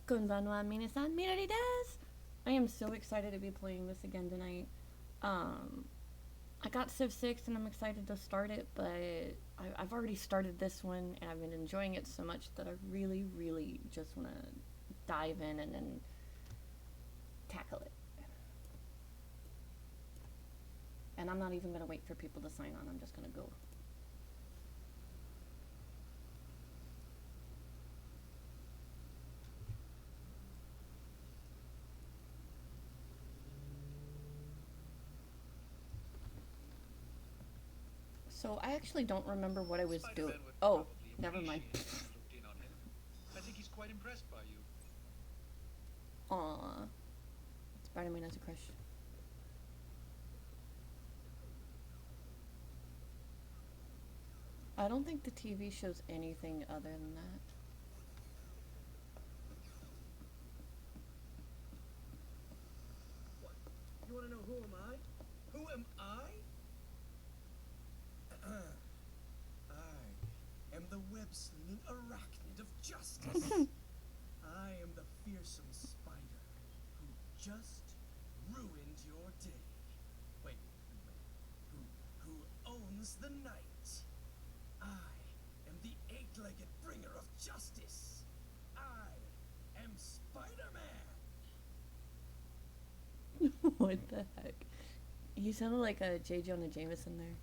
Konbanwa minasan, Mirari desu! I am so excited to be playing this again tonight. Um, I got Civ 6 and I'm excited to start it, but I've already started this one and I've been enjoying it so much that I really, really just want to dive in and then tackle it. And I'm not even going to wait for people to sign on, I'm just going to go. So I actually don't remember what I was doing. Oh, never mind. I think he's quite impressed by you. Aww. Spider-Man has a crush. I don't think the TV shows anything other than that. What? You want to know who am I? Who am I? I am the web-slinging arachnid of justice. I am the fearsome spider who just ruined your day. Wait. Who owns the night? I am the eight-legged bringer of justice. I am Spider-Man. What the heck? He sounded like a J. Jonah Jameson there.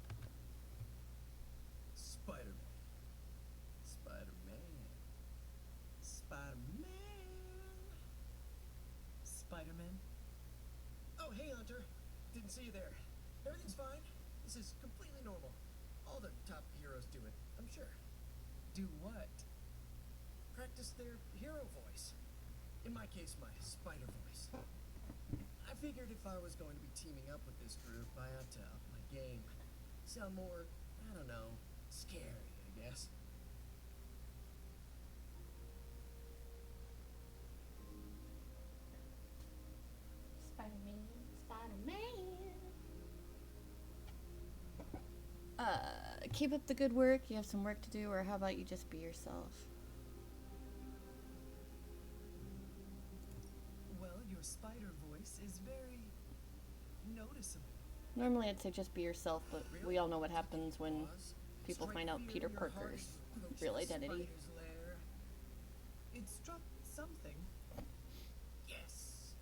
Spider-Man. Spider-Man. Spider-Man. Spider-Man. Oh, hey, Hunter. Didn't see you there. Everything's fine. This is completely normal. All the top heroes do it, I'm sure. Do what? Practice their hero voice. In my case, my spider voice. I figured if I was going to be teaming up with this group, I ought to up my game. Sound more, I don't know, scary, I guess. Spider-Man, Spider-Man. Keep up the good work. You have some work to do, or how about you just be yourself? Well, your spider voice is very noticeable. Normally I'd say just be yourself, but we all know what happens when people find out Peter Parker's real identity. It struck something. Yes!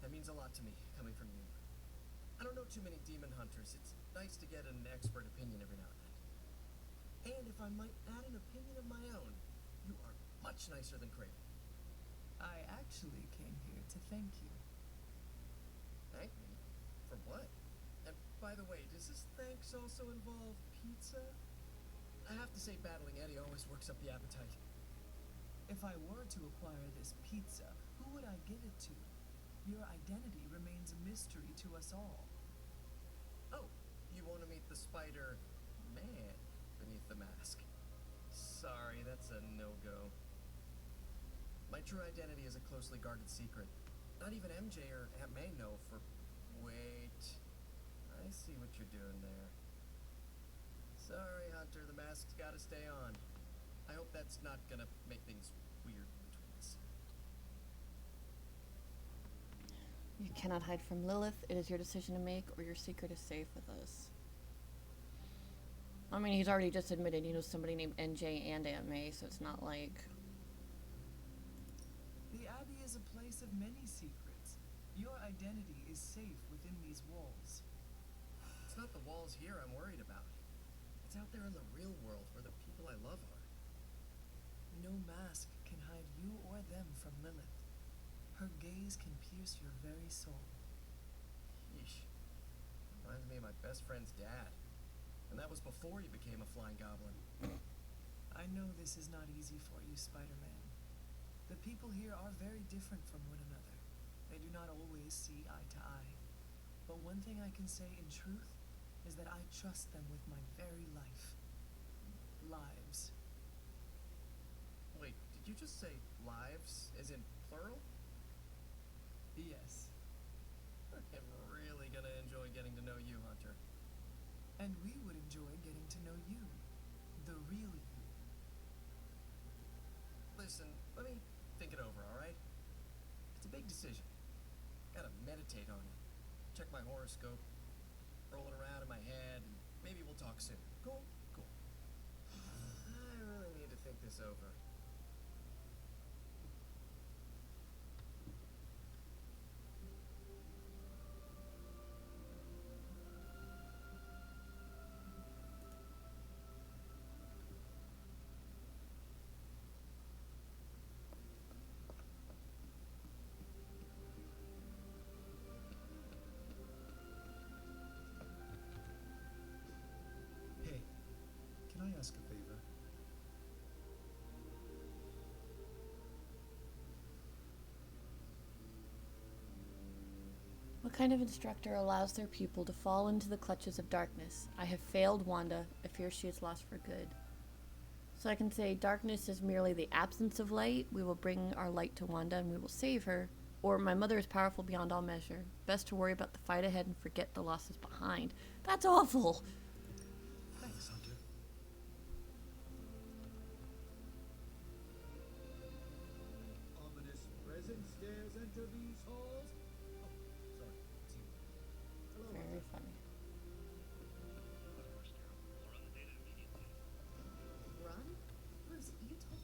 That means a lot to me, coming from you. I don't know too many demon hunters. It's nice to get an expert opinion every now and then. And if I might add an opinion of my own, you are much nicer than Kraven. I actually came here to thank you. Thank me? For what? And by the way, does this thanks also involve pizza? I have to say battling Eddie always works up the appetite. If I were to acquire this pizza, who would I give it to? Your identity remains a mystery to us all. Oh, you want to meet the Spider-Man beneath the mask? Sorry, that's a no-go. My true identity is a closely guarded secret. Not even MJ or Aunt May know for... Wait. I see what you're doing there. Sorry, Hunter, the mask's gotta stay on. I hope that's not gonna make things weird between us. You cannot hide from Lilith. It is your decision to make, or your secret is safe with us. I mean, he's already just admitted he knows somebody named NJ and Aunt May, so it's not like... The Abbey is a place of many secrets. Your identity is safe within these walls. It's not the walls here I'm worried about. It's out there in the real world where the people I love are. No mask can hide you or them from Lilith. Her gaze can pierce your very soul. Yeesh. Reminds me of my best friend's dad. And that was before he became a flying goblin. I know this is not easy for you, Spider-Man. The people here are very different from one another. They do not always see eye to eye. But one thing I can say in truth is that I trust them with my very life. Lives. Wait, did you just say lives, as in plural? Yes. I'm really gonna enjoy getting to know you, Hunter. And we would enjoy getting to know you. The real you. Listen, let me think it over, alright? big decision. Gotta meditate on it. Check my horoscope, roll it around in my head, and maybe we'll talk soon. Cool? Cool. I really need to think this over. Hey, can I ask a favor? What kind of instructor allows their pupil to fall into the clutches of darkness? I have failed Wanda. I fear she is lost for good. So I can say darkness is merely the absence of light. We will bring our light to Wanda and we will save her. Or my mother is powerful beyond all measure. Best to worry about the fight ahead and forget the losses behind. That's awful. Thanks, Hunter. Ominous presence dares enter these halls. Oh, sorry. It's you. Hello. Very funny. Of course, Carol. We'll run the data immediately. Run? Bruce, you told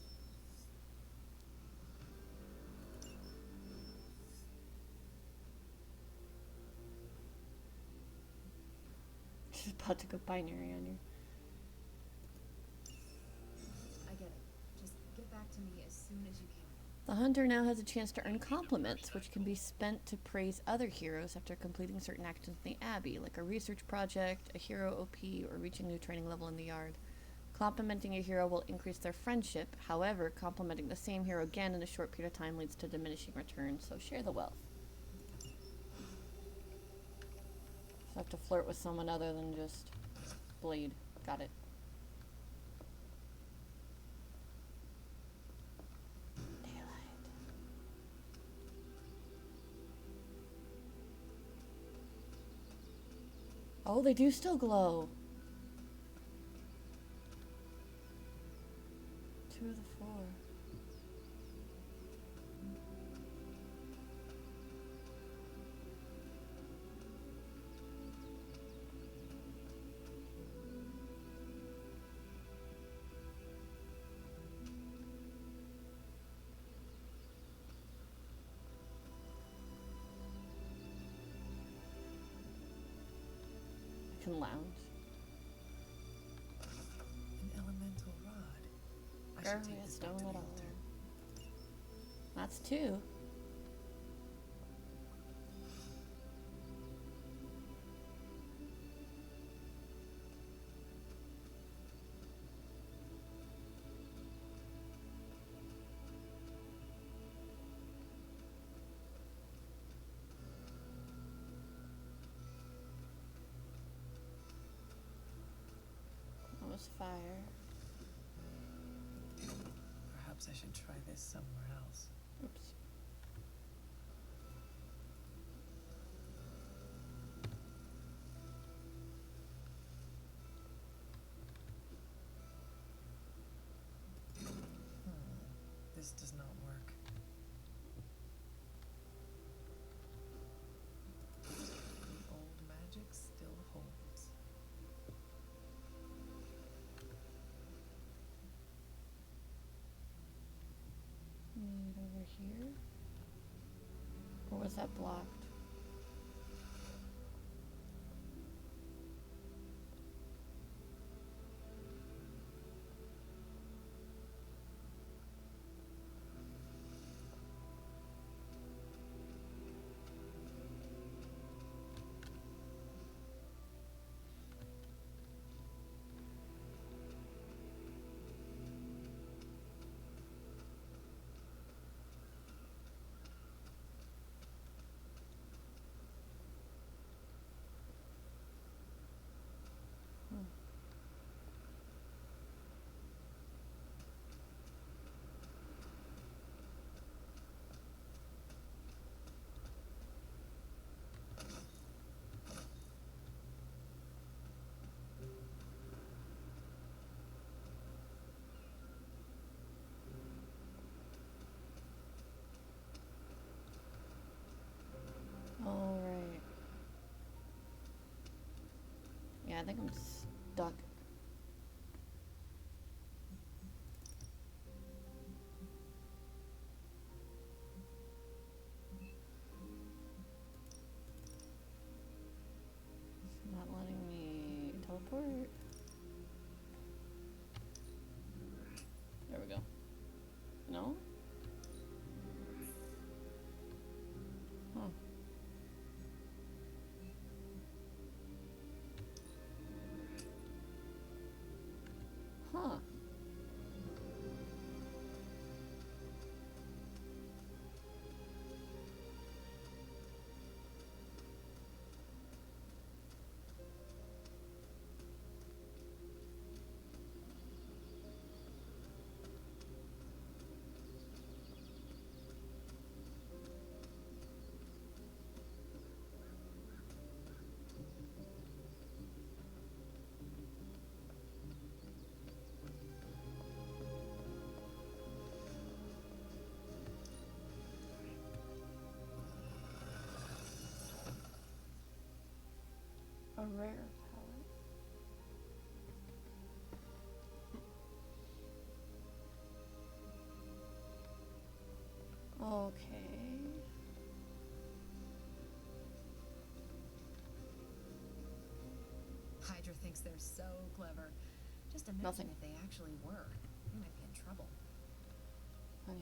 She's about to go binary on you. I get it. Just get back to me as soon as you can. The hunter now has a chance to earn compliments, which can be spent to praise other heroes after completing certain actions in the Abbey, like a research project, a hero OP, or reaching new training level in the Yard. Complimenting a hero will increase their friendship. However, complimenting the same hero again in a short period of time leads to diminishing returns, so share the wealth. So I have to flirt with someone other than just Blade. Got it. Daylight. Oh, they do still glow. 2 of the 4. I can lounge. An elemental rod. I should take this back Stone to the at all. altar. That's 2. That was fire. Perhaps I should try this somewhere else. Oops. This does not work. The old magic still holds. Need over here? Or was that blocked? think I'm stuck. It's not letting me teleport. There we go. No? Huh. Huh. A rare palette. Okay. Hydra thinks they're so clever. Just imagine Nothing. if they actually were. We might be in trouble. Honey.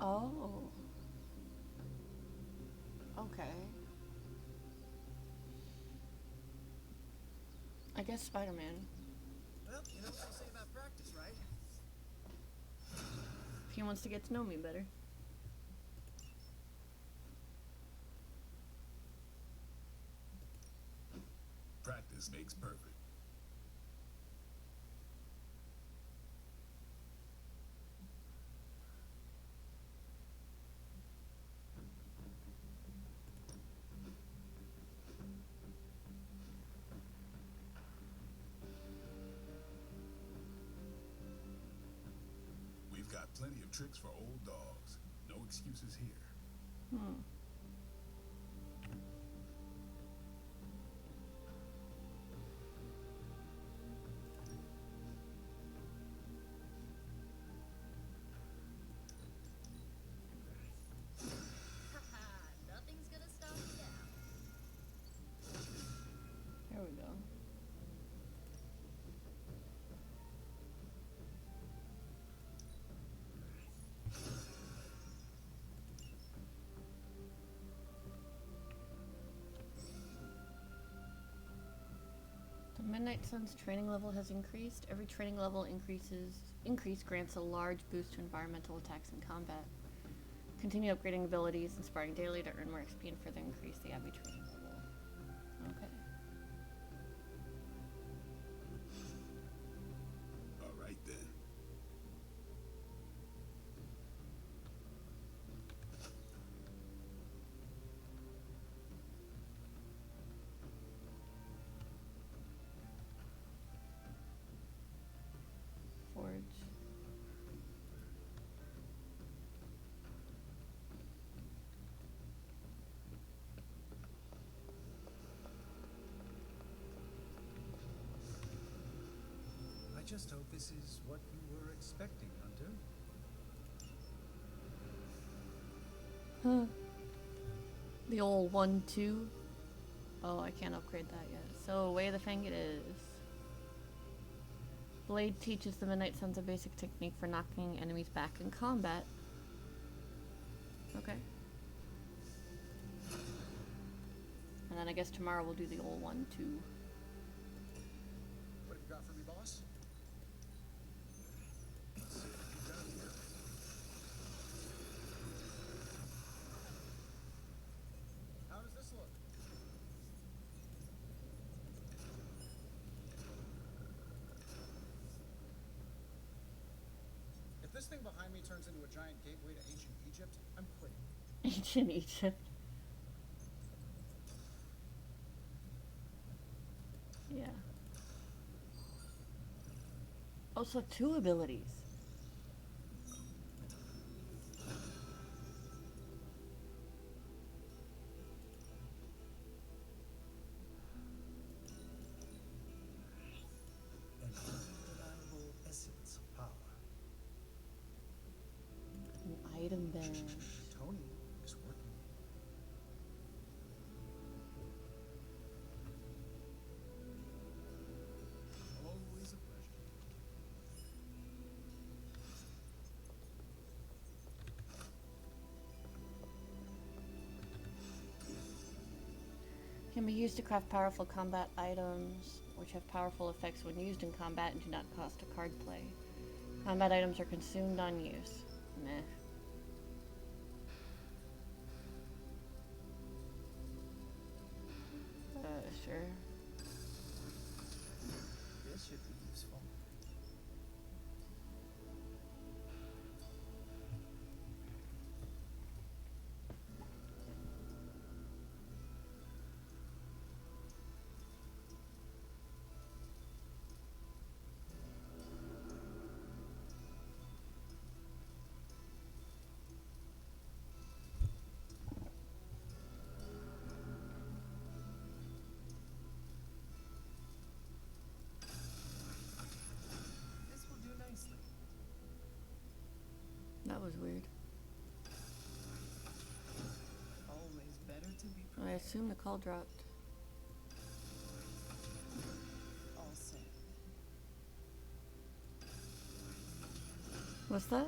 Oh. Okay. I guess Spider-Man. Well, you know what they say about practice, right? If he wants to get to know me better. Practice makes perfect. We've got plenty of tricks for old dogs. No excuses here. Hmm. Haha, nothing's gonna stop you now. There we go. The Midnight Sun's training level has increased. Every training level increase grants a large boost to environmental attacks in combat. Continue upgrading abilities, inspiring daily to earn more XP and further increase the Abbey training level. Okay. All right then. Forge. I just hope this is what you were expecting, Hunter. Huh. The old 1-2. Oh, I can't upgrade that yet. So, Way of the Fang it is. Blade teaches the Midnight Suns a basic technique for knocking enemies back in combat. Okay. And then I guess tomorrow we'll do the old 1-2. What have you got for me, boss? Let's see what you got here. How does this look? If this thing behind me turns into a giant gateway to ancient Egypt, I'm quitting. Ancient Egypt. Also, two abilities. An undeniable essence of power. An item bench. Tony is working. Always a pleasure. Can be used to craft powerful combat items, which have powerful effects when used in combat and do not cost a card play. Combat items are consumed on use. Meh. Sure. This should be useful. This will do nicely. That was weird. Always better to be I assume the call dropped. all set. What's that?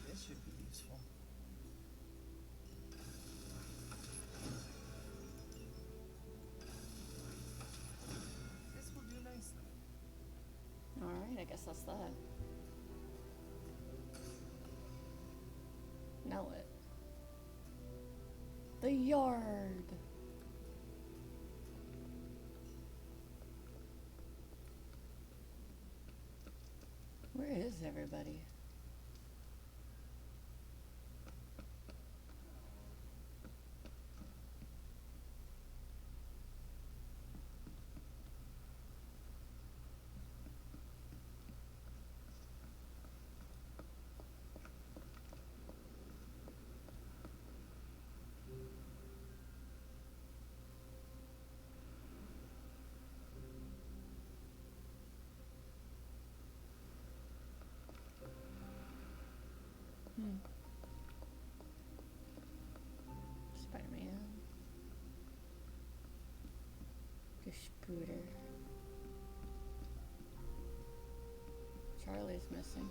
This should be useful. This will do nicely. Alright, I guess that's that. Now what? The yard! Where is everybody? Spider-Man. Gespooter. Charlie's missing.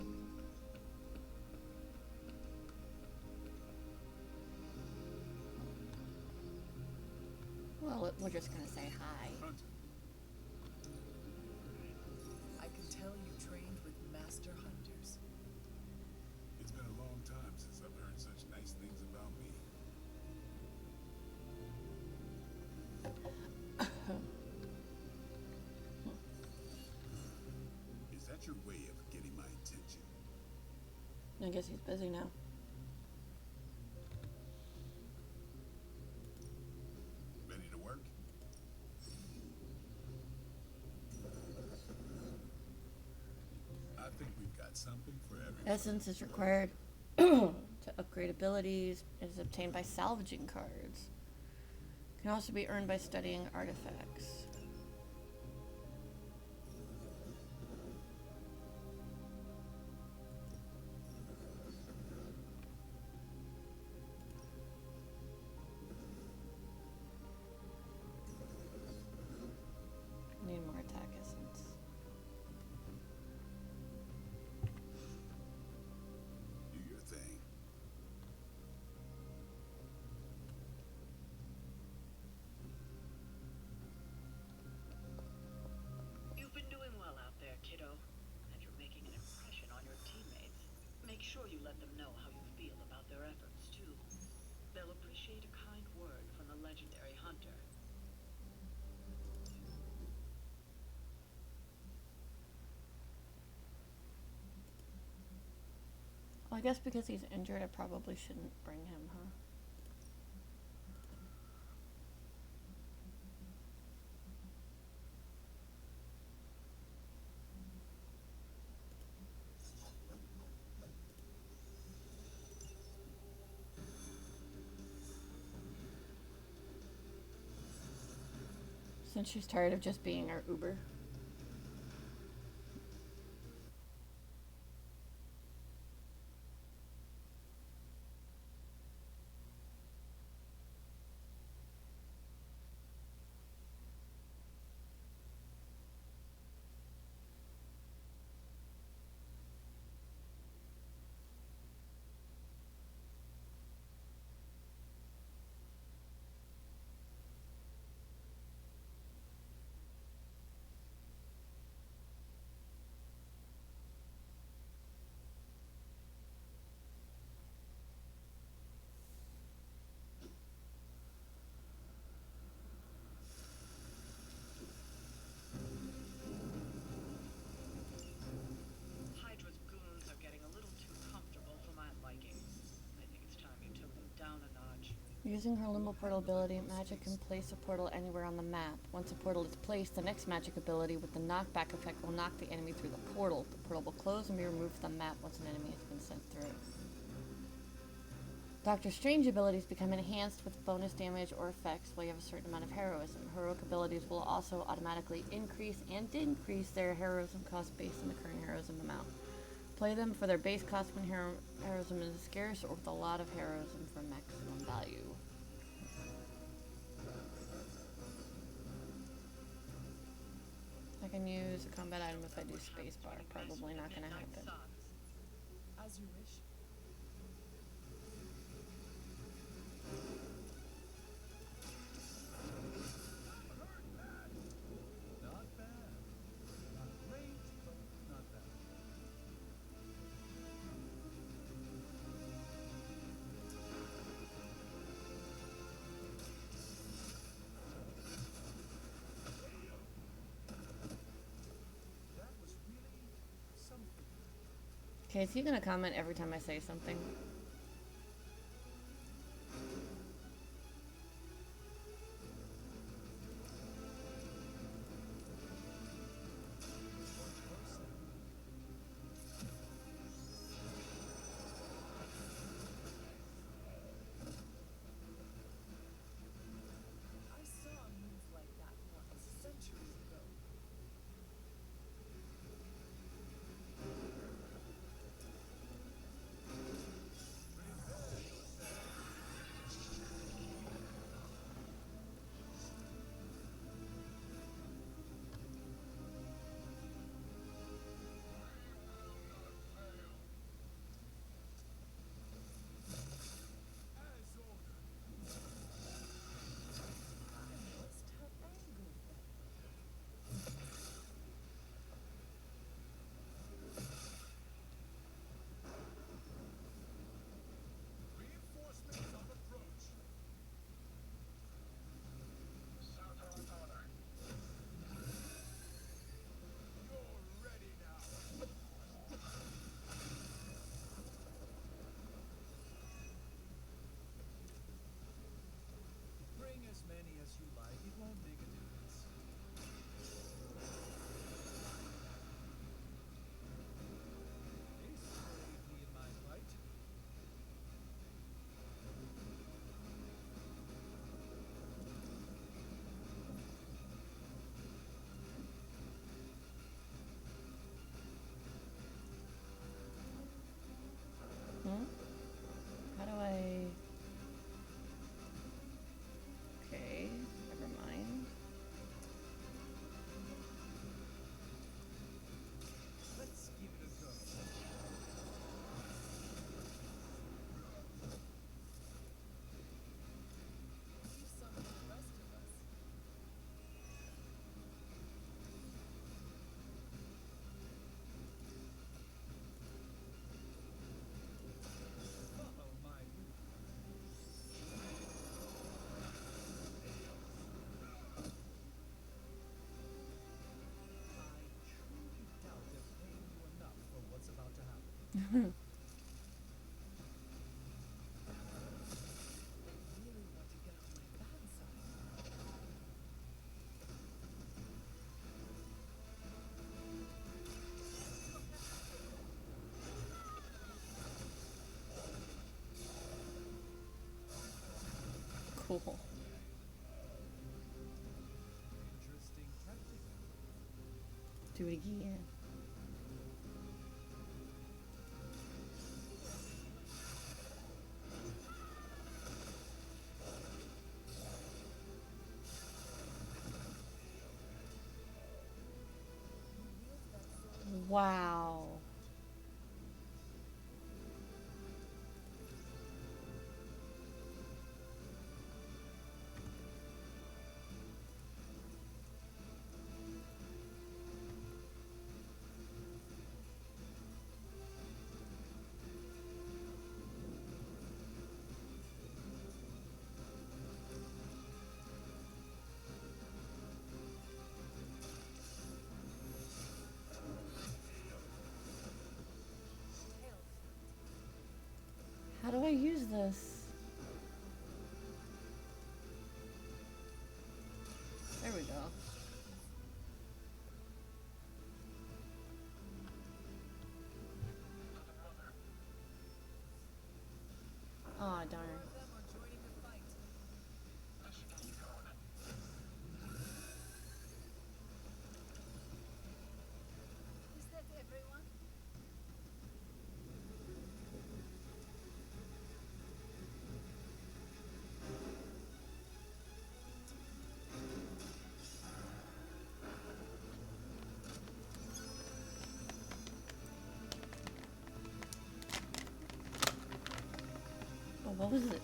Well, we're just gonna say hi. Hunter, I can tell you trained with master hunters. it's been a long time since I've heard such nice things about me. Is that your way of getting my attention? I guess he's busy now. Ready to work? I think we've got something for everyone. Essence is required to upgrade abilities. It is obtained by salvaging cards. Can also be earned by studying artifacts. Need more attack essence. Do your thing. You've been doing well out there, kiddo, and you're making an impression on your teammates. Make sure you let them know how you feel about their efforts, too. They'll appreciate a kind word from the legendary hunter. Well, I guess because he's injured, I probably shouldn't bring him, huh? Since she's tired of just being our Uber. Hydra's goons are getting a little too comfortable for my liking. I think it's time you took them down a notch. Using her limbo portal ability, magic can place a portal anywhere on the map. Once a portal is placed, the next magic ability with the knockback effect will knock the enemy through the portal. The portal will close and be removed from the map once an enemy has been sent through. Doctor Strange abilities become enhanced with bonus damage or effects while you have a certain amount of heroism. Heroic abilities will also automatically increase and decrease their heroism cost based on the current heroism amount. Play them for their base cost when heroism is scarce, or with a lot of heroism for maximum value. I can use a combat item if I do spacebar. Probably not going to happen. As you wish. Not bad. Not great, but not bad. That was really something. Okay, is he going to comment every time I say something? I saw a move like that once, centuries ago. I must have angered them. Reinforcements on approach. South order. You're ready now. Bring as many as you like. It won't make a difference. They sprayed me in my fight. Hmm? How do I... Okay, never mind. Let's give it a go. Leave some for the rest of us. Follow my lead. I truly doubt they're paying you enough for what's about to happen. They really want to get on my bad side. Cool. Danger Do it again. Wow. How do I use this? There we go. Aw, darn. Is that everyone? Oh, what was it?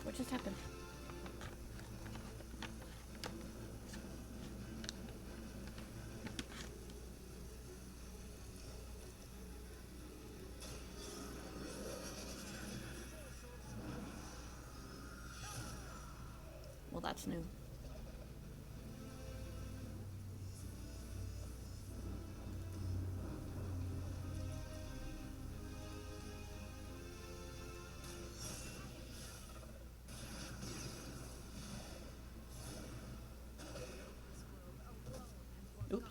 What just happened? Well, that's new. Oops.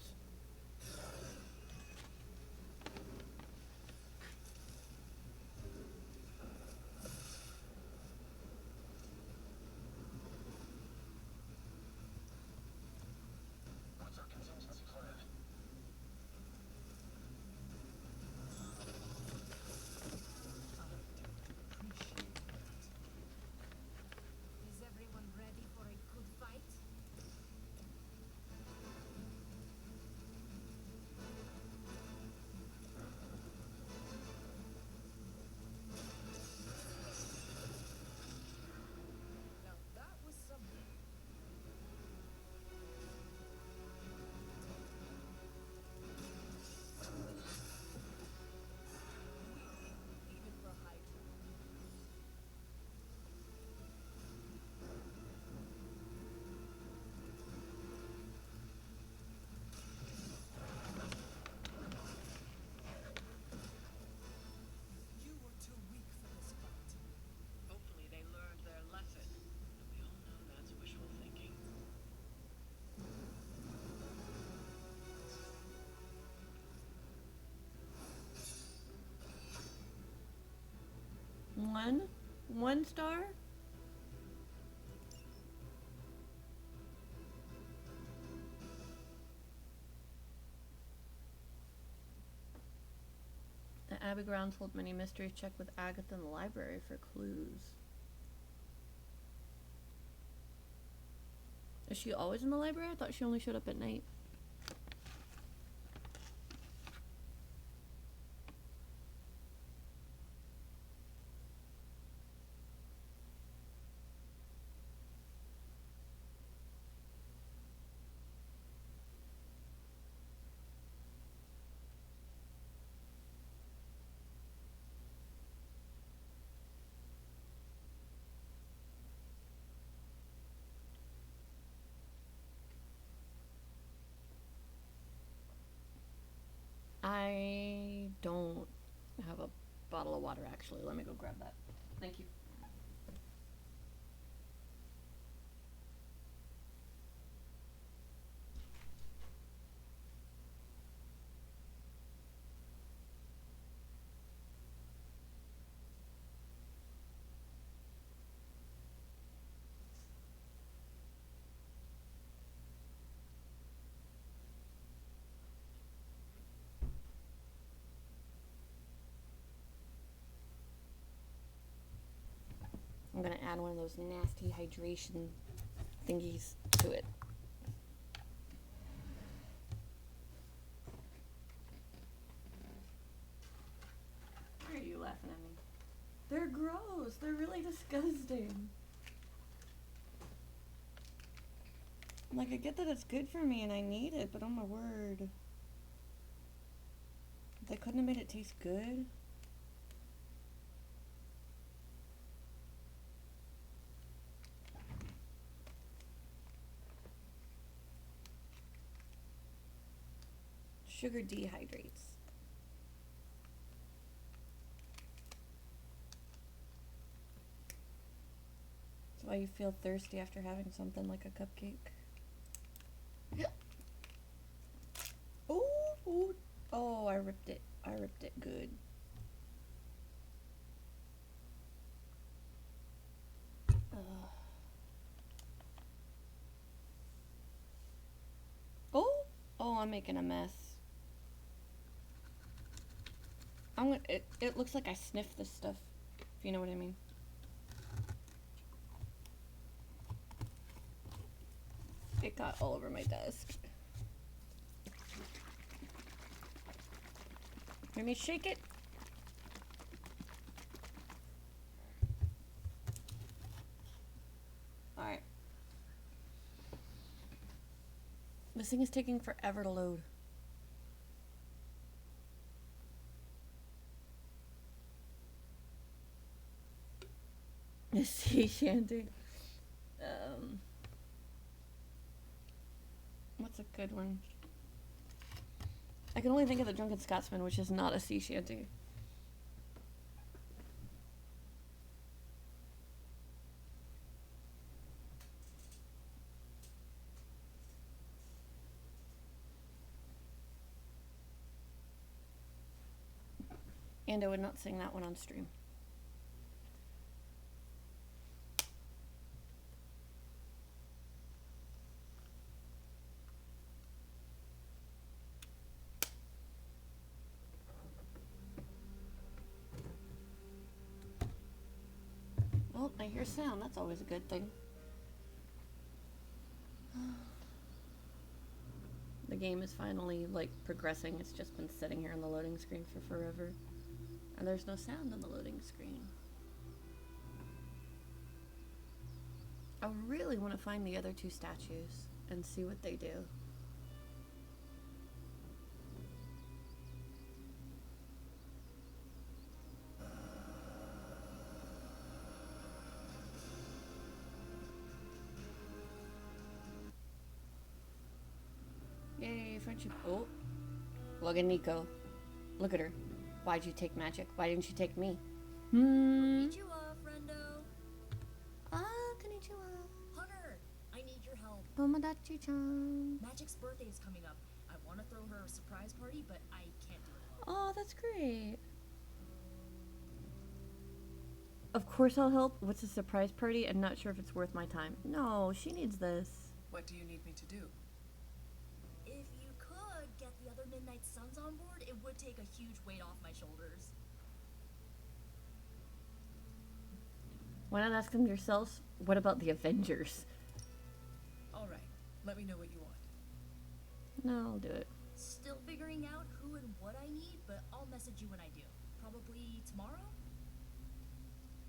Is everyone ready for a good fight? Now that was something. Even for Hydra. You were too weak for this fight. Hopefully they learned their lesson. But we all know that's wishful thinking. One? One star? The Abbey grounds hold many mysteries. Check with Agatha in the library for clues. Is she always in the library? I thought she only showed up at night. I don't have a bottle of water actually. Let me go grab that. Thank you. I'm gonna add one of those nasty hydration thingies to it. Why are you laughing at me? They're gross. They're really disgusting. Like, I get that it's good for me and I need it, but oh my word. They couldn't have made it taste good? Sugar dehydrates. That's why you feel thirsty after having something like a cupcake. Oh, oh, oh, I ripped it. I ripped it good. Oh, oh, I'm making a mess. It looks like I sniffed this stuff, if you know what I mean. It got all over my desk. Let me shake it. Alright. This thing is taking forever to load. A sea shanty. What's a good one? I can only think of the Drunken Scotsman, which is not a sea shanty. And I would not sing that one on stream. Well, I hear sound. That's always a good thing. The game is finally, like, progressing. It's just been sitting here on the loading screen for forever. And there's no sound on the loading screen. I really want to find the other two statues and see what they do. Yay, friendship. Oh, look at Nico. Look at her. Why'd you take magic? Why didn't you take me? Konnichiwa, friendo. Ah, konnichiwa. Hunter, I need your help. Tomodachi-chan. Magic's birthday is coming up. I want to throw her a surprise party, but I can't do it alone. Oh, that's great. Of course I'll help. What's a surprise party? I'm not sure if it's worth my time. No, she needs this. What do you need me to do? If you could get the other Midnight Suns on board, it would take a huge weight off my shoulders. Why not ask them yourselves? What about the Avengers? Alright, let me know what you want. No, I'll do it. Still figuring out who and what I need, but I'll message you when I do. Probably tomorrow?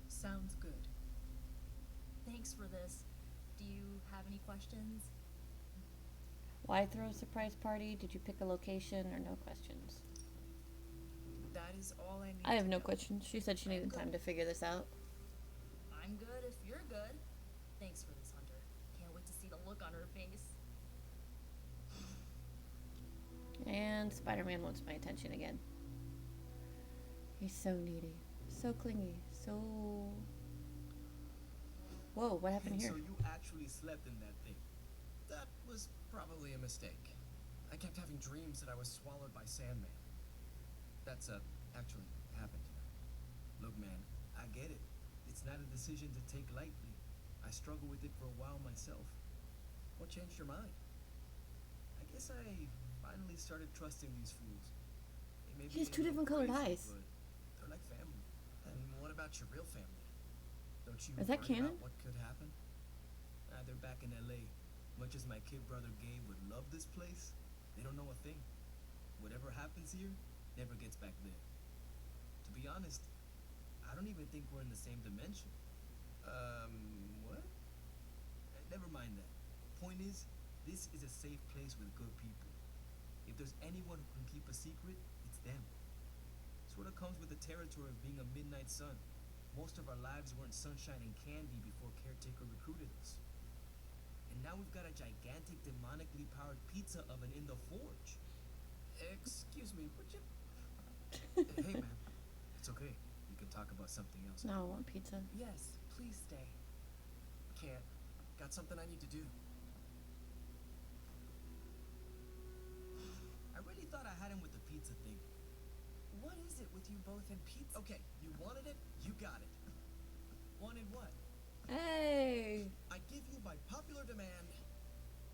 Sounds good. Thanks for this. Do you have any questions? Why throw a surprise party? Did you pick a location or no questions? That is all I need. I have to no know. questions. She said she needed time to figure this out. I'm good if you're good. Thanks for this, Hunter. Can't wait to see the look on her face. And Spider-Man wants my attention again. He's so needy. So clingy. So... Whoa, what happened here? So you actually slept in that thing. That was probably a mistake. I kept having dreams that I was swallowed by Sandman. That's actually happened tonight. Look, man, I get it. It's not a decision to take lightly. I struggled with it for a while myself. What changed your mind? I guess I finally started trusting these fools. They may He has be a two little different colored crazy, eyes. but they're like family. And what about your real family? Don't you Is that worry canon? about what could happen? They're back in LA. Much as my kid brother Gabe would love this place, they don't know a thing. Whatever happens here never gets back there. To be honest, I don't even think we're in the same dimension. What? Never mind that. Point is, this is a safe place with good people. If there's anyone who can keep a secret, it's them. Sort of comes with the territory of being a Midnight Sun. Most of our lives weren't sunshine and candy before Caretaker recruited us. And now we've got a gigantic demonically powered pizza oven in the forge. Excuse me, would you... Hey, man. It's okay. We can talk about something else. No, I want pizza. Yes, please stay. Can't. Got something I need to do. I really thought I had him with the pizza thing. What is it with you both and pizza? Okay, you wanted it, you got it. Wanted what? Hey! I give you by popular demand,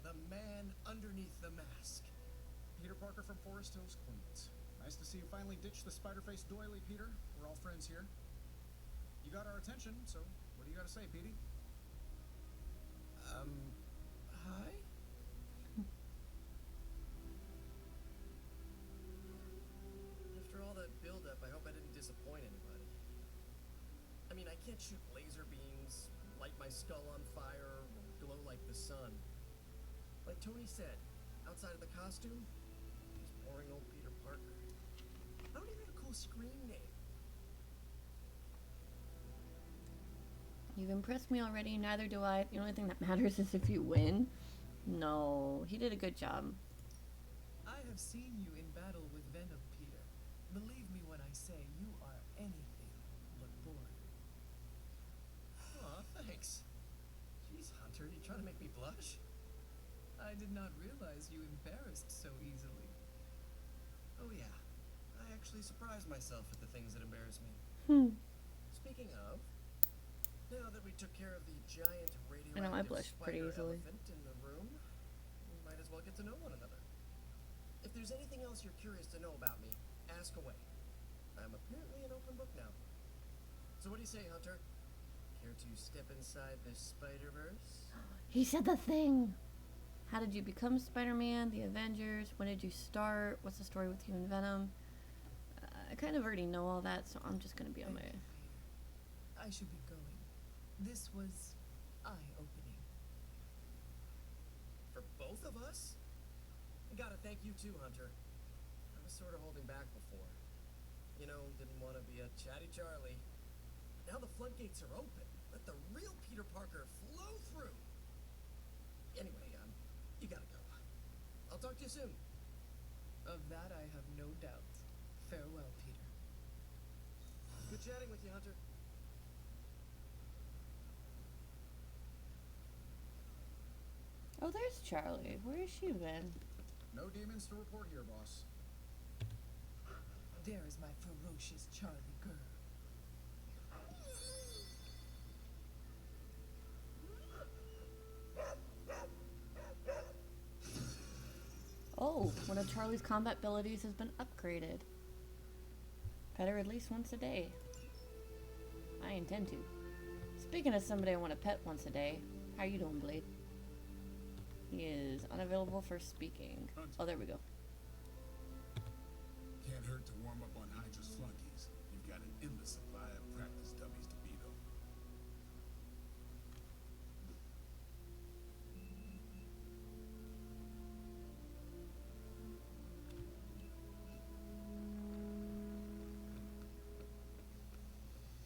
the man underneath the mask. Peter Parker from Forest Hills, Queens. Nice to see you finally ditched the spider-faced doily, Peter. We're all friends here. You got our attention, so what do you got to say, Petey? Hi? After all that build-up, I hope I didn't disappoint anybody. I mean, I can't shoot laser beams, light my skull on fire, or glow like the sun. Like Tony said, outside of the costume, he's boring old Peter Parker. I don't even have a cool screen name. You've impressed me already, neither do I. The only thing that matters is if you win. No, he did a good job. I have seen you in battle with Venom, Peter. Believe me when I say you are anything but boring. Aw, thanks. Jeez, Hunter, you trying to make me blush? I did not realize you embarrassed so easily. Oh yeah, I actually surprised myself at the things that embarrass me. Speaking of, now that we took care of the giant radioactive I know, I blushed pretty spider easily. elephant in the room, we might as well get to know one another. If there's anything else you're curious to know about me, ask away. I'm apparently an open book now. So what do you say, Hunter? Care to step inside the Spider-Verse? He said the thing! How did you become Spider-Man? The Avengers? When did you start? What's the story with you and Venom? I kind of already know all that, so I'm just gonna be on my... Thank you, Peter. I should be going. This was eye-opening. For both of us? I gotta thank you too, Hunter. I was sort of holding back before. You know, didn't want to be a chatty Charlie. Now the floodgates are open. Let the real Peter Parker flow through. Anyway, you gotta go. I'll talk to you soon. Of that I have no doubt. Farewell, Peter. Good chatting with you, Hunter. Oh, there's Charlie. Where has she been? No demons to report here, boss. There is my ferocious Charlie girl. Oh, one of Charlie's combat abilities has been upgraded. Pet her at least once a day. I intend to. Speaking of somebody I want to pet once a day, how you doing, Blade? He is unavailable for speaking. Oh, there we go. Can't hurt to warm up on Hydra's flunkies. You've got an endless supply of practice dummies to beat on.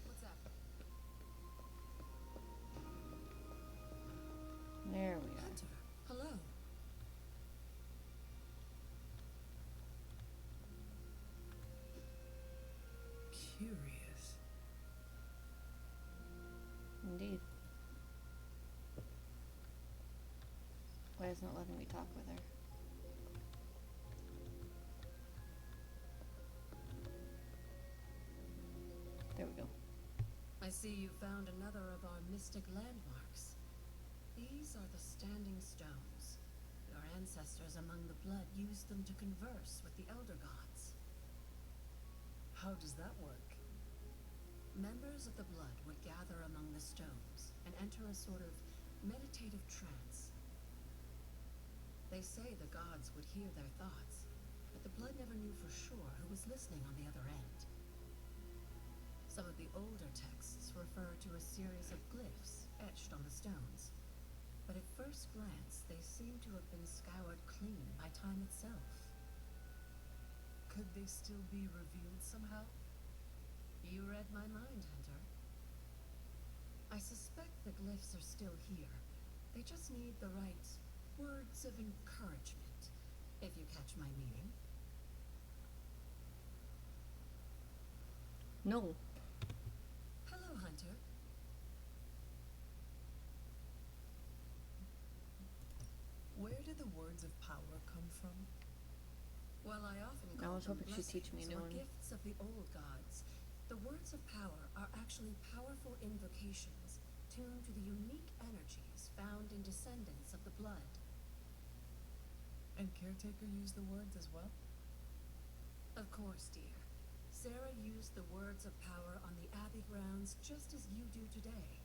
What's up? There we are. Hunter, hello. Curious. Indeed. Why is it not letting me talk with her? There we go. I see you found another of our mystic landmarks. These are the Standing Stones. Your ancestors among the blood used them to converse with the Elder Gods. How does that work? members of the Blood would gather among the stones and enter a sort of meditative trance. They say the gods would hear their thoughts, but the Blood never knew for sure who was listening on the other end. Some of the older texts refer to a series of glyphs etched on the stones, but at first glance they seem to have been scoured clean by time itself. Could they still be revealed somehow? You read my mind, Hunter. I suspect the glyphs are still here. They just need the right words of encouragement, if you catch my meaning. No. Hello, Hunter. Where do the words of power come from? Well, I often I call was them hoping she'd teach me a blessings new or one. gifts of the old gods. The words of power are actually powerful invocations tuned to the unique energies found in descendants of the Blood. And Caretaker used the words as well? Of course, dear. Sarah used the words of power on the Abbey grounds just as you do today.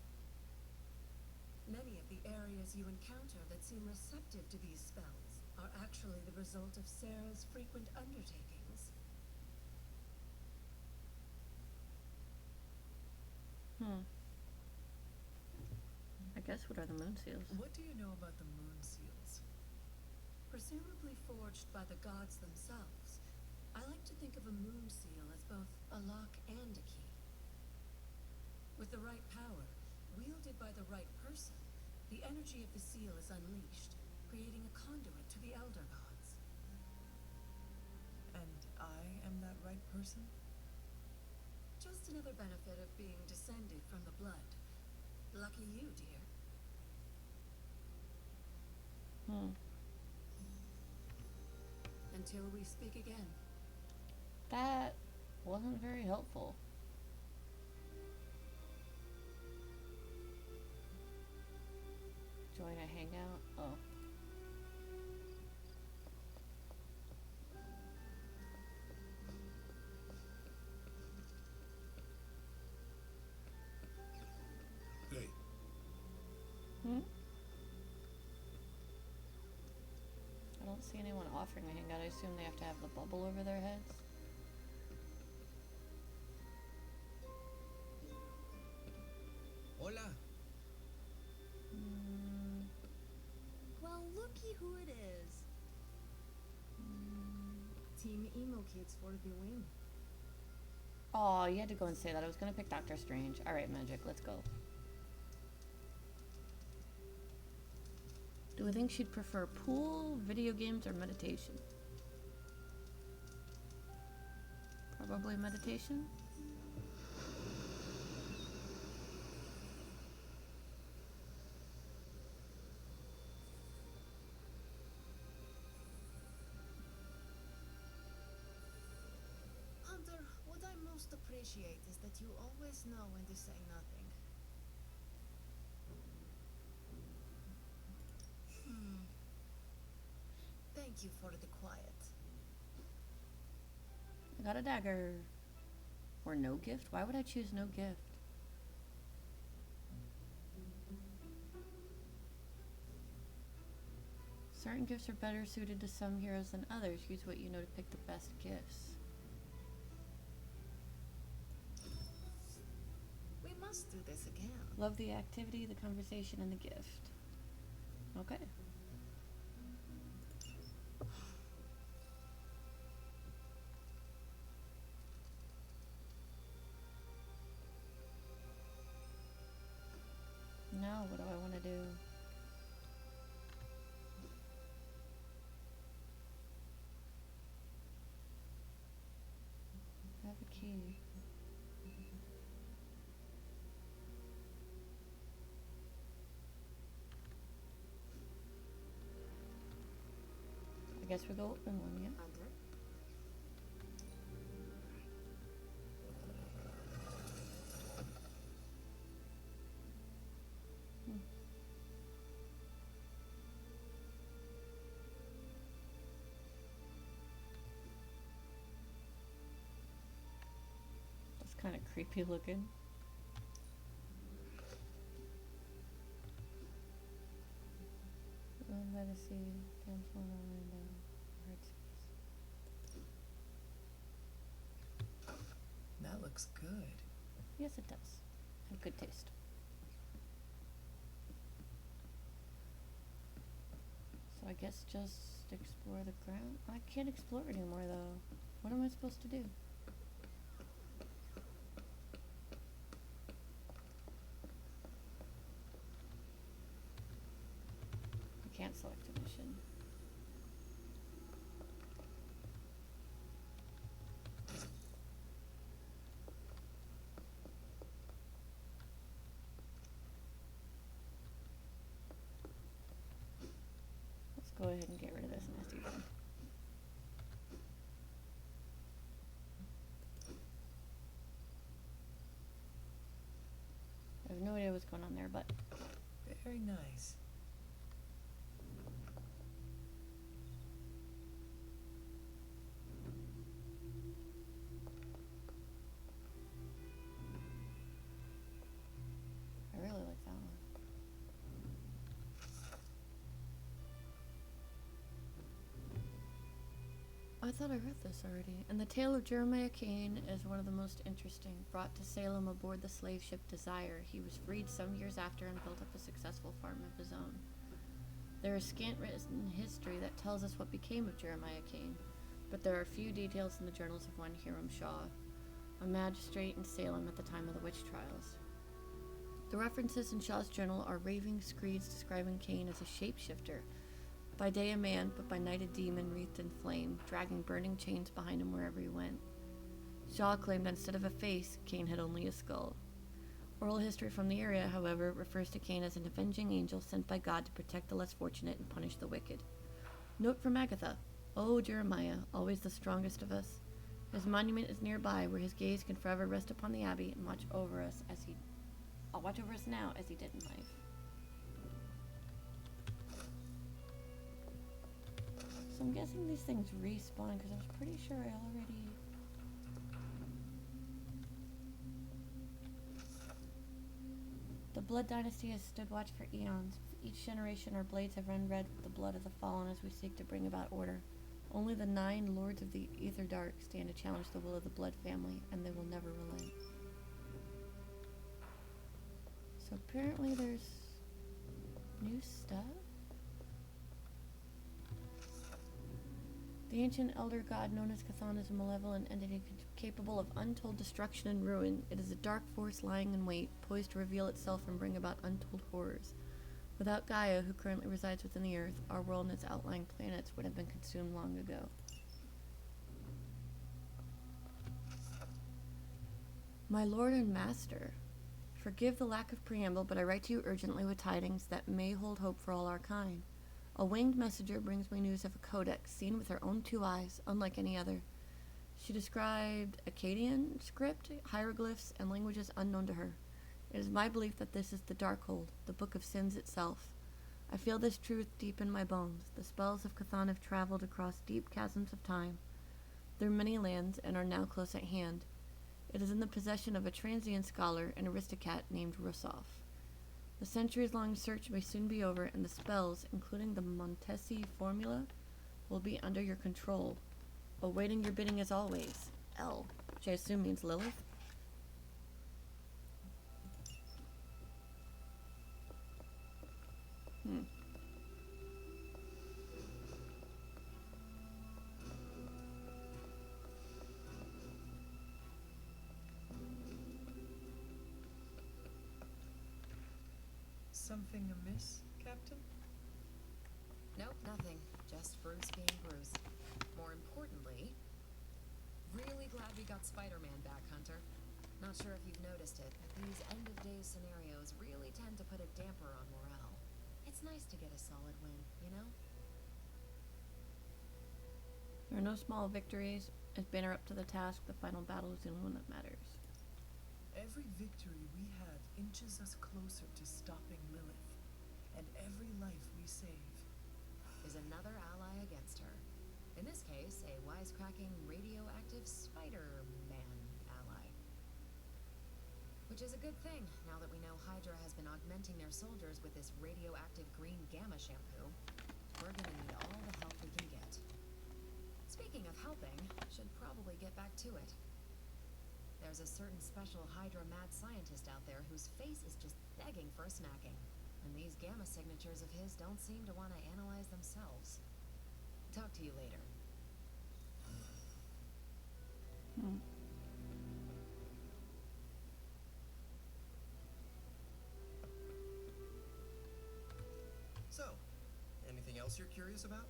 Many of the areas you encounter that seem receptive to these spells are actually the result of Sarah's frequent undertakings. I guess what are the moon seals? What do you know about the moon seals? Presumably forged by the gods themselves, I like to think of a moon seal as both a lock and a key. With the right power, wielded by the right person, the energy of the seal is unleashed, creating a conduit to the Elder Gods. And I am that right person? Just another benefit of being descended from the Blood. Lucky you, dear. Until we speak again. That wasn't very helpful. Join a hangout? Oh. Hey, I don't see anyone offering a hangout. I assume they have to have the bubble over their heads. Hola. Well, looky who it is. Team Emo Kids for the win. Oh, you had to go and say that. I was gonna pick Doctor Strange. Alright, Magic, let's go. Do we think she'd prefer pool, video games, or meditation? Probably meditation? Hunter, what I most appreciate is that you always know when to say nothing. Thank you for the quiet. I got a dagger. Or no gift? Why would I choose no gift? Certain gifts are better suited to some heroes than others. Use what you know to pick the best gifts. We must do this again. Love the activity, the conversation, and the gift. Okay. Now, what do I want to do? I have a key. I guess we go open one, yeah? Hunter? kind of creepy looking. Run by the sea, damsel in the window, heart space. That looks good. Yes, it does. Have good taste. So I guess just explore the ground. I can't explore anymore though. What am I supposed to do? I can't select a mission. Let's go ahead and get rid of this nasty thing. I have no idea what's going on there, but Very nice. I really like that one. I thought I read this already. And the tale of Jeremiah Kane is one of the most interesting. Brought to Salem aboard the slave ship Desire, he was freed some years after and built up a successful farm of his own. There is scant written history that tells us what became of Jeremiah Kane, but there are few details in the journals of one Hiram Shaw, a magistrate in Salem at the time of the witch trials. The references in Shaw's journal are raving screeds describing Kane as a shapeshifter, by day a man, but by night a demon wreathed in flame, dragging burning chains behind him wherever he went. Shaw claimed that instead of a face, Kane had only a skull. Oral history from the area, however, refers to Kane as an avenging angel sent by God to protect the less fortunate and punish the wicked. Note from Agatha, "Oh, Jeremiah, always the strongest of us. His monument is nearby, where his gaze can forever rest upon the abbey and watch over us I'll watch over us now as he did in life." So I'm guessing these things respawn because I was pretty sure I already... The Blood Dynasty has stood watch for eons. With each generation our blades have run red with the blood of the fallen as we seek to bring about order. Only the 9 Lords of the Ether Dark stand to challenge the will of the Blood family, and they will never relent. So apparently there's new stuff? The ancient elder god known as Cthon is a malevolent entity capable of untold destruction and ruin. It is a dark force lying in wait, poised to reveal itself and bring about untold horrors. Without Gaia, who currently resides within the Earth, our world and its outlying planets would have been consumed long ago. My lord and master, forgive the lack of preamble, but I write to you urgently with tidings that may hold hope for all our kind. A winged messenger brings me news of a codex seen with her own 2 eyes, unlike any other. She described Akkadian script, hieroglyphs, and languages unknown to her. It is my belief that this is the Darkhold, the Book of Sins itself. I feel this truth deep in my bones. The spells of Cthon have traveled across deep chasms of time, through many lands, and are now close at hand. It is in the possession of a transient scholar, an aristocrat named Rosov. The centuries-long search may soon be over, and the spells, including the Montesi formula, will be under your control. Awaiting your bidding as always. L, which I assume means Lilith. Something amiss, Captain? Nope, nothing. Just Bruce being Bruce. More importantly, really glad we got Spider-Man back, Hunter. Not sure if you've noticed it, but these end-of-days scenarios really tend to put a damper on morale. It's nice to get a solid win, you know? There are no small victories. As Banner up to the task, the final battle is the only one that matters. Every victory we have inches us closer to stopping Lilith, and every life we save Is another ally against her. In this case, a wisecracking, radioactive Spider-Man ally. Which is a good thing, now that we know Hydra has been augmenting their soldiers with this radioactive green gamma shampoo. We're gonna need all the help we can get. Speaking of helping, should probably get back to it. There's a certain special Hydra mad scientist out there whose face is just begging for a smacking. And these gamma signatures of his don't seem to want to analyze themselves. Talk to you later. So, anything else you're curious about?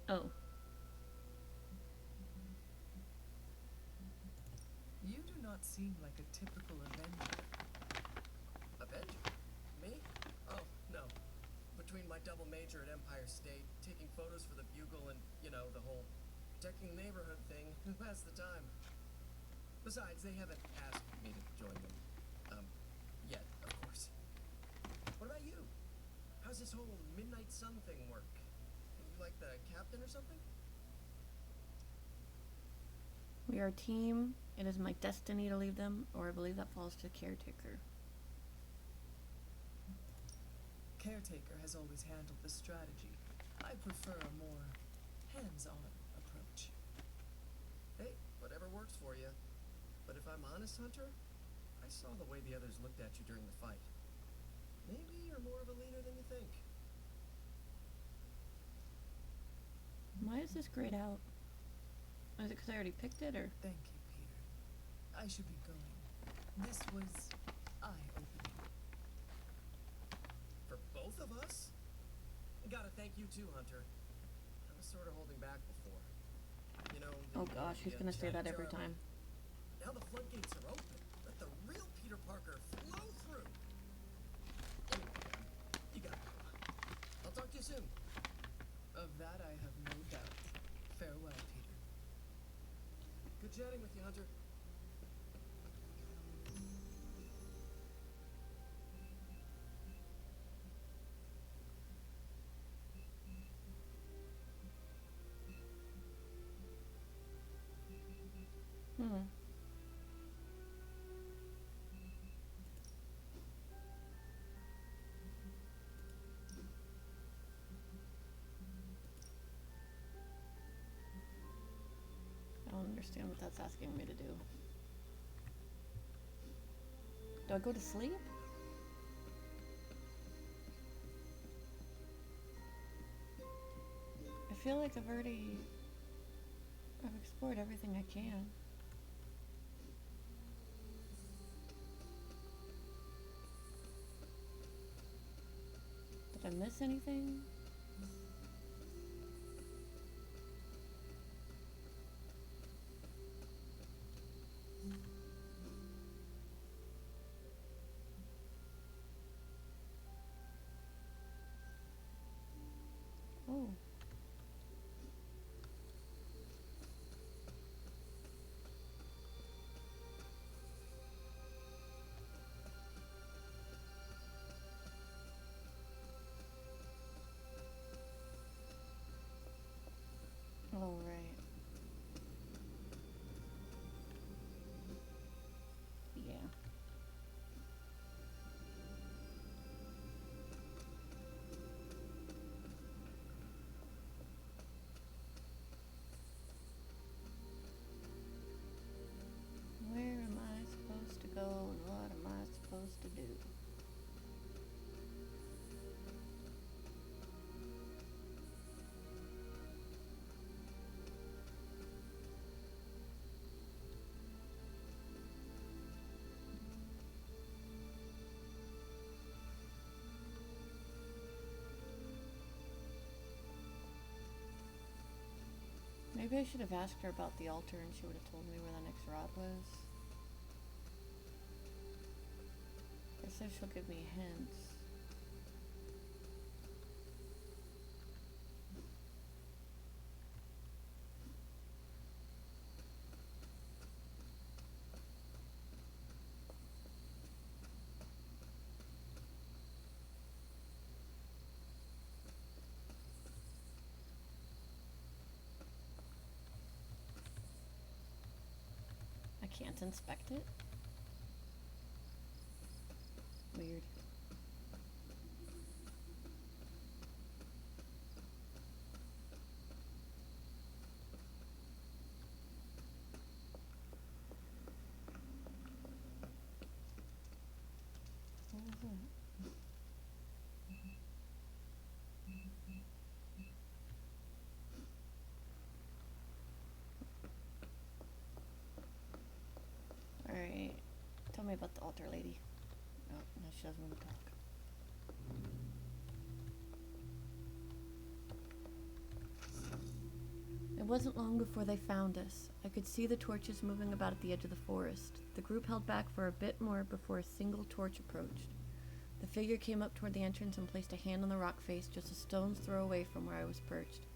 Oh. You do not seem like a typical Avenger. Avenger? Me? Oh, no. Between my double major at Empire State, taking photos for the Bugle, and, you know, the whole protecting the neighborhood thing, who has the time? Besides, they haven't asked me to join them. Yet, of course. What about you? How's this whole Midnight Sun thing work? You like the captain or something? We are a team. It is my destiny to leave them, or I believe that falls to Caretaker. Caretaker has always handled the strategy. I prefer a more hands-on approach. Hey, whatever works for you. But if I'm honest, Hunter, I saw the way the others looked at you during the fight. Maybe you're more of a leader than you think. Why is this grayed out? Is it because I already picked it, or? Thank you, Peter. I should be going. This was eye-opening. For both of us? I gotta thank you too, Hunter. I was sort of holding back before. You know, Oh gosh, he's gonna say that every time. Now the floodgates are open. Let the real Peter Parker flow through. Anyway, you gotta go. I'll talk to you soon. Of that I have no doubt. Farewell, Peter. Good chatting with you, Hunter. I don't understand what that's asking me to do. Do I go to sleep? I feel like I've explored everything I can. Did I miss anything? Oh. All right. Yeah. Where am I supposed to go and what am I supposed to do? Maybe I should have asked her about the altar and she would have told me where the next rod was. I said she'll give me hints. I can't inspect it? Weird. What was that? Alright. Tell me about the altar lady. Oh, no, she doesn't want to talk. It wasn't long before they found us. I could see the torches moving about at the edge of the forest. The group held back for a bit more before a single torch approached. The figure came up toward the entrance and placed a hand on the rock face just a stone's throw away from where I was perched.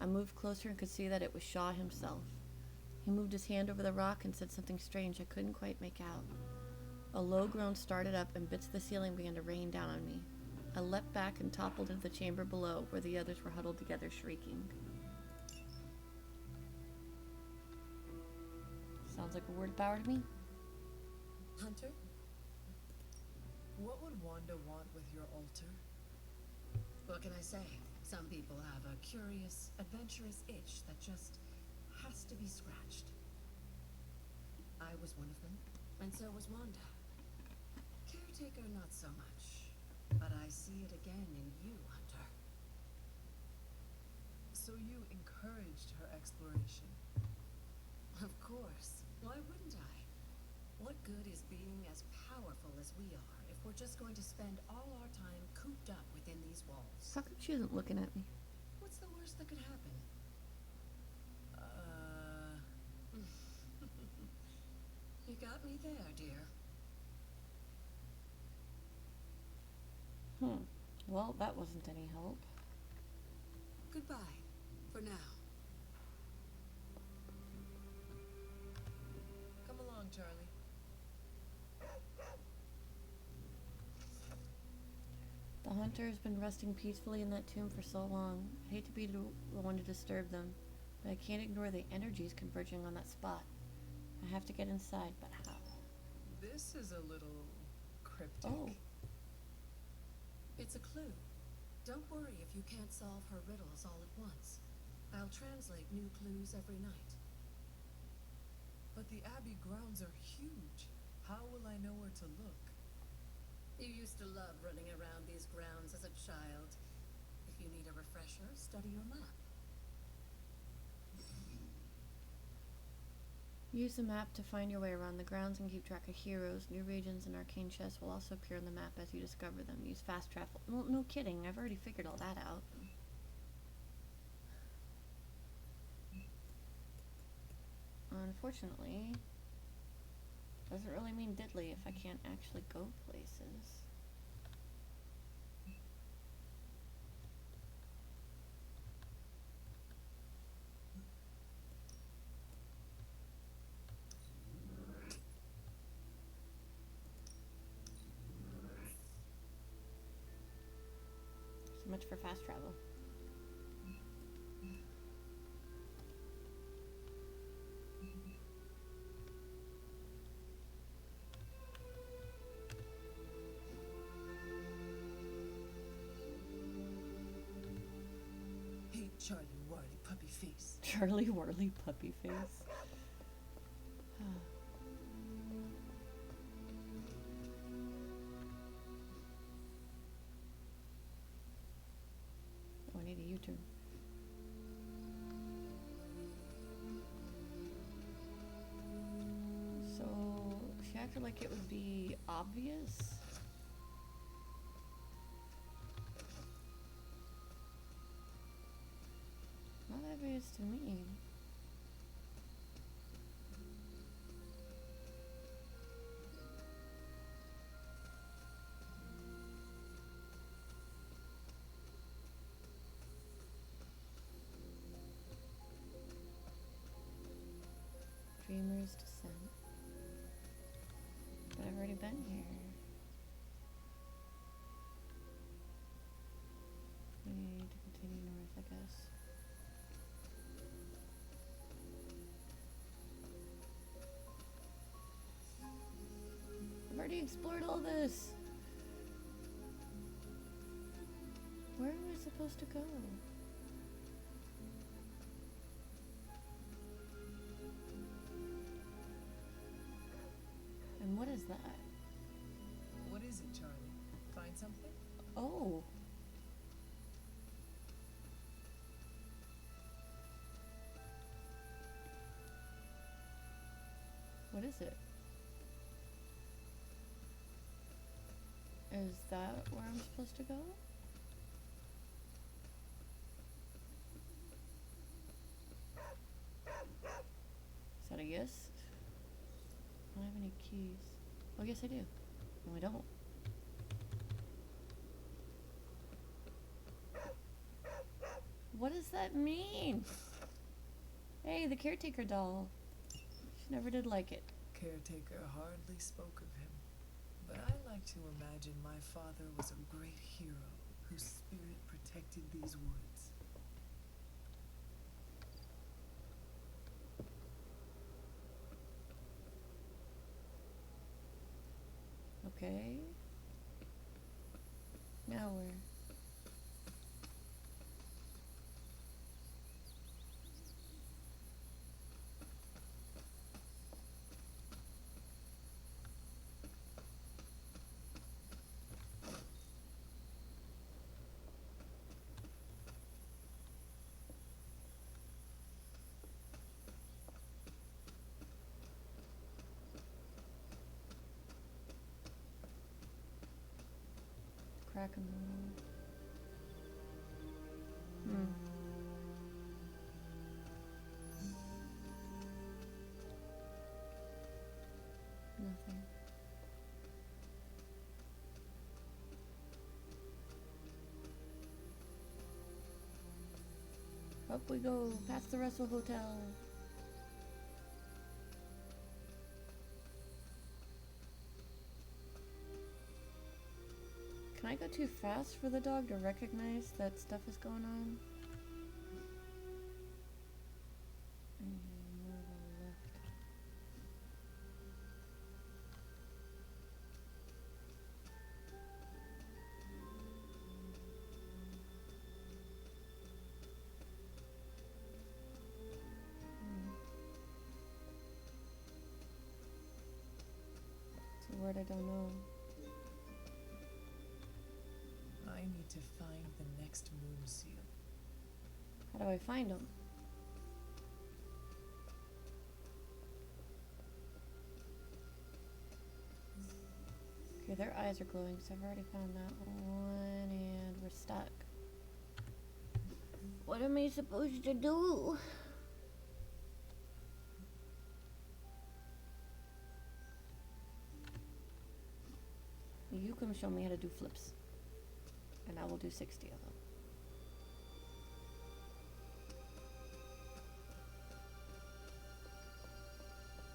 I moved closer and could see that it was Shaw himself. He moved his hand over the rock and said something strange I couldn't quite make out. A low groan started up and bits of the ceiling began to rain down on me. I leapt back and toppled into the chamber below where the others were huddled together shrieking. Sounds like a word of power to me. Hunter? What would Wanda want with your altar? What can I say? Some people have a curious, adventurous itch that just has to be scratched. I was one of them, and so was Wanda. Caretaker, not so much. But I see it again in you, Hunter. So you encouraged her exploration? Of course. Why wouldn't I? What good is being as powerful as we are if we're just going to spend all our time cooped up within these walls? How come she isn't looking at me? What's the worst that could happen? You got me there, dear. Well, that wasn't any help. Goodbye, for now. Come along, Charlie. The hunter has been resting peacefully in that tomb for so long. I hate to be the one to disturb them, but I can't ignore the energies converging on that spot. I have to get inside, but how? This is a little cryptic. Oh. It's a clue. Don't worry if you can't solve her riddles all at once. I'll translate new clues every night. But the Abbey grounds are huge. How will I know where to look? You used to love running around these grounds as a child. If you need a refresher, study your map. Use the map to find your way around the grounds and keep track of heroes. New regions and arcane chests will also appear on the map as you discover them. Use fast travel. Well, no kidding. I've already figured all that out. Unfortunately, doesn't really mean diddly if I can't actually go places. So much for fast travel. Hey, Charlie Warly puppy face. Charlie Warley puppy face. Oh, I need a U-turn. So, she acted like it would be obvious. Not obvious to me. Dreamer's Descent. But I've already been here. We need to continue north, I guess. explored all this. Where am I supposed to go? And what is that? What is it, Charlie? Find something? Oh. What is it? Is that where I'm supposed to go? Is that a yes? I don't have any keys. Oh, yes, I do. No, I don't. What does that mean? Hey, the caretaker doll. She never did like it. Caretaker hardly spoke of him, but I like to imagine my father was a great hero whose spirit protected these woods. Okay. Now where? Crack in the wall. Nothing. Up we go, past the Russell Hotel. Can I go too fast for the dog to recognize that stuff is going on? More to the left. It's a word I don't know. I need to find the next moon seal. How do I find them? Okay, their eyes are glowing, so I've already found that one, and we're stuck. What am I supposed to do? You come show me how to do flips, and I will do 60 of them.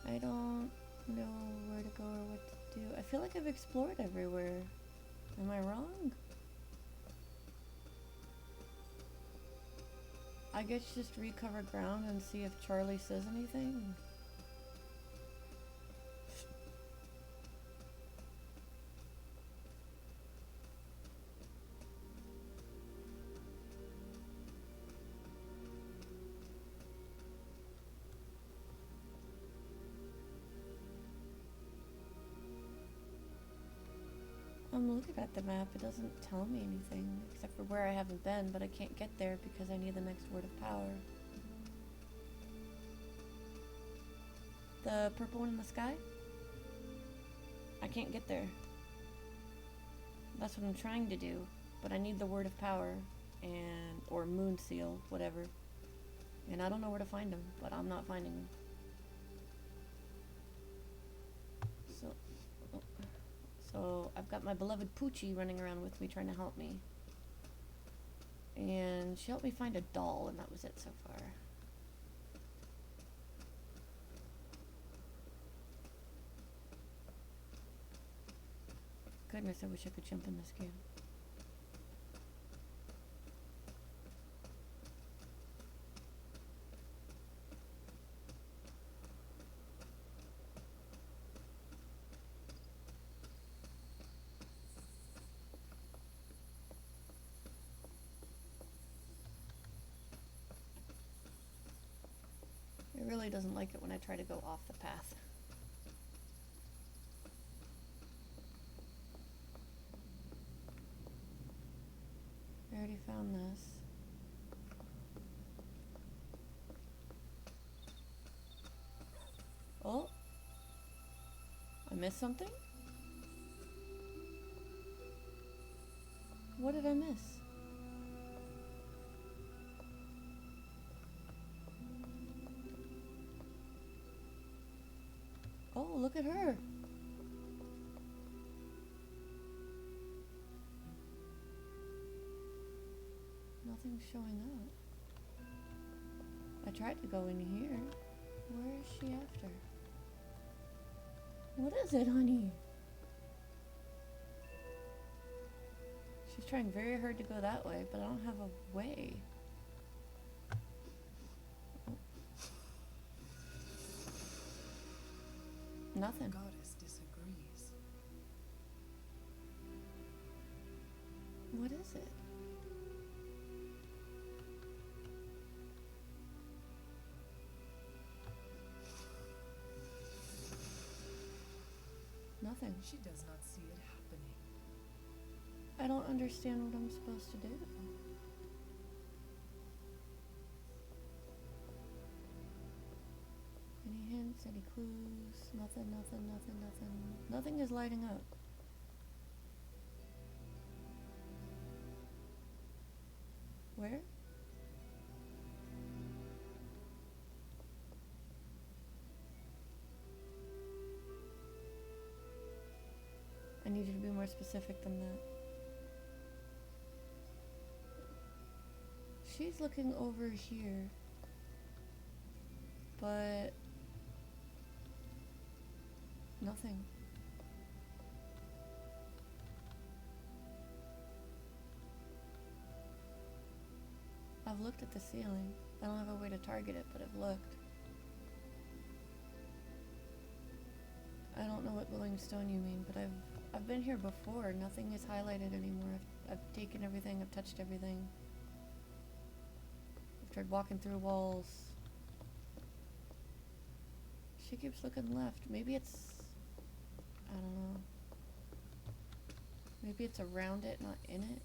I don't know where to go or what to do. I feel like I've explored everywhere. Am I wrong? I guess just recover ground and see if Charlie says anything. I'm looking at the map, it doesn't tell me anything, except for where I haven't been, but I can't get there because I need the next word of power. The purple one in the sky? I can't get there. That's what I'm trying to do, but I need the word of power, and or moon seal, whatever. And I don't know where to find them, but I'm not finding them. So I've got my beloved Poochie running around with me trying to help me. And she helped me find a doll, and that was it so far. Goodness, I wish I could jump in this game. It really doesn't like it when I try to go off the path. I already found this. Oh, I missed something? What did I miss? Oh, look at her. Nothing's showing up. I tried to go in here. Where is she after? What is it, honey? She's trying very hard to go that way, but I don't have a way. Oh. Nothing. Goddess disagrees. What is it? Nothing. She does not see it happening. I don't understand what I'm supposed to do. Any hints? Any clues? Nothing, nothing, nothing, nothing. Nothing is lighting up. Where? I need you to be more specific than that. She's looking over here, but nothing. I've looked at the ceiling. I don't have a way to target it, but I've looked. I don't know what glowing stone you mean, but I've been here before. Nothing is highlighted anymore. I've taken everything. I've touched everything. I've tried walking through walls. She keeps looking left. Maybe it's... I don't know. Maybe it's around it, not in it.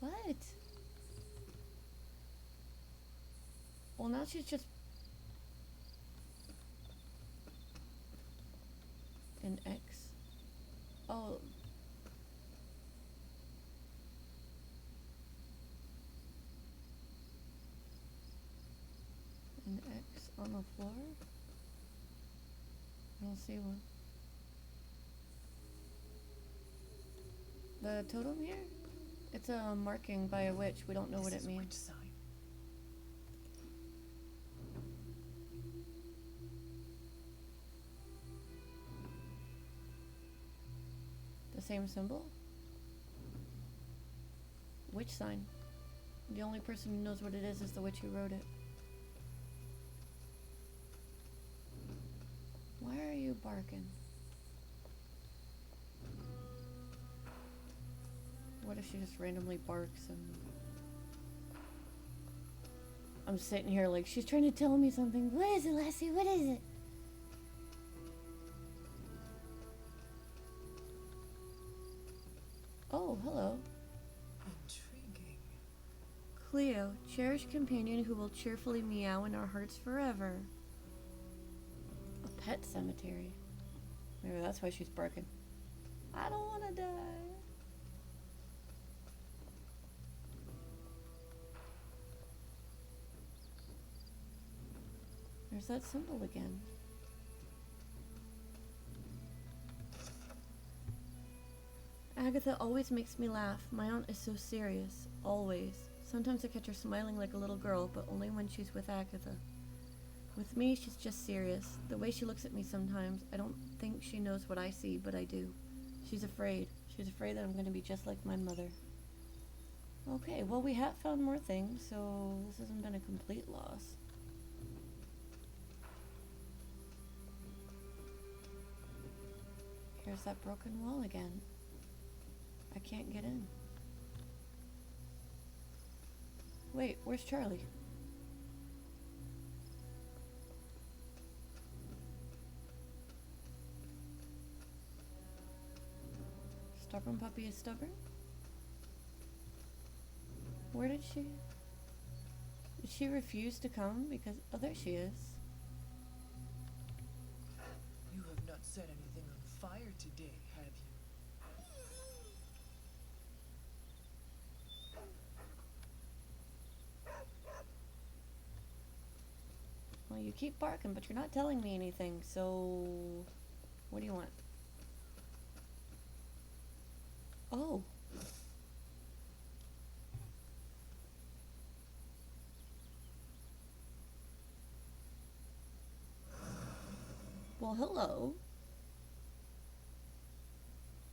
What? Well, now she's just... an X. Oh. An X on the floor? I don't see one. The totem here? It's a marking by a witch. We don't know what it means. Which sign? The same symbol? Which sign? The only person who knows what it is the witch who wrote it. Why are you barking? What if she just randomly barks and... I'm sitting here like, she's trying to tell me something. What is it, Lassie? What is it? Oh, hello. Intriguing. Cleo, cherished companion who will cheerfully meow in our hearts forever. A pet cemetery. Maybe that's why she's barking. I don't want to die. There's that symbol again. Agatha always makes me laugh. My aunt is so serious. Always. Sometimes I catch her smiling like a little girl, but only when she's with Agatha. With me, she's just serious. The way she looks at me sometimes, I don't think she knows what I see, but I do. She's afraid. She's afraid that I'm going to be just like my mother. Okay, well, we have found more things, so this hasn't been a complete loss. Here's that broken wall again. I can't get in. Wait, where's Charlie? Stubborn puppy is stubborn? Where did she... Did she refuse to come? Because... Oh, there she is. You have not set anything on fire today, have you? Well, you keep barking, but you're not telling me anything, so... What do you want? Oh. Well, hello.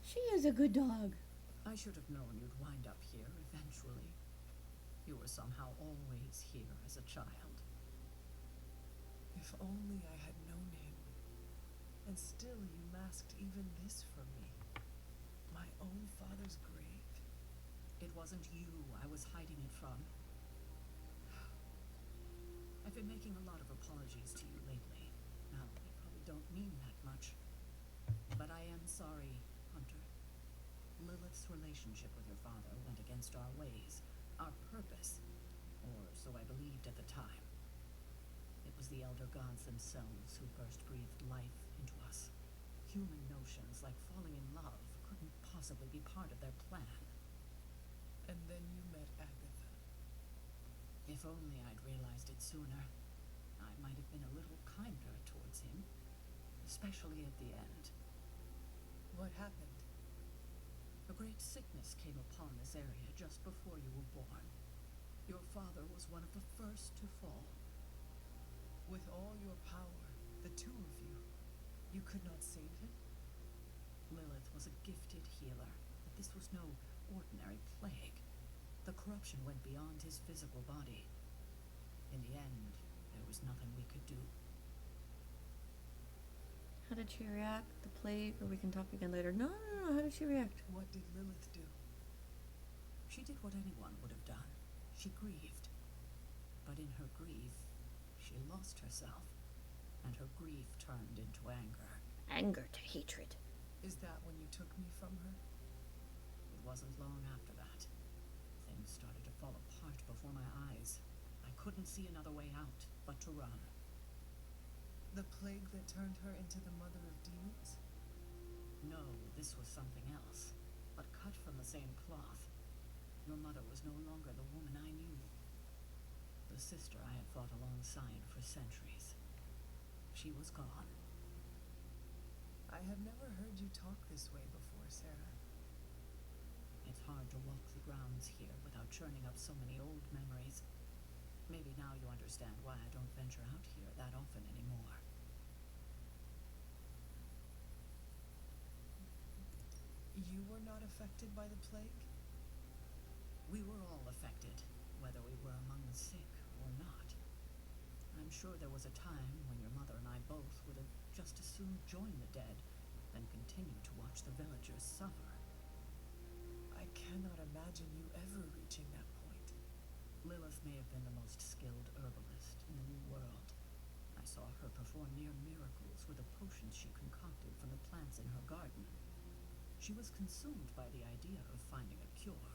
She is a good dog. I should have known you'd wind up here eventually. You were somehow always here as a child. If only I had known him. And still you masked even this from me. My own father's grave. It wasn't you I was hiding it from. I've been making a lot of apologies to you lately. Now, they probably don't mean that much. But I am sorry, Hunter. Lilith's relationship with your father went against our ways, our purpose, or so I believed at the time. It was the Elder Gods themselves who first breathed life into us. Human notions like falling in love couldn't possibly be part of their plan. And then you met Agatha. If only I'd realized it sooner, I might have been a little kinder towards him, especially at the end. What happened? A great sickness came upon this area just before you were born. Your father was one of the first to fall. With all your power, the two of you, you could not save him? Lilith was a gifted healer, but this was no ordinary plague. The corruption went beyond his physical body. In the end, there was nothing we could do. How did she react? The plague? Or we can talk again later. No. How did she react? What did Lilith do? She did what anyone would have done. She grieved. But in her grief, she lost herself, and her grief turned into anger. Anger to hatred. Is that when you took me from her? It wasn't long after that. Things started to fall apart before my eyes. I couldn't see another way out but to run. The plague that turned her into the mother of demons? No, this was something else, but cut from the same cloth. Your mother was no longer the woman I knew. The sister I had fought alongside for centuries. She was gone. I have never heard you talk this way before, Sarah. It's hard to walk the grounds here without churning up so many old memories. Maybe now you understand why I don't venture out here that often anymore. You were not affected by the plague? We were all affected, whether we were among the sick or not. I'm sure there was a time when your mother and I both would have just as soon joined the dead than continue to watch the villagers suffer. I cannot imagine you ever reaching that point. Lilith may have been the most skilled herbalist in the New World. I saw her perform near miracles with the potions she concocted from the plants in her garden. She was consumed by the idea of finding a cure.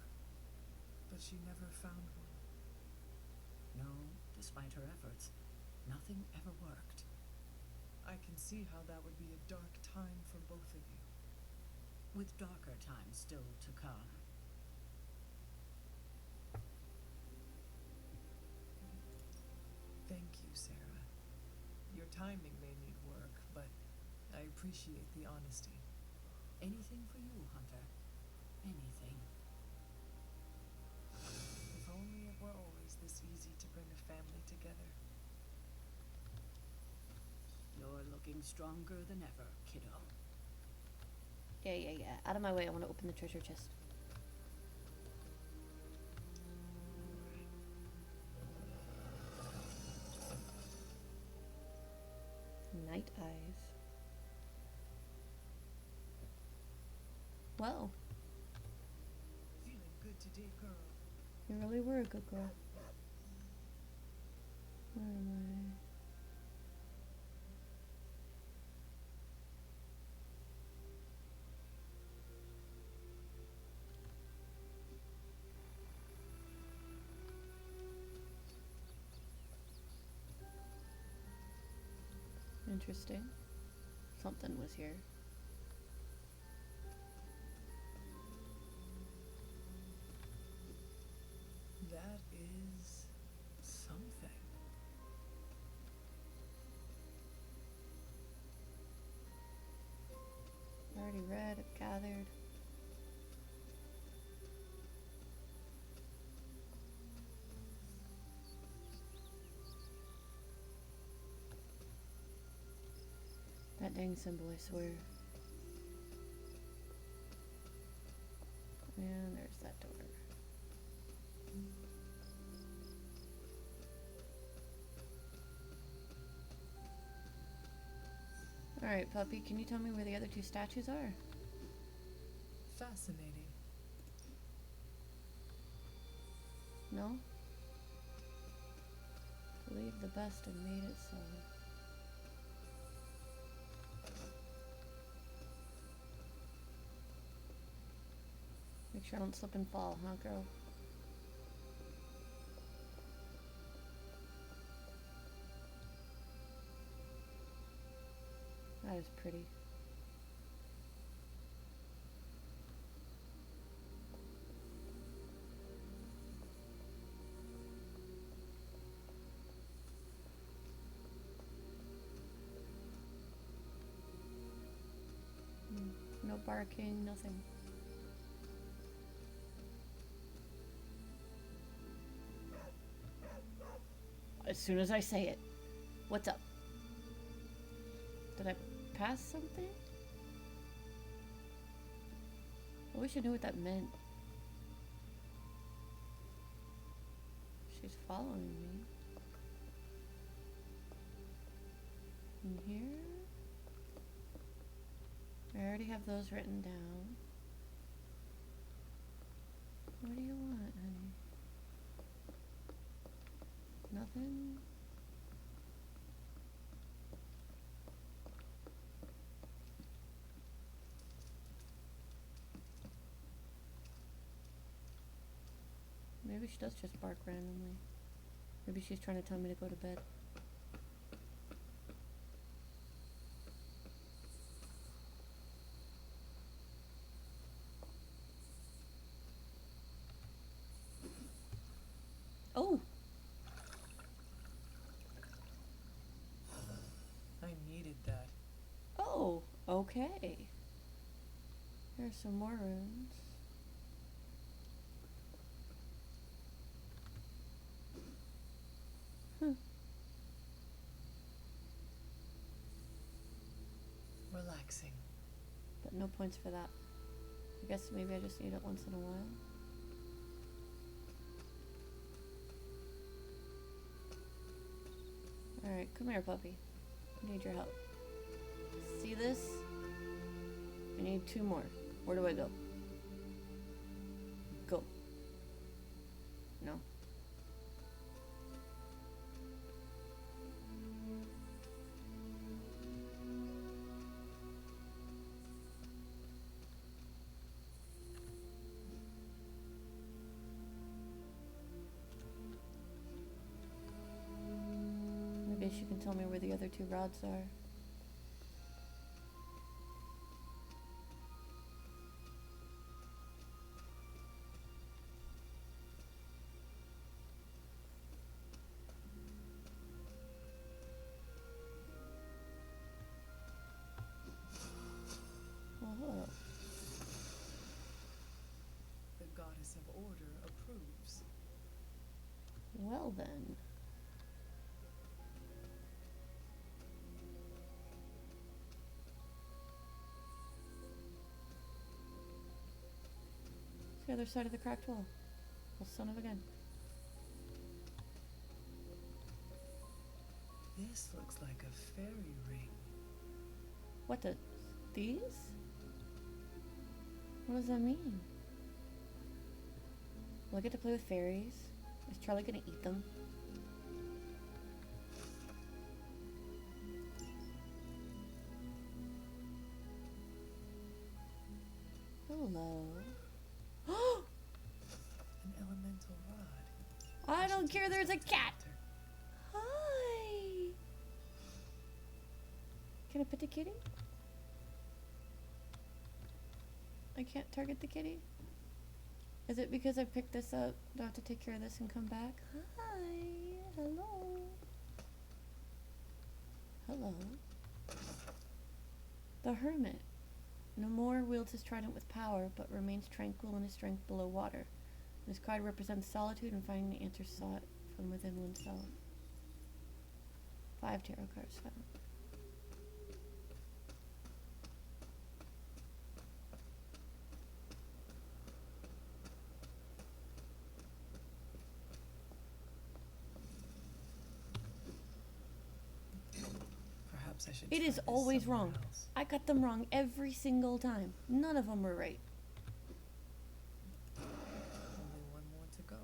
But she never found one. No, despite her efforts, nothing ever worked. I can see how that would be a dark time for both of you. With darker times still to come. Thank you, Sarah. Your timing may need work, but I appreciate the honesty. Anything for you, Hunter. Anything. If only it were always this easy to bring a family together. You're looking stronger than ever, kiddo. Yeah. Out of my way. I want to open the treasure chest. Night eyes. Well, Feeling good today, girl. you really were a good girl. Where am I? interesting. Something was here. That is something. Already read, I've gathered. That dang symbol, I swear. And there's that door. Alright, puppy, can you tell me where the other two statues are? Fascinating. No? Believe the best and made it so. Make sure I don't slip and fall, huh, girl? That is pretty. No barking, nothing. As soon as I say it. What's up? Did I pass something? I wish I knew what that meant. She's following me. In here? I already have those written down. What do you want, honey? Nothing? Maybe she does just bark randomly. Maybe she's trying to tell me to go to bed. Oh! I needed that. Oh, okay. There's some more runes. Relaxing. But no points for that. I guess maybe I just need it once in a while. Alright, come here, puppy. I need your help. See this? I need 2 more. Where do I go? Go. No. Maybe she can tell me where the other 2 rods are. Oh. The goddess of order approves. Well then. It's the other side of the cracked wall. Well, son of a gun. This looks like a fairy ring. What the? These? What does that mean? Will I get to play with fairies? Is Charlie gonna eat them? Hello. An elemental rod. I don't care, there's a cat! Hi! Can I pet the kitty? I can't target the kitty? Is it because I picked this up? Do I have to take care of this and come back? Hi. Hello. Hello. The Hermit. No more wields his trident with power, but remains tranquil in his strength below water. His card represents solitude and finding the answers sought from within oneself. 5 tarot cards found. Perhaps I should. It try is this always somewhere wrong. else. I got them wrong every single time. None of them were right. Only one more to go.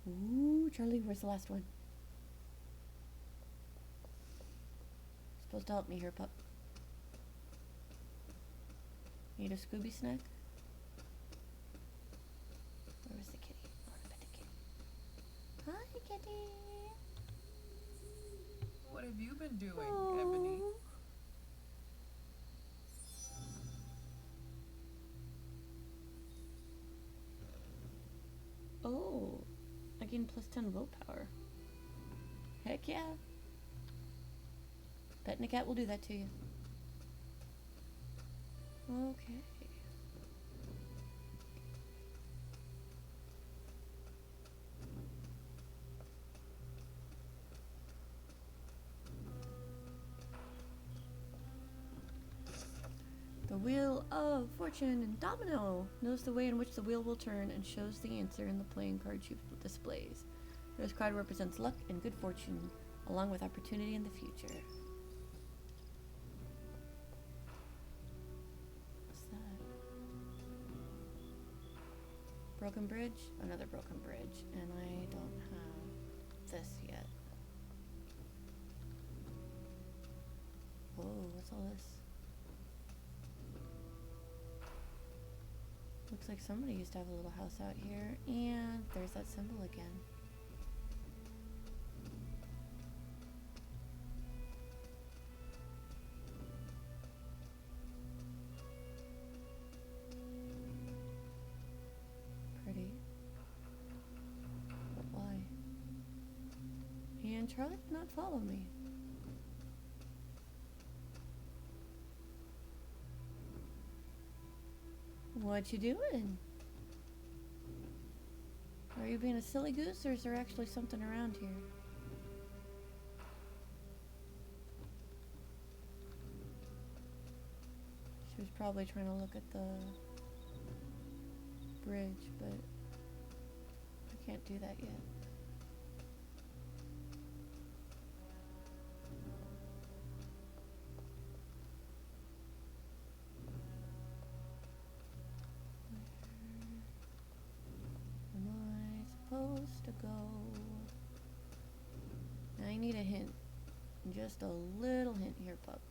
Ooh, Charlie, where's the last one? Supposed to help me here, pup. Need a Scooby snack? Where was the kitty? I want to pet the kitty. Hi, kitty. What have you been doing, Ebony? Oh, I gain +10 willpower. Heck yeah. Petting a cat will do that to you. Okay. The Wheel of Fortune and Domino knows the way in which the wheel will turn and shows the answer in the playing card she displays. This card represents luck and good fortune, along with opportunity in the future. What's that? Broken bridge? Another broken bridge. And I don't have this yet. Whoa, what's all this? Looks like somebody used to have a little house out here, and there's that symbol again. Pretty. But why? And Charlie did not follow me. What you doing? Are you being a silly goose, or is there actually something around here? She was probably trying to look at the bridge, but I can't do that yet. Where am I supposed to go? I need a hint. Just a little hint here, pup.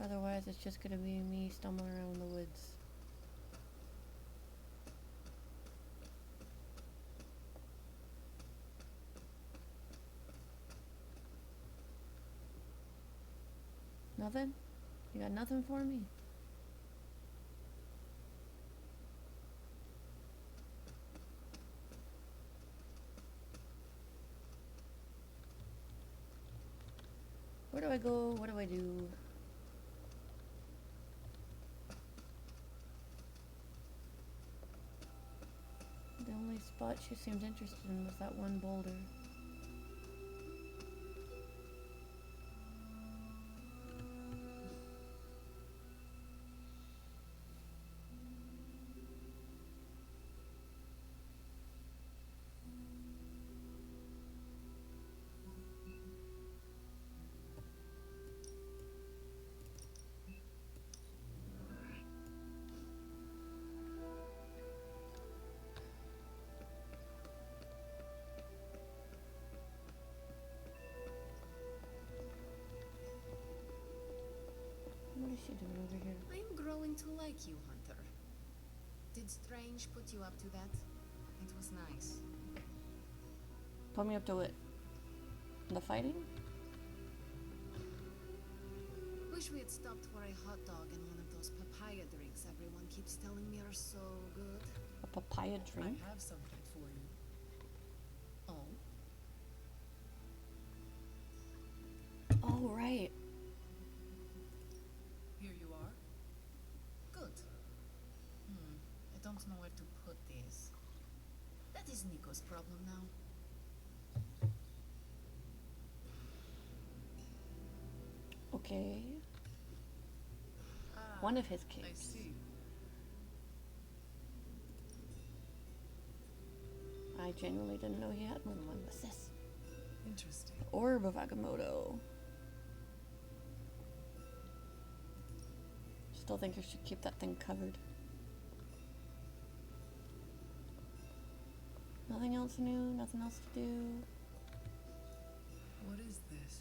Otherwise, it's just gonna be me stumbling around in the woods. Nothing? You got nothing for me? Where do I go? What do I do? The only spot she seemed interested in was that one boulder. What is she doing over here? I'm growing to like you, Hunter. Did Strange put you up to that? It was nice. Put me up to it. The fighting? Wish we had stopped for a hot dog and one of those papaya drinks everyone keeps telling me are so good. A papaya drink? I have something for you. Oh, Oh, right. here you are. Good. I don't know where to put these. That is Nico's problem now. Okay. One of his I cakes. see. I genuinely didn't know he had more than one. What's this? Interesting. Orb of Agamotto. Still think you should keep that thing covered. Nothing else new, nothing else to do. What is this?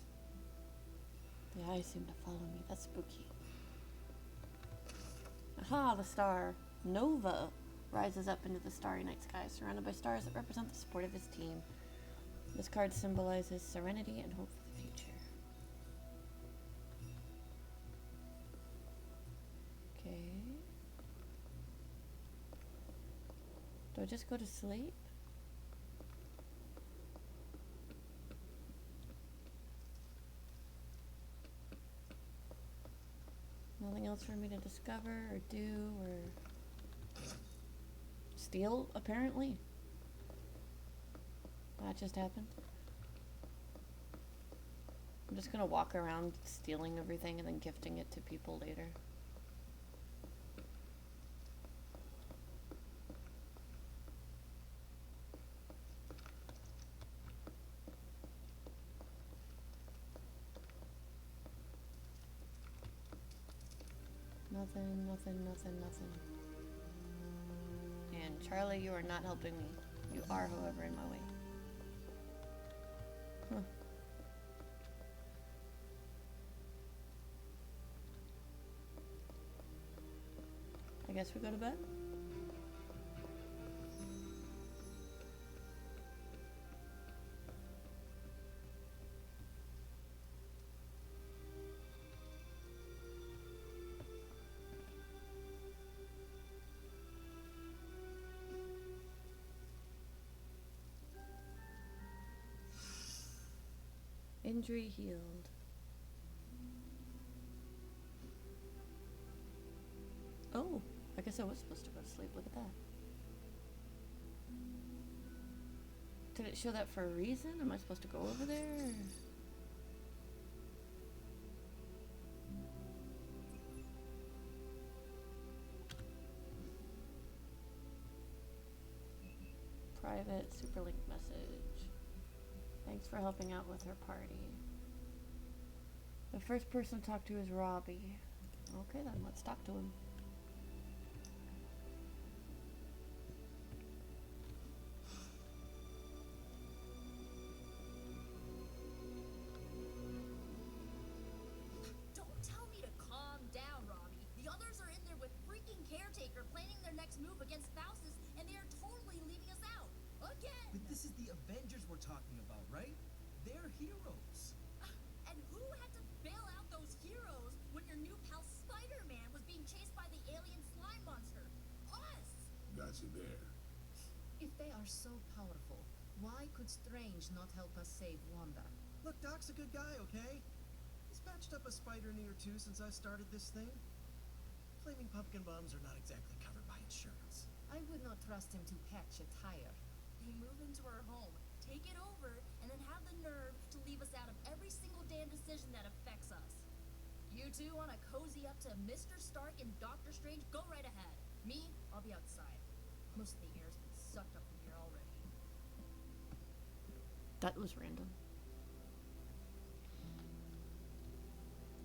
The eyes seem to follow me. That's spooky. Aha, the star. Nova rises up into the starry night sky, surrounded by stars that represent the support of his team. This card symbolizes serenity and hope for the future. Okay. Do I just go to sleep? Nothing else for me to discover or do or steal, apparently. That just happened. I'm just gonna walk around stealing everything and then gifting it to people later. Nothing, nothing, nothing, nothing. And Charlie, you are not helping me. You are, however, in my way. Huh. I guess we go to bed? Injury healed. Oh, I guess I was supposed to go to sleep. Look at that. Did it show that for a reason? Am I supposed to go over there? Private Superlink message. Thanks for helping out with her party. The first person to talk to is Robbie. Okay then, let's talk to him. Don't tell me to calm down, Robbie. The others are in there with freaking Caretaker planning their next move against Faustus, and they are totally leaving us out. Again! But this is the Avengers we're talking about, right? They're heroes. And who had to bail out those heroes when your new pal Spider-Man was being chased by the alien slime monster? Us! Got you there. If they are so powerful, why could Strange not help us save Wanda? Look, Doc's a good guy, okay? He's patched up a spider knee or two since I started this thing. Flaming pumpkin bombs are not exactly covered by insurance. I would not trust him to patch a tire. They move into our home, take it over, and then have the nerve to leave us out of every single damn decision that affects us. You two want to cozy up to Mr. Stark and Doctor Strange? Go right ahead. Me, I'll be outside. Most of the air's been sucked up from here already. That was random.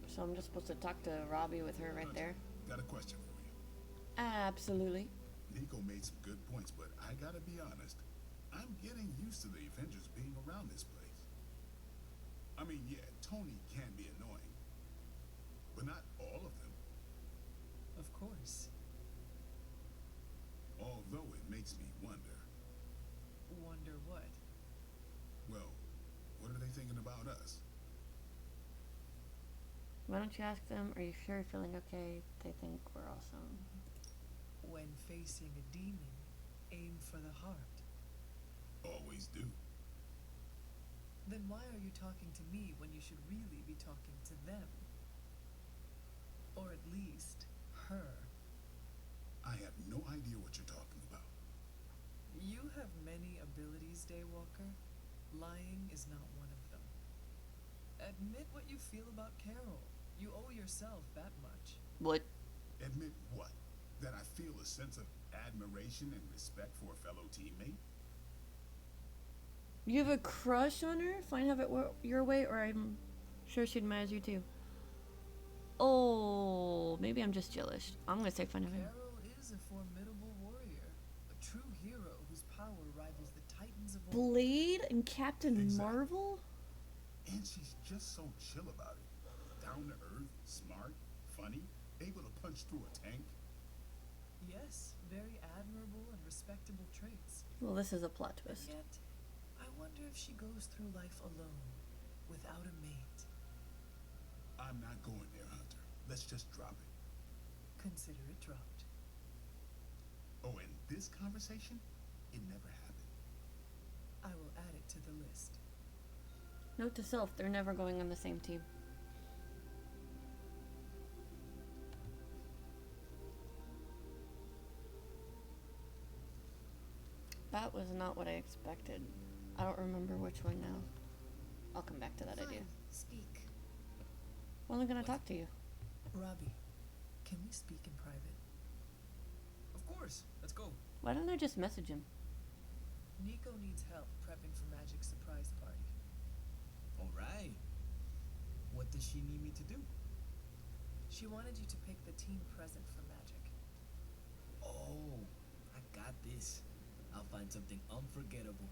So I'm just supposed to talk to Robbie with her right there? Got a question for you. Absolutely. Nico made some good points, but I gotta be honest. I'm getting used to the Avengers being around this place. I mean, yeah, Tony can be annoying, but not all of them. Of course. Although it makes me wonder, Wonder what? Well, what are they thinking about us? Why don't you ask them, are you sure you're feeling okay? They think we're awesome. When facing a demon, aim for the heart. Always do. Then why are you talking to me when you should really be talking to them? Or at least, her. I have no idea what you're talking about. You have many abilities, Daywalker. Lying is not one of them. Admit what you feel about Carol. You owe yourself that much. What? Admit what? That I feel a sense of admiration and respect for a fellow teammate? You have a crush on her? Fine, have it your way, or I'm sure she admires you too. Oh, maybe I'm just jealous. I'm gonna say fine of her. Carol is a formidable warrior, a true hero whose power rivals the titans of old. Blade and Captain Exactly. Marvel? And she's just so chill about it. Down to earth, smart, funny, able to punch through a tank. Yes, very admirable and respectable traits. Well, this is a plot And twist. yet, I wonder if she goes through life alone, without a mate. I'm not going there, Hunter. Let's just drop it. Consider it dropped. Oh, and this conversation, it never happened. I will add it to the list. Note to self, they're never going on the same team. That was not what I expected. I don't remember which one now. I'll come back to that idea. Speak. Well, I'm gonna talk to you. Robbie, can we speak in private? Of course. Let's go. Why don't I just message him? Nico needs help prepping for Magic's surprise party. All right. What does she need me to do? She wanted you to pick the team present for Magic. Oh, I got this. I'll find something unforgettable.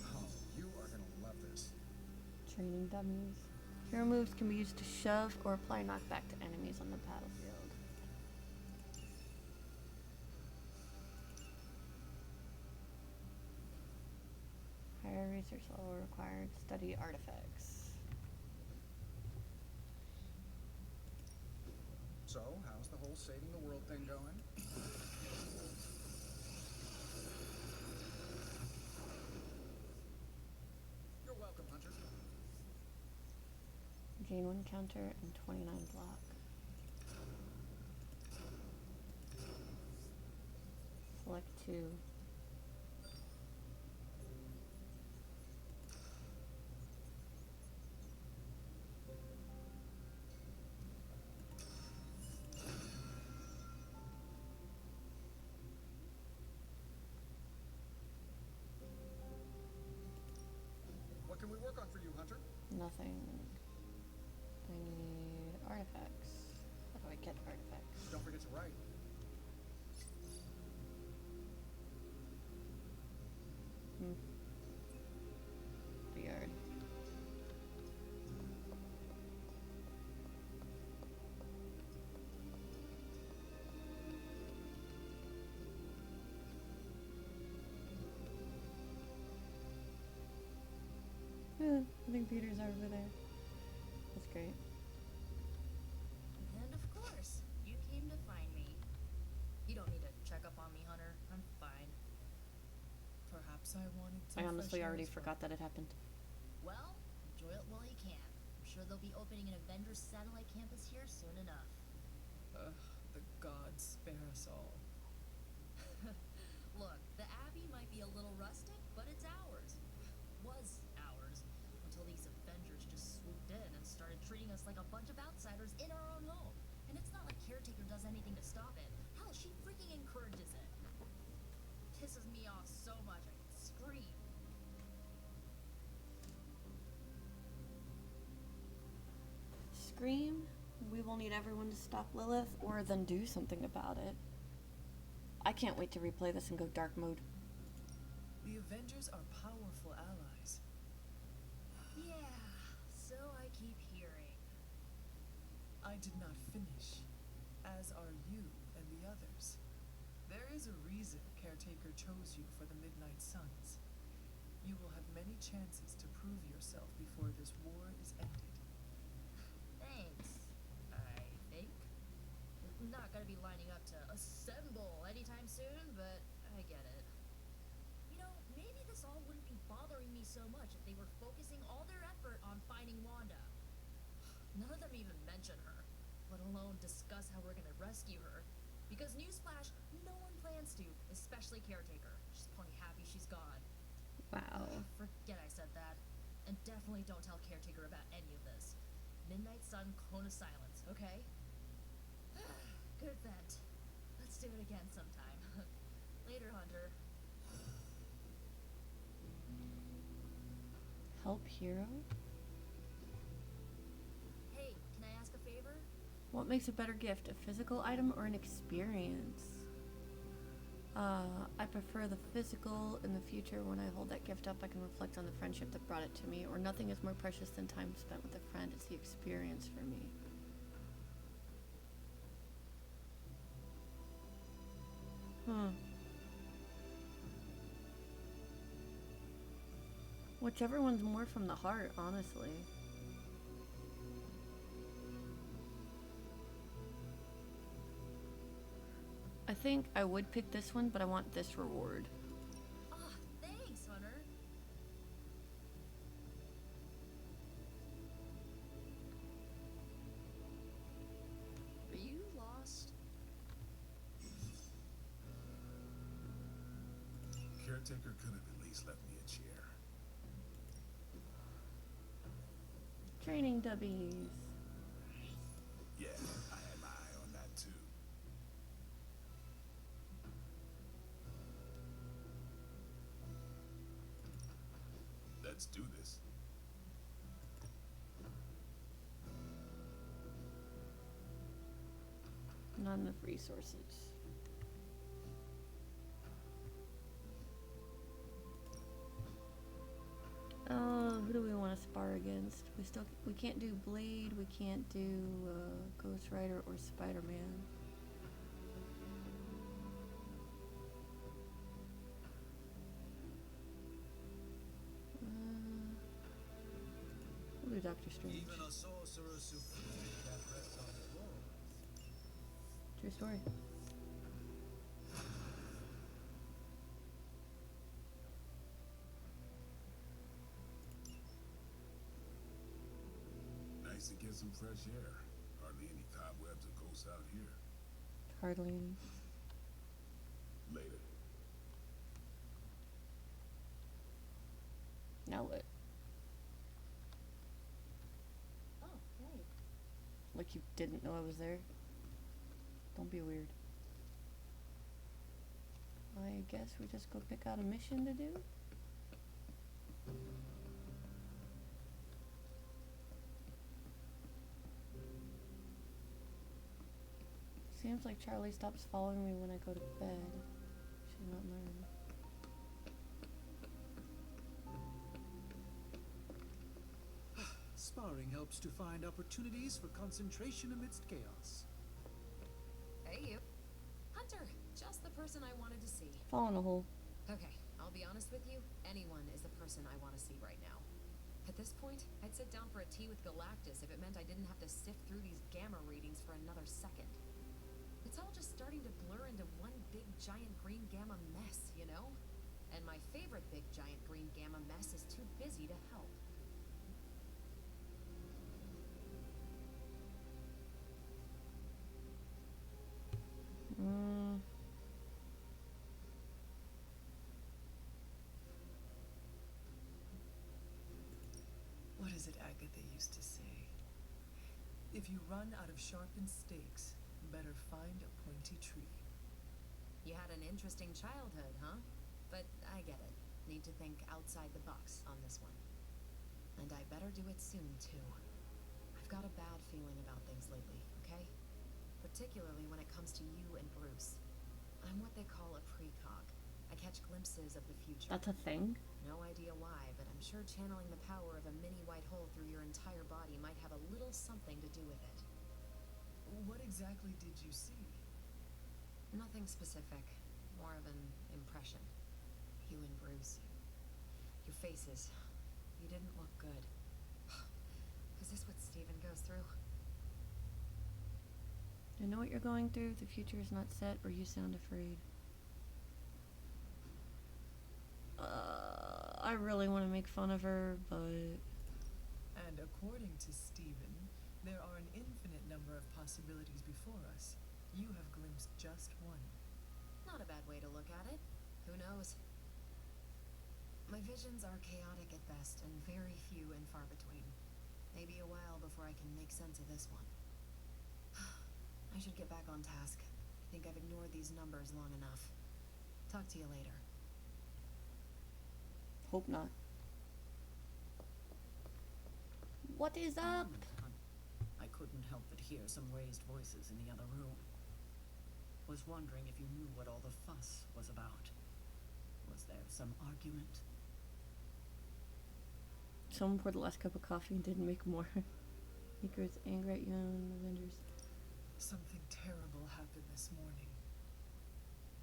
Oh, you are gonna love this. Training dummies. Hero moves can be used to shove or apply knockback to enemies on the battlefield. Higher research level required. Study artifacts. So, how's the whole saving the world thing going? You're welcome, Hunter. Gain 1 counter and 29 block. Select 2. What can we work on for you, Hunter? Nothing. I need artifacts. How do I get artifacts? Don't forget to write. The yard. I think Peter's over there. That's great. And of course, you came to find me. You don't need to check up on me, Hunter. I'm fine. Perhaps I wanted to. I honestly already forgot that it happened. Well, enjoy it while you can. I'm sure they'll be opening an Avengers satellite campus here soon enough. The gods spare us all. Look, the Abbey might be a little rustic, but it's ours. Was ours. Until these Avengers just swooped in and started treating us like a bunch of outsiders in our own home. And it's not like Caretaker does anything to stop it. Hell, she freaking encourages it. Pisses me off so much I could scream. Scream. We will need everyone to stop Lilith or then do something about it. I can't wait to replay this and go dark mode. The Avengers are powerful allies. Yeah, so I keep hearing. I did not finish, as are you and the others. There is a reason Caretaker chose you for the Midnight Suns. You will have many chances to prove yourself before this war is ended. Thanks, I think. Not gonna be lining up to assemble anytime soon, but I get it. You know, maybe this all wouldn't be bothering me so much if they were focusing all their effort on finding Wanda. None of them even mention her, let alone discuss how we're gonna rescue her. Because newsflash, no one plans to, especially Caretaker. She's plenty happy she's gone. Wow. Forget I said that. And definitely don't tell Caretaker about any of this. Midnight Sun, Cone of Silence, okay? Good bet. Let's do it again sometime. Later, Hunter. Help hero? Hey, can I ask a favor? What makes a better gift, a physical item or an experience? I prefer the physical. In the future, when I hold that gift up, I can reflect on the friendship that brought it to me, or nothing is more precious than time spent with a friend. It's the experience for me. Whichever one's more from the heart, honestly. I think I would pick this one, but I want this reward. Ah, thanks, Hunter. Are you lost? Caretaker could have at least left me a chair. Training dubbies. Yeah, I had my eye on that too. Let's do this. Not enough resources. Who do we want to spar against? We can't do Blade, we can't do Ghost Rider or Spider-Man. We'll do Doctor Strange. Even a sorcerer supreme can't rest on his laurels. True story. Nice to get some fresh air. Hardly any cobwebs or ghosts out here. Hardly any. Later. Now what? Oh, hey. Like you didn't know I was there? Don't be weird. I guess we just go pick out a mission to do? Seems like Charlie stops following me when I go to bed. Should not learn. Sparring helps to find opportunities for concentration amidst chaos. Hey, you. Hunter, just the person I wanted to see. Fall in a hole. Okay, I'll be honest with you. Anyone is the person I want to see right now. At this point, I'd sit down for a tea with Galactus if it meant I didn't have to sift through these gamma readings for another second. It's all just starting to blur into one big giant green gamma mess, you know? And my favorite big giant green gamma mess is too busy to help. What is it Agatha used to say? If you run out of sharpened stakes, better find a pointy tree. You had an interesting childhood, huh? But I get it. Need to think outside the box on this one. And I better do it soon, too. I've got a bad feeling about things lately, okay? Particularly when it comes to you and Bruce. I'm what they call a precog. I catch glimpses of the future. That's a thing? No idea why, but I'm sure channeling the power of a mini white hole through your entire body might have a little something to do with it. What exactly did you see? Nothing specific. More of an impression. You and Bruce. Your faces. You didn't look good. Is this what Steven goes through? I know what you're going through. The future is not set, or you sound afraid. I really want to make fun of her, but... And according to Steven, there are an infinite number of possibilities before us. You have glimpsed just one. Not a bad way to look at it. Who knows? My visions are chaotic at best, and very few and far between. Maybe a while before I can make sense of this one. I should get back on task. I think I've ignored these numbers long enough. Talk to you later. Hope not. What is up? I couldn't help but hear some raised voices in the other room. Was wondering if you knew what all the fuss was about. Was there some argument? Someone poured the last cup of coffee and didn't make more. Makers angry at you and the vendors. Something terrible happened this morning.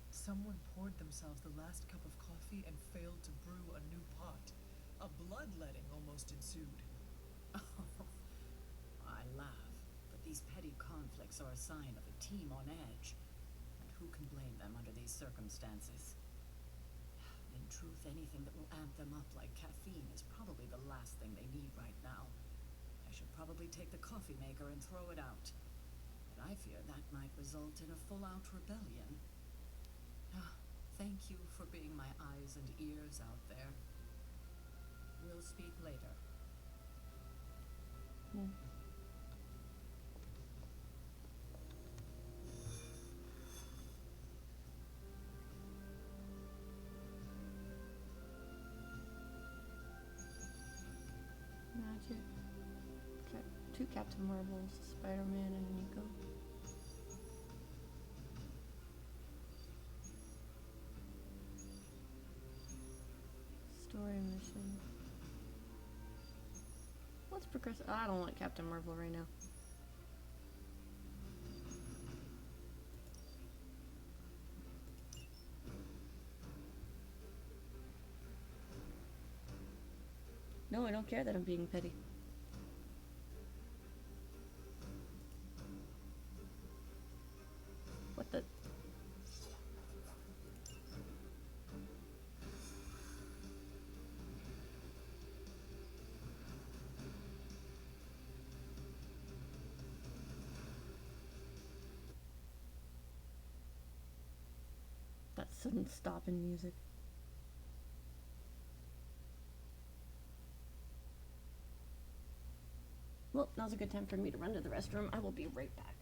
Someone poured themselves the last cup of coffee and failed to brew a new pot. A bloodletting almost ensued. I laugh, but these petty conflicts are a sign of a team on edge. And who can blame them under these circumstances? In truth, anything that will amp them up like caffeine is probably the last thing they need right now. I should probably take the coffee maker and throw it out. But I fear that might result in a full-out rebellion. Thank you for being my eyes and ears out there. We'll speak later. Magic. Two Captain Marvels, Spider-Man and Nico. Story mission. Let's progress. I don't want Captain Marvel right now. No, I don't care that I'm being petty. What the? That sudden stop in music. Well, now's a good time for me to run to the restroom. I will be right back.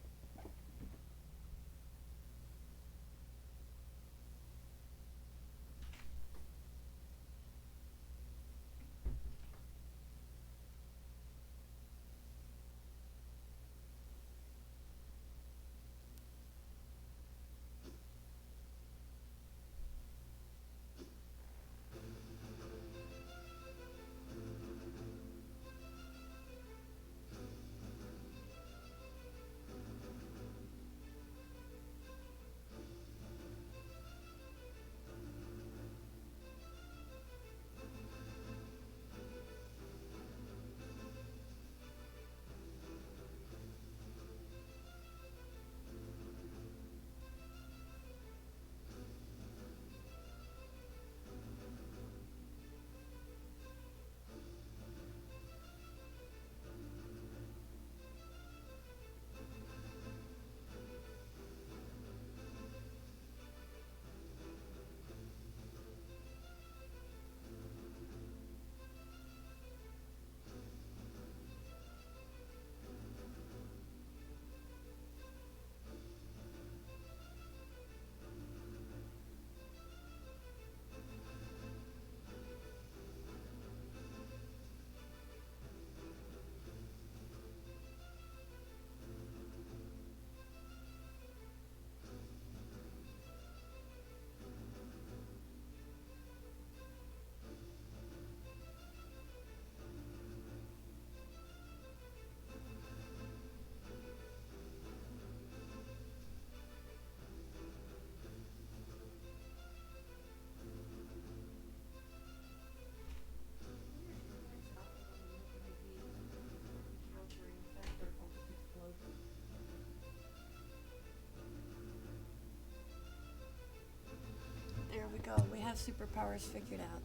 have superpowers figured out.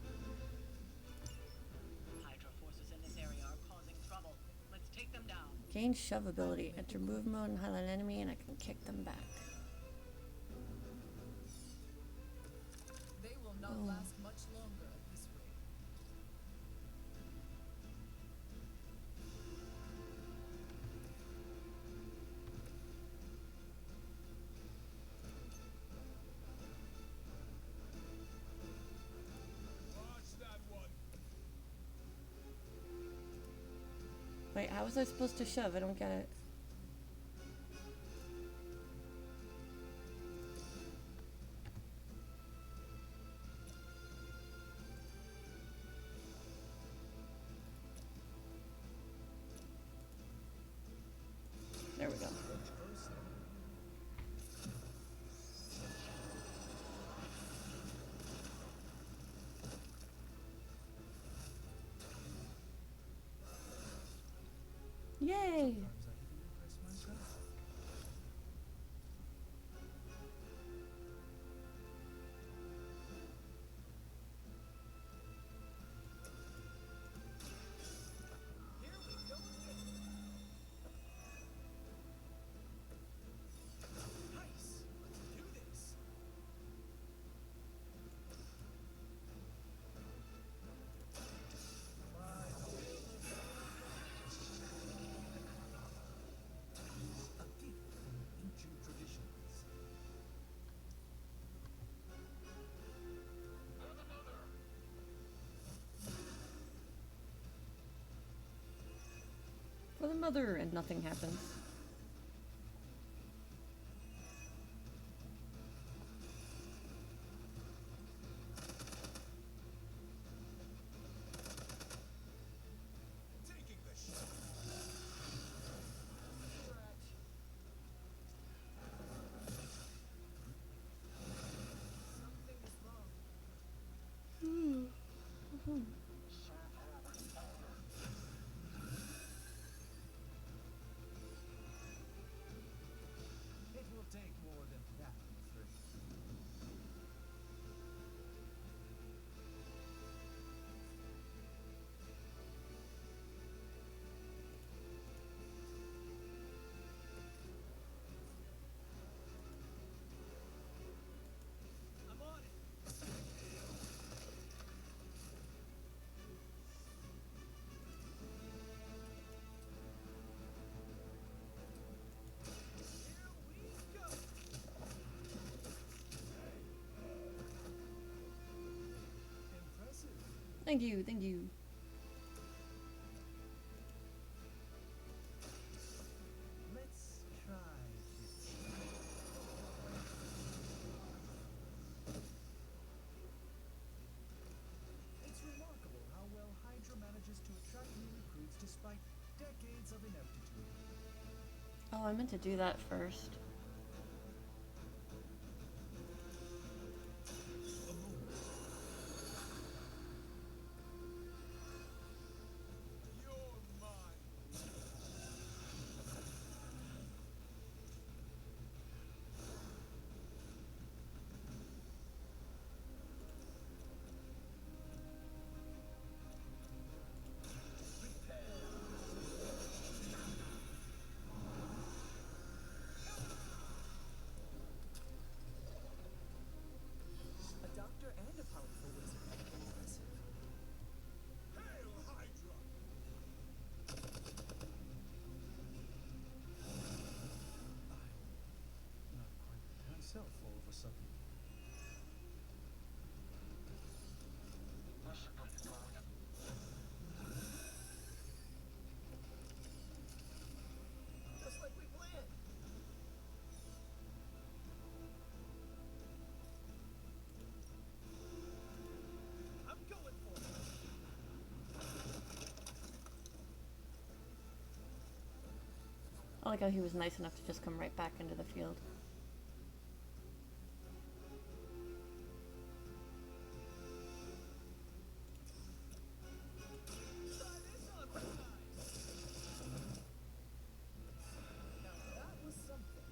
Hydra forces in this area are causing trouble. Let's take them down. Gain shove ability. Enter move mode and highlight enemy, and I can kick them back. They will not last much longer at this rate. Watch that one. Wait, how was I supposed to shove? I don't get it. There we go. Yay! Sometimes I even impress myself. Here we go again. Nice. Let's do this. A gift from ancient traditions. For the mother, and nothing happens. Taking the shot. Something is wrong. It will take more than that, I'm afraid. I'm on it. Here we go. Impressive. Thank you, thank you. Let's try this. It's remarkable how well Hydra manages to attract new recruits despite decades of ineptitude. Oh, I meant to do that first. You're mine. A doctor and a powerful wizard. Impressive. Hail Hydra. Not quite myself all of a sudden. Just like we planned. I'm going for it. I like how he was nice enough to just come right back into the field. Try this on my eyes. Now that was something.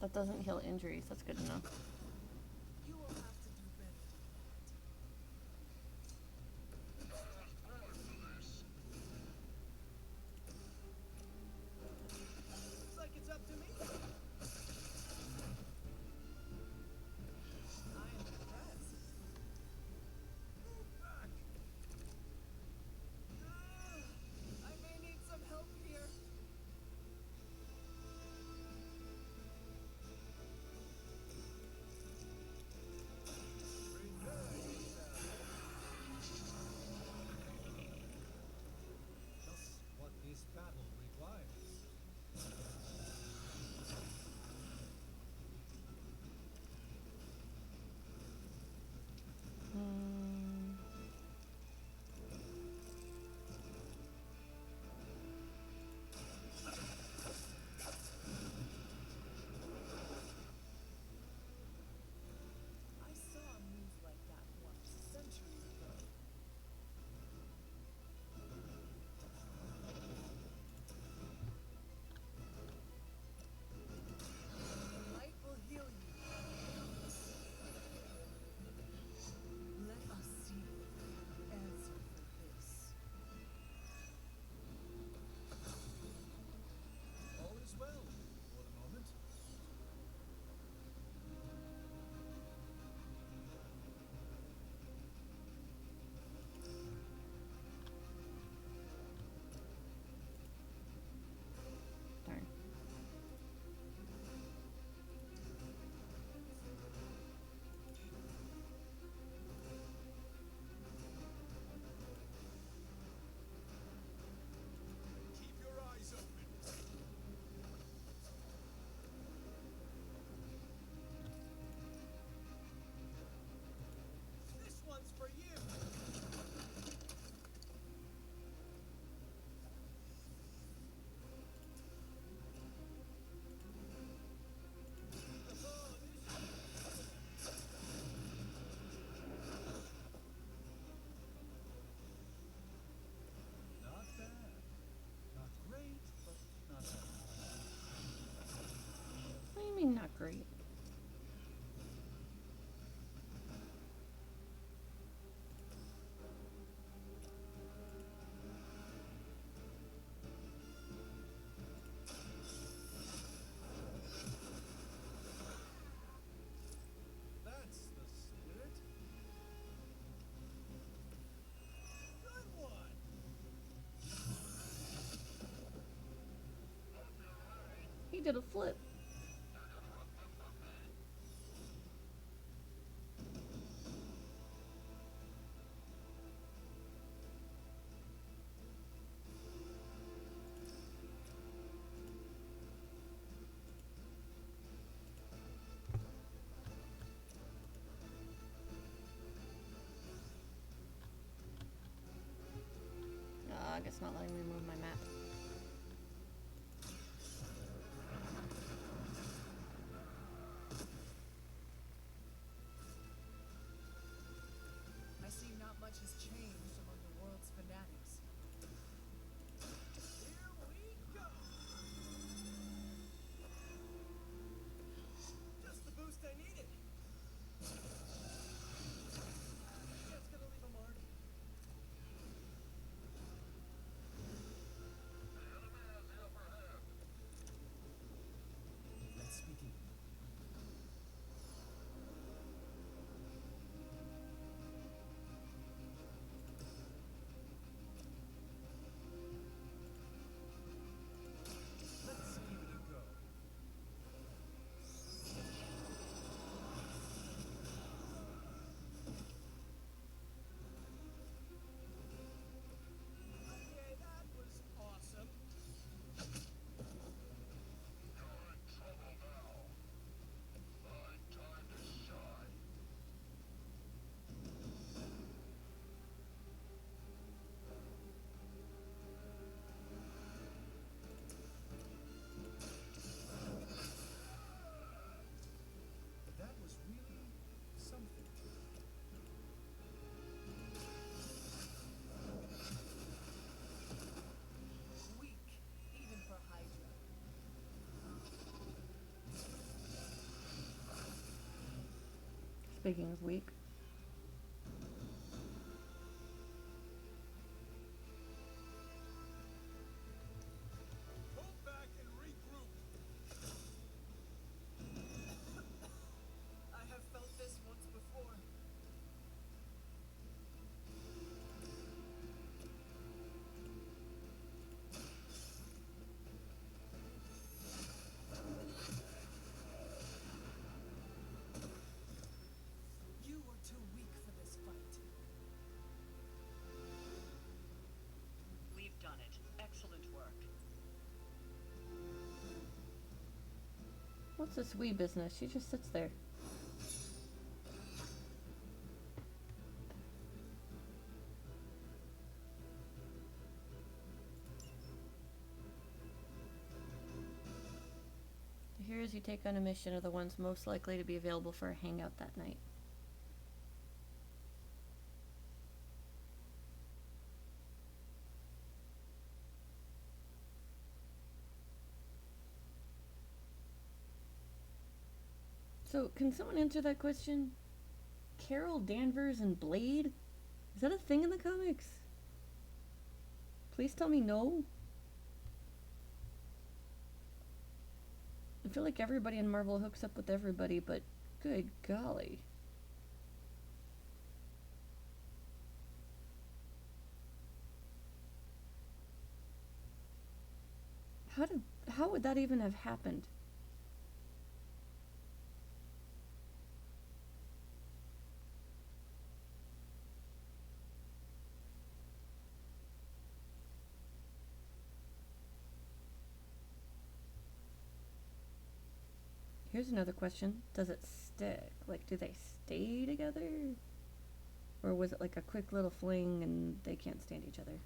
That doesn't heal injuries. That's good enough. You will have to do better than that. Looks like it's up to me. I am impressed. Move back. I may need some help here. Just what this battle requires. Hmm. I saw a move like that once, centuries ago. The light will heal you. Let us see if we can answer for this. All is well for the moment. Darn. Keep your eyes open. This one's for you. Not bad. Not great, but not bad. What do you mean not great? That's the spirit. Good one. He did a flip. I guess not letting me move my map. I see not much has changed among the world's fanatics. Here we go. Just the boost I needed. That's gonna leave a mark. Speaking of weak. Pull back and regroup. I have felt this once before. You were too weak for this fight. We've done it. Excellent work. What's this wee business? She just sits there. The heroes you take on a mission are the ones most likely to be available for a hangout that night. So, can someone answer that question? Carol Danvers and Blade? Is that a thing in the comics? Please tell me no. I feel like everybody in Marvel hooks up with everybody, but good golly. How would that even have happened? Here's another question. Does it stick? Like, do they stay together? Or was it like a quick little fling and they can't stand each other?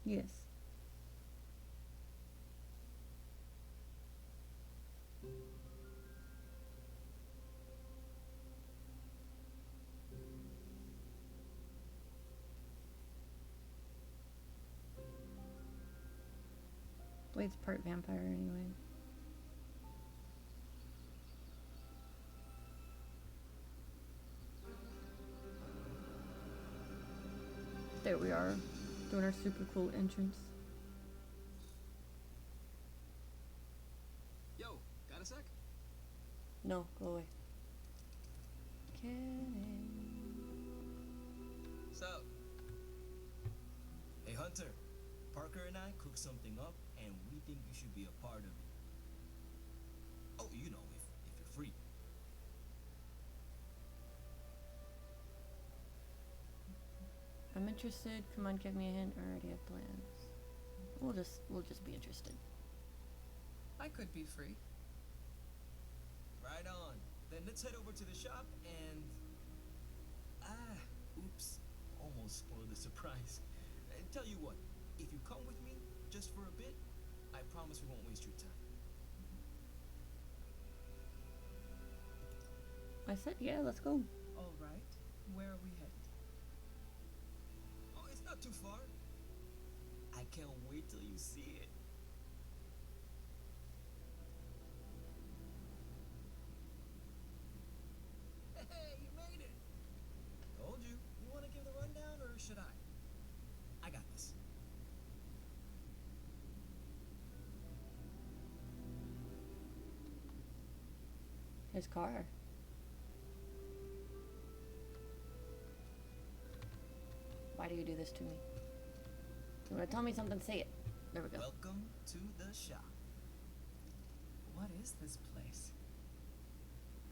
Yes. Blade's part vampire anyway. There we are, doing our super cool entrance. Yo, got a sec? No, go away. So, hey Hunter, Parker and I cooked something up, and we think you should be a part of it. Oh, you know, if you're free. I'm interested. Come on, give me a hint. I already have plans. We'll just be interested. I could be free. Right on. Then let's head over to the shop and... oops. Almost spoiled the surprise. Tell you what, if you come with me, just for a bit, I promise we won't waste your time. I said, yeah, let's go. All right. Where are we headed? Oh, it's not too far. I can't wait till you see it. Hey, you made it! Told you. You want to give the rundown, or should I? I got this. His car. Why do you do this to me? You want to tell me something? Say it. There we go. Welcome to the shop. What is this place?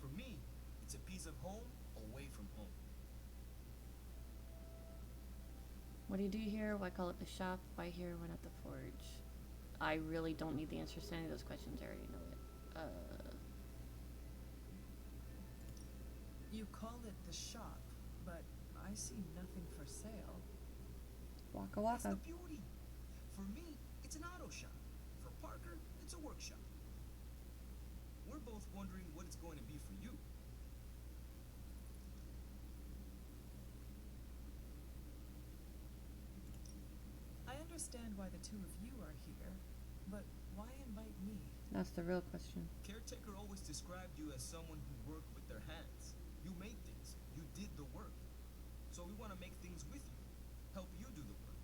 For me, it's a piece of home away from home. What do you do here? Why call it the shop? Why here? Why not the forge? I really don't need the answers to any of those questions. I already know it. You call it the shop, but I see nothing for sale. Waka That's waka. the beauty. For me, it's an auto shop. For Parker, it's a workshop. We're both wondering what it's going to be for you. I understand why the two of you are here, but why invite me? That's the real question. Caretaker always described you as someone who worked with their hands. You made things. You did the work. So we want to make things with you. Help you do the work.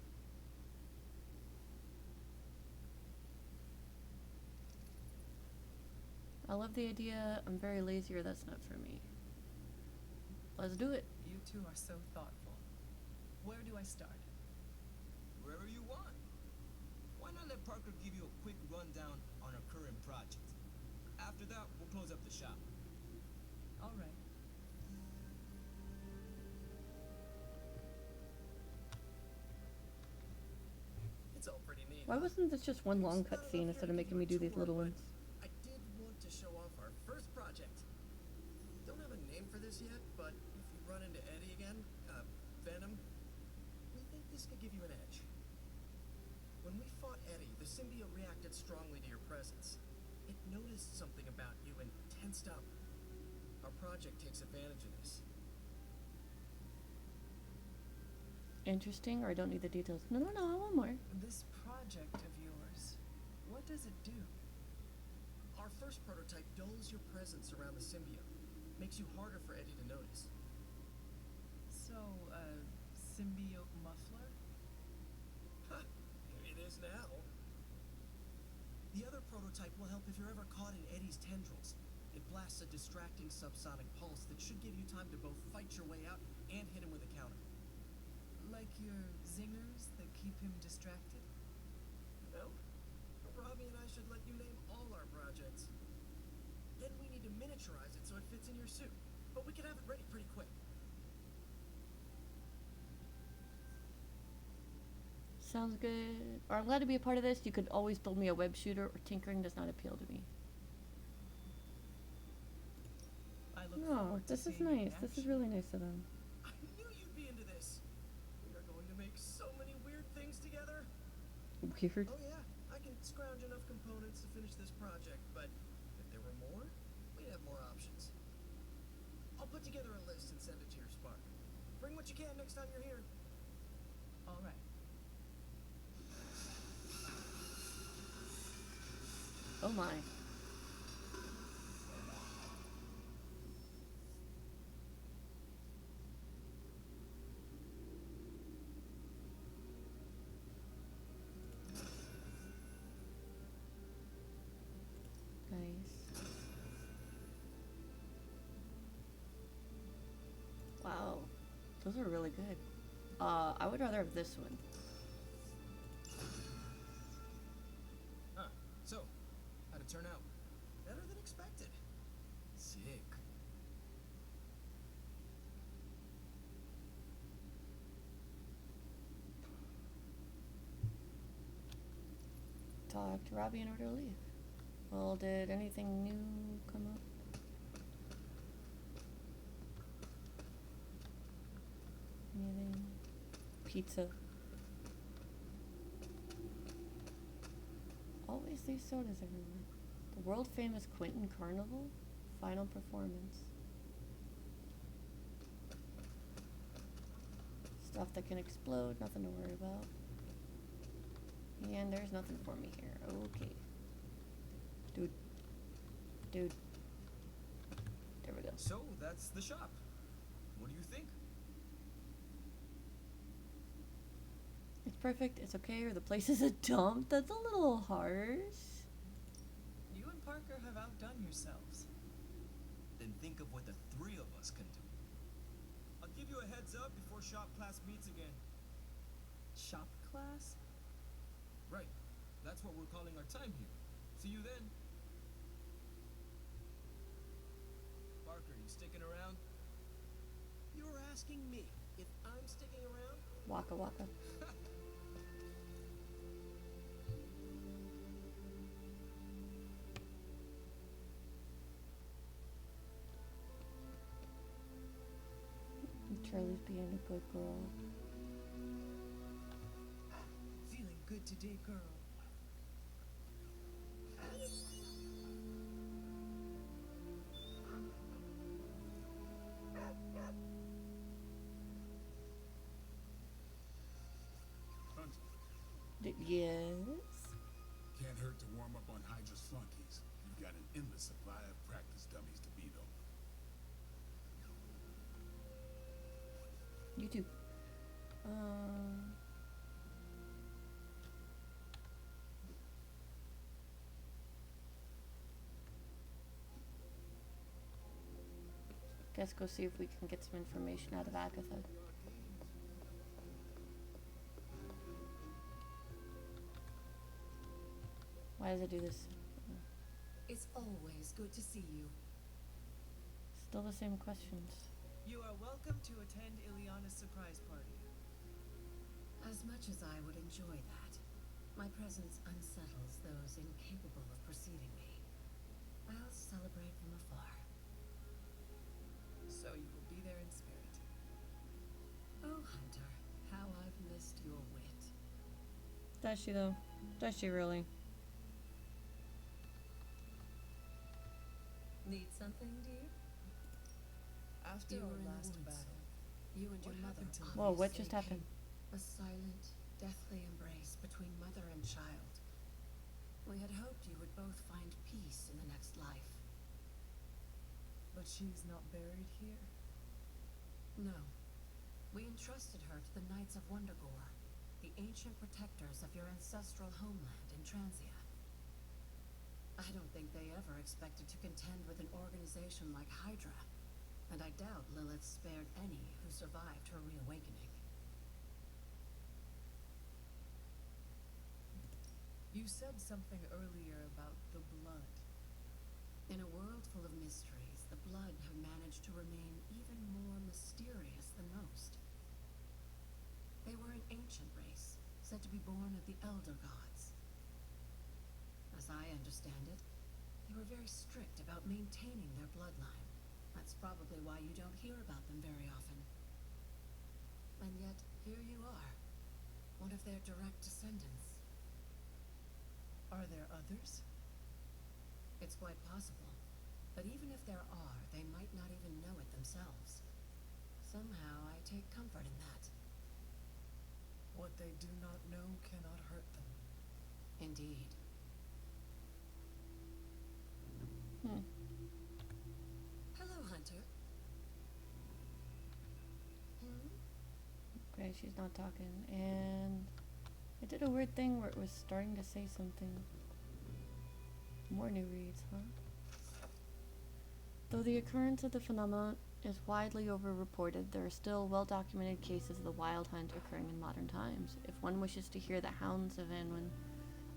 I love the idea. I'm very lazy, or that's not for me. Let's do it. You two are so thoughtful. Where do I start? Wherever you want. Why not let Parker give you a quick rundown on our current project? After that, we'll close up the shop. All right. It's all pretty neat. Why wasn't this just one long It's not cutscene enough instead of here to making me give do you a these little tour, ones? but I did want to show off our first project. Don't have a name for this yet, but if you run into Eddie again, Venom, we think this could give you an edge. When we fought Eddie, the symbiote reacted strongly to your presence. It noticed something about you and tensed up. Our project takes advantage of this. Interesting, or I don't need the details. No, I want more. This project of yours, what does it do? Our first prototype dulls your presence around the symbiote. Makes you harder for Eddie to notice. So, symbiote muffler? Huh, it is now. The other prototype will help if you're ever caught in Eddie's tendrils. It blasts a distracting subsonic pulse that should give you time to both fight your way out and hit him with a counter. Like your zingers that keep him distracted? No? Robbie and I should let you name all our projects. Then we need to miniaturize it so it fits in your suit. But we can have it ready pretty quick. Sounds good. Or I'm glad to be a part of this. You could always build me a web shooter, or tinkering does not appeal to me. I look No, forward to this is seeing it in nice. This is action. really nice of them. I knew you'd be into this. We are going to make so many weird things together. Weird. Oh yeah, I can scrounge enough components to finish this project, but if there were more, we'd have more options. I'll put together a list and send it to your Spark. Bring what you can next time you're here. All right. Oh my. Nice. Wow. Those are really good. I would rather have this one. Huh. So, how'd it turn out? Better than expected. Sick. Talk to Robbie in order to leave. Well, did anything new come up? Anything? Pizza. Always these sodas everywhere. The world famous Quentin Carnival final performance. Stuff that can explode, nothing to worry about. And there's nothing for me here. Okay. Dude. There we go. So, that's the shop. What do you think? It's perfect, it's okay, or the place is a dump. That's a little harsh. You and Parker have outdone yourselves. Then think of what the three of us can do. I'll give you a heads up before shop class meets again. Shop class? Right. That's what we're calling our time here. See you then. Parker, you sticking around? You're asking me if I'm sticking around? Waka waka. Charlie's being a good girl. Feeling good today, girl. Yes. Can't hurt to warm up on Hydra's flunkies. You've got an endless supply of practice dummies to beat on. You too. Guess go see if we can get some information out of Agatha. Why does it do this? It's always good to see you. Still the same questions. You are welcome to attend Ileana's surprise party. As much as I would enjoy that, my presence unsettles those incapable of preceding me. I'll celebrate from afar. So you will be there in spirit. Oh, Hunter, how I've missed your wit. Does she though? Does she really? Need something, dear? After You our were in the last woods. battle, You and What your mother happened to me? Whoa, what obviously just happened? came. A silent, deathly embrace between mother and child. We had hoped you would both find peace in the next life. but she's not buried here. No. We entrusted her to the Knights of Wondergore, the ancient protectors of your ancestral homeland in Transia. I don't think they ever expected to contend with an organization like Hydra, and I doubt Lilith spared any who survived her reawakening. You said something earlier about the blood. In a world full of mysteries, the blood have managed to remain even more mysterious than most. They were an ancient race, said to be born of the Elder Gods. As I understand it, they were very strict about maintaining their bloodline. That's probably why you don't hear about them very often. And yet, here you are, one of their direct descendants. Are there others? It's quite possible. But even if there are, they might not even know it themselves. Somehow, I take comfort in that. What they do not know cannot hurt them. Indeed. Hello, Hunter. Okay, she's not talking. And it did a weird thing where it was starting to say something. More new reads, huh? Though the occurrence of the phenomenon is widely over-reported, there are still well-documented cases of the wild hunt occurring in modern times. If one wishes to hear the hounds of Anwen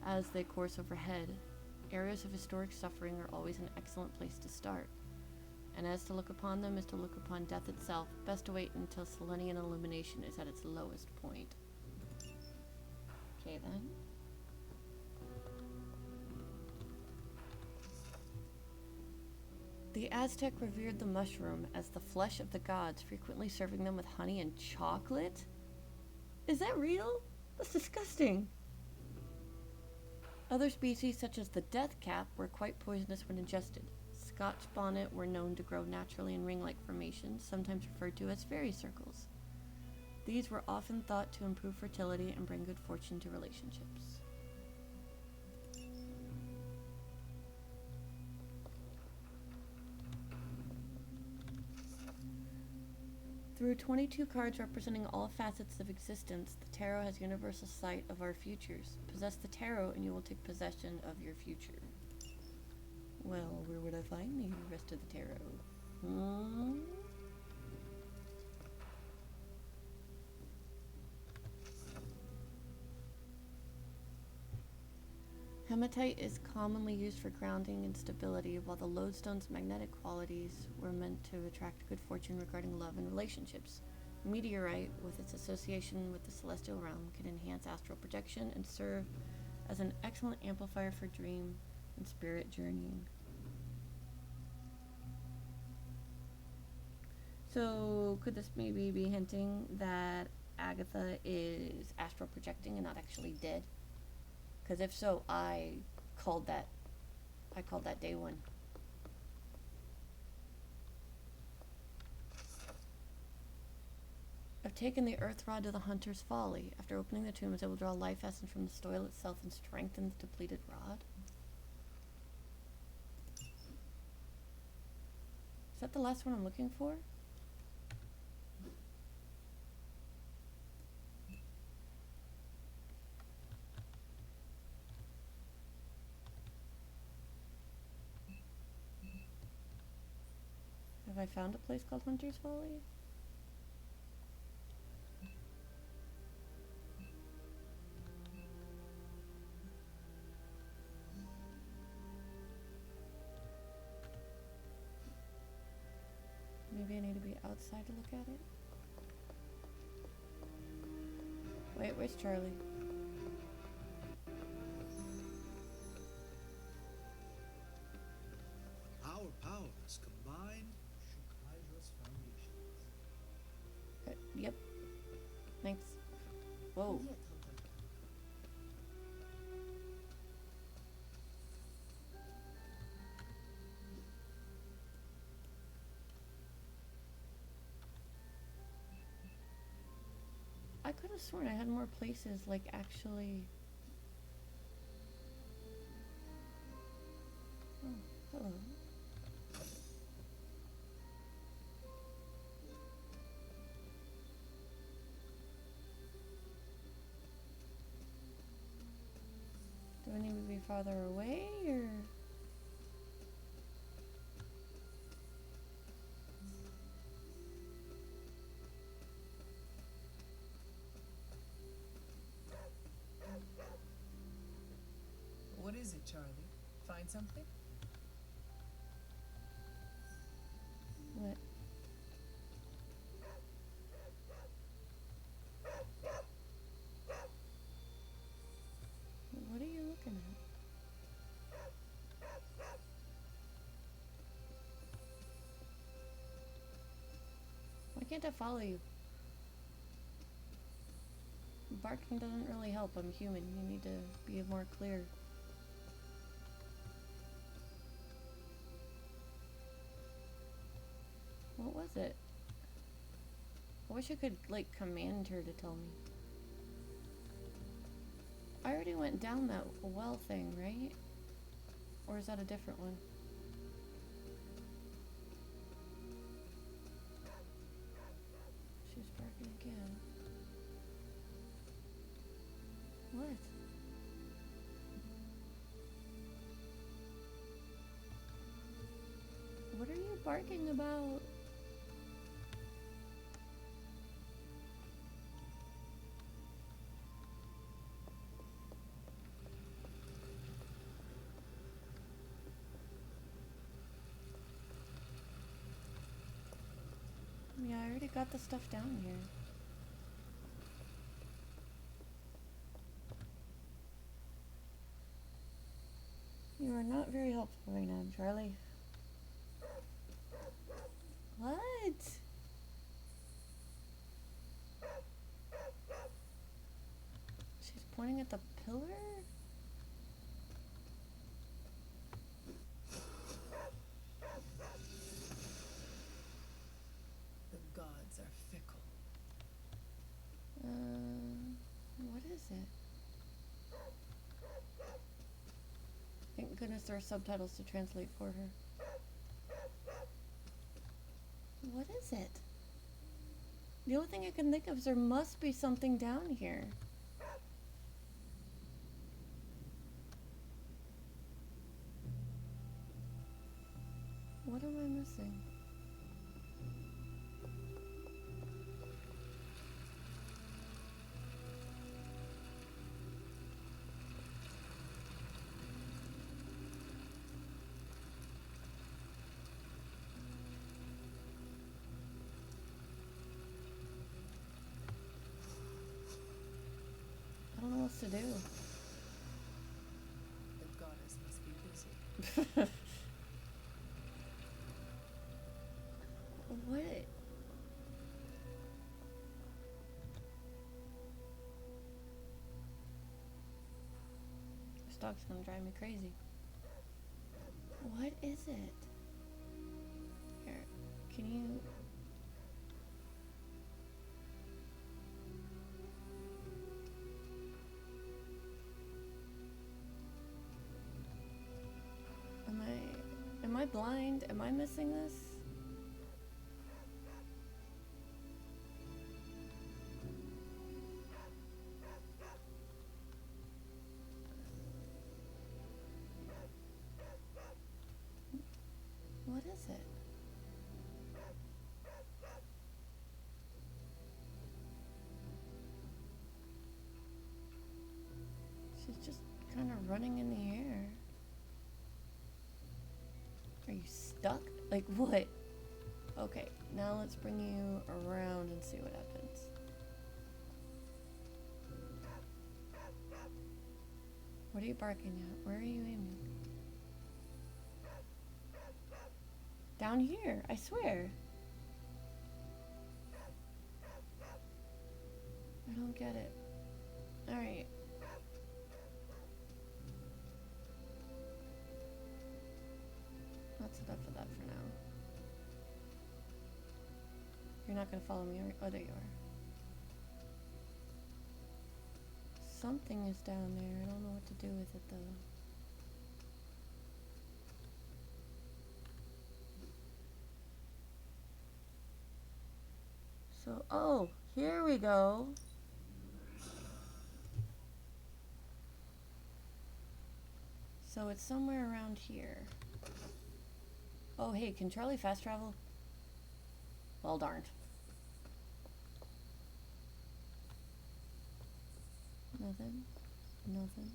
as they course overhead, areas of historic suffering are always an excellent place to start. And as to look upon them is to look upon death itself, best to wait until Selenian illumination is at its lowest point. Okay then. The Aztec revered the mushroom as the flesh of the gods, frequently serving them with honey and chocolate? Is that real? That's disgusting. Other species, such as the death cap, were quite poisonous when ingested. Scotch bonnet were known to grow naturally in ring-like formations, sometimes referred to as fairy circles. These were often thought to improve fertility and bring good fortune to relationships. Through 22 cards representing all facets of existence, the tarot has universal sight of our futures. Possess the tarot and you will take possession of your future. Well, where would I find the rest of the tarot? Hematite is commonly used for grounding and stability, while the lodestone's magnetic qualities were meant to attract good fortune regarding love and relationships. meteorite, with its association with the celestial realm, can enhance astral projection and serve as an excellent amplifier for dream and spirit journeying. So, could this maybe be hinting that Agatha is astral projecting and not actually dead? Because if so, I called that day one. I've taken the earth rod to the hunter's folly. After opening the tombs, I will draw life essence from the soil itself and strengthen the depleted rod. Is that the last one I'm looking for? Have I found a place called Hunter's Folly? Maybe I need to be outside to look at it. Wait, where's Charlie? Our powers combined shook Hydra's foundations. Yep. Thanks. Whoa. Yet, Hunter. I could have sworn I had more places, like, actually... Oh, hello. Do I need to be farther away, or...? What is it, Charlie? Find something? What? What are you looking at? Why can't I follow you? Barking doesn't really help. I'm human. You need to be more clear. What was it? I wish I could, like, command her to tell me. I already went down that well thing, right? Or is that a different one? She's barking again. What? What are you barking about? Yeah, I already got the stuff down here. You are not very helpful right now, Charlie. What? She's pointing at the pillar? The gods are fickle. What is it? Thank goodness there are subtitles to translate for her. What is it? The only thing I can think of is there must be something down here. What am I missing? do. The goddess must be busy. What? This dog's gonna drive me crazy. What is it? Here, can you... Am I blind? Am I missing this? What is it? She's just kind of running in the air. Are you stuck? Like what? Okay, now let's bring you around and see what happens. What are you barking at? Where are you aiming? Down here, I swear. I don't get it. Alright. That's enough of that for now. You're not gonna follow me, oh, there you are. Something is down there. I don't know what to do with it though. So, oh, here we go. So it's somewhere around here. Oh, hey, can Charlie fast travel? Well, darned. Nothing. Nothing.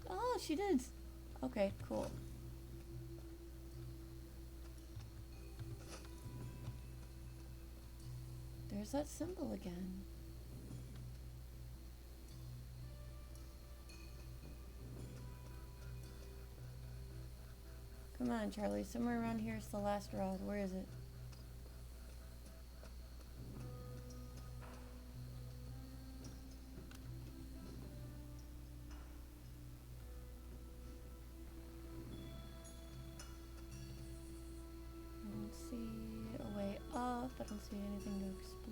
Oh, she did. Okay, cool. There's that symbol again. Come on, Charlie. Somewhere around here is the last rod. Where is it? I don't see a way up. I don't see anything to explore.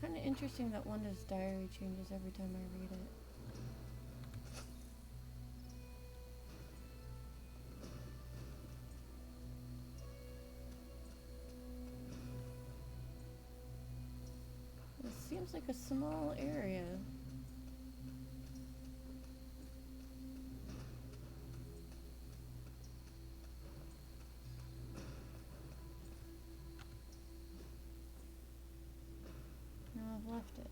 Kind of interesting that Wanda's diary changes every time I read it. This seems like a small area. Now I've left it.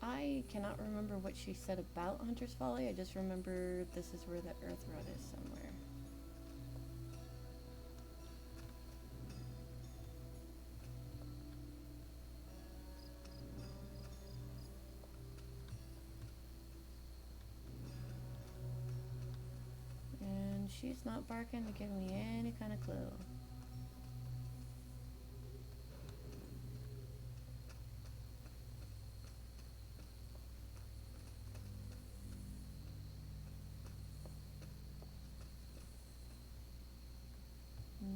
I cannot remember what she said about Hunter's Folly. I just remember this is where the Earth Rod is somewhere. And she's not barking to give me any kind of clue.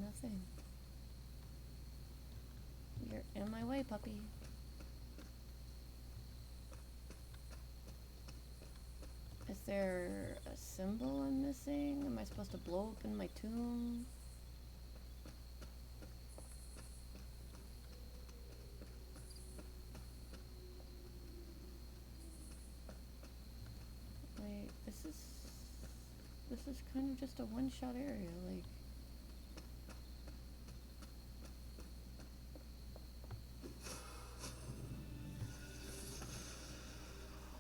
Nothing. You're in my way, puppy. Is there a symbol I'm missing? Am I supposed to blow open my tomb? Wait, this is kind of just a one-shot area, like.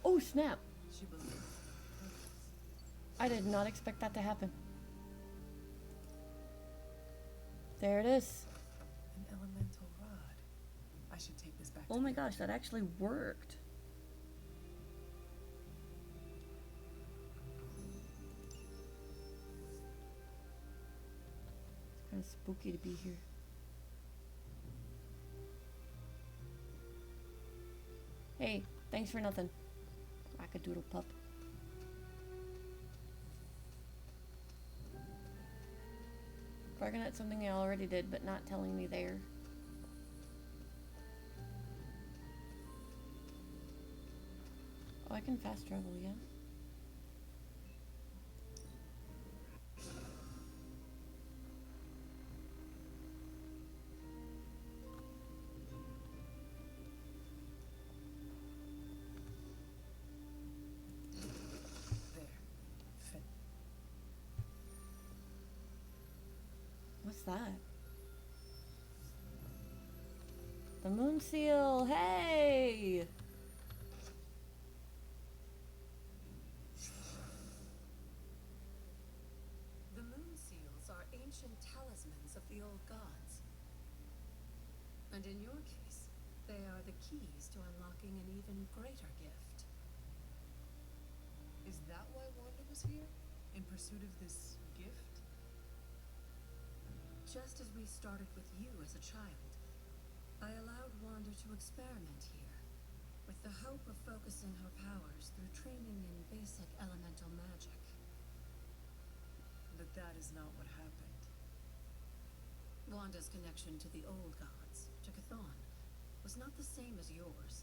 Oh snap! She believes. I did not expect that to happen. There it is. An elemental rod. I should take this back. Oh my gosh, that actually worked. It's kind of spooky to be here. Hey, thanks for nothing. Wackadoodle pup. Barking at something I already did, but not telling me there. Oh, I can fast travel, yeah. There. What's that? The moon seal, hey! The moon seals are ancient talismans of the old gods. And in your case, they are the keys to unlocking an even greater gift. Is that why Wanda was here? In pursuit of this gift? Just as we started with you as a child, I allowed Wanda to experiment here, with the hope of focusing her powers through training in basic elemental magic. But that is not what happened. Wanda's connection to the old gods, to Chthon, was not the same as yours.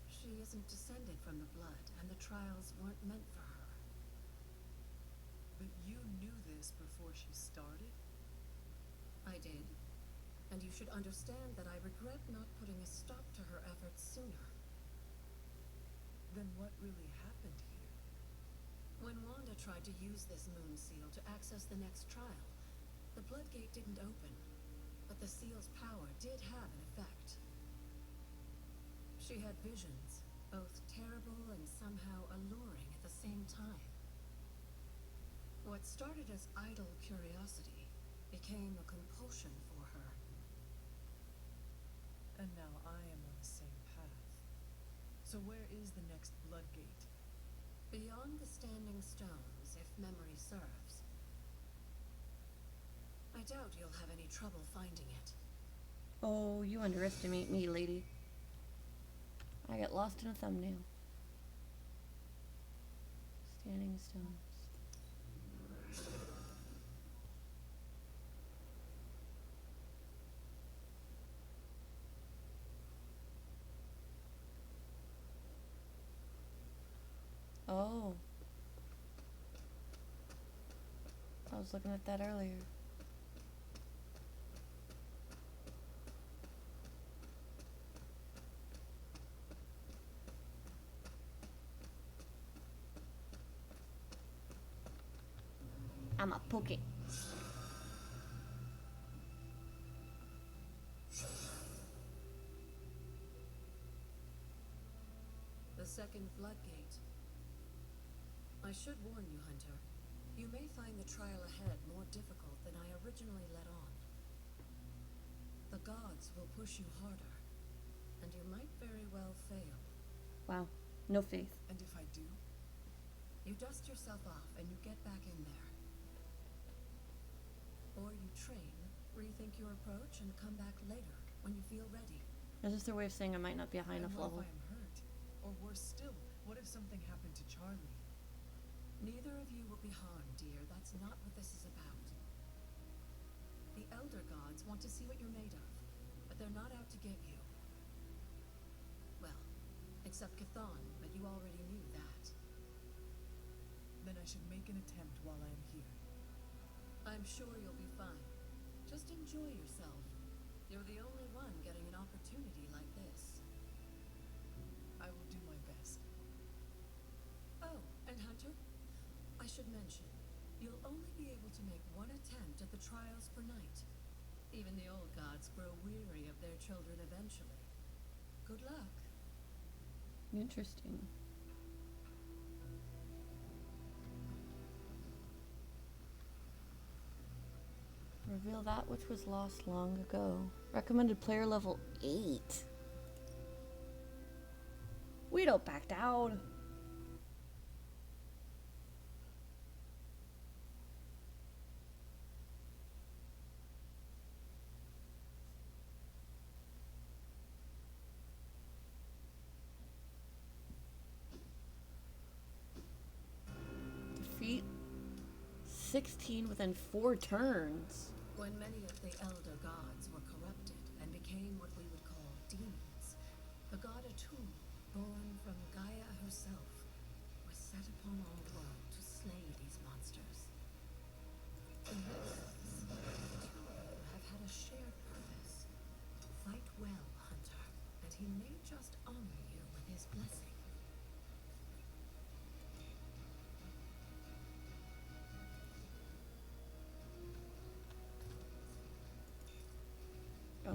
She isn't descended from the blood, and the trials weren't meant for her. But you knew this before she started? I did. And you should understand that I regret not putting a stop to her efforts sooner. Then what really happened here? When Wanda tried to use this moon seal to access the next trial, the blood gate didn't open, but the seal's power did have an effect. She had visions, both terrible and somehow alluring at the same time. What started as idle curiosity became a compulsion for her. And now I am on the same path. So where is the next blood gate? Beyond the Standing Stones, if memory serves. I doubt you'll have any trouble finding it. Oh, you underestimate me, lady. I get lost in a thumbnail. Standing Stones. Oh. I was looking at that earlier. I'm a poke it. The second floodgate. I should warn you, Hunter. You may find the trial ahead more difficult than I originally let on. The gods will push you harder, and you might very well fail. Wow, no faith. And if I do? You dust yourself off and you get back in there. Or you train, rethink your approach, and come back later, when you feel ready. Is this their way of saying I might not be a high And enough what level? if I am hurt? Or worse still, what if something happened to Charlie? Neither of you will be harmed, dear. That's not what this is about. The Elder Gods want to see what you're made of, but they're not out to get you. Well, except Chthon, but you already knew that. then I should make an attempt while I am here. I'm sure you'll be fine. Just enjoy yourself. You're the only one getting an opportunity like this. I will do my best. Oh, and Hunter, I should mention, you'll only be able to make one attempt at the trials per night. Even the old gods grow weary of their children eventually. Good luck. Interesting. Reveal that which was lost long ago. Recommended player level 8. We don't back down. Defeat 16 within 4 turns. When many of the elder gods were corrupted and became what we would call demons, the god Atum, born from Gaia herself, was set upon our world to slay these monsters. In that sense, the two of you have had a shared purpose. Fight well, Hunter, and he may just honor you with his blessing. Oh.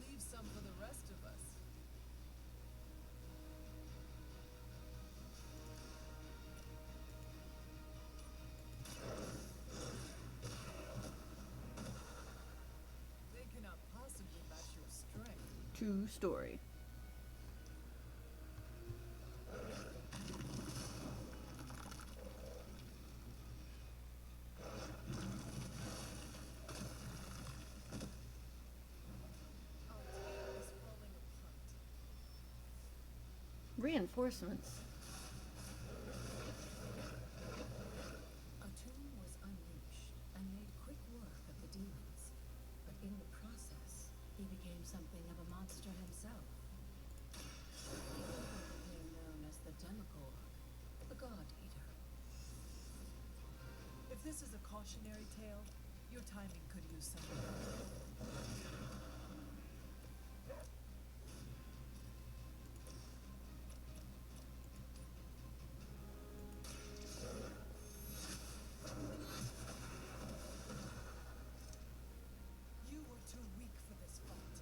Leave some for the rest of us. They cannot possibly match your strength. True story. Our team is falling apart. Reinforcements. Atum was unleashed and made quick work of the demons, but in the process, he became something of a monster himself. He became known as the Demogorg, the God Eater. If this is a cautionary tale, your timing could use some. You were too weak for this fight.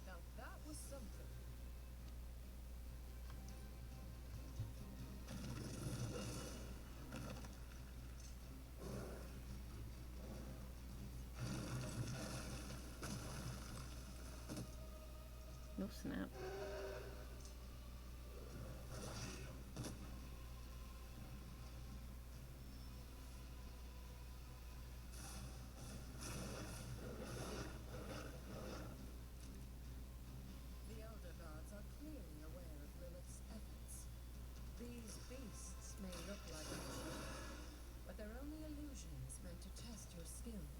Now that was something. No snap. The elder gods are clearly aware of Lilith's efforts. These beasts may look like magic, but they're only illusions meant to test your skills.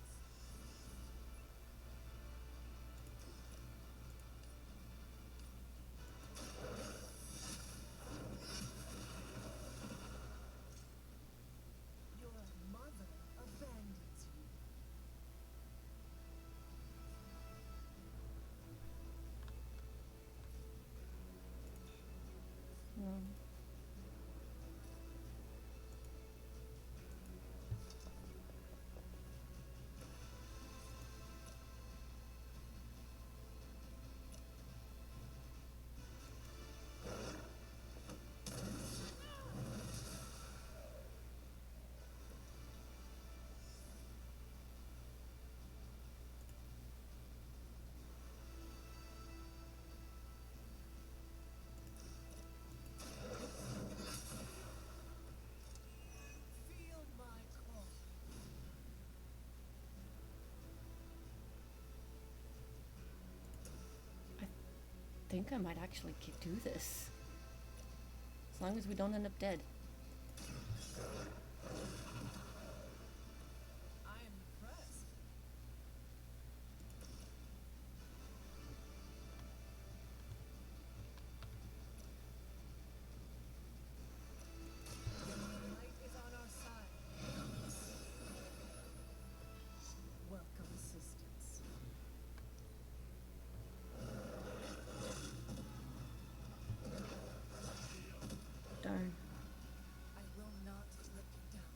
think I might actually do this. As long as we don't end up dead. I am impressed. The light is on our side. Welcome assistance. Darn. I will not let you down.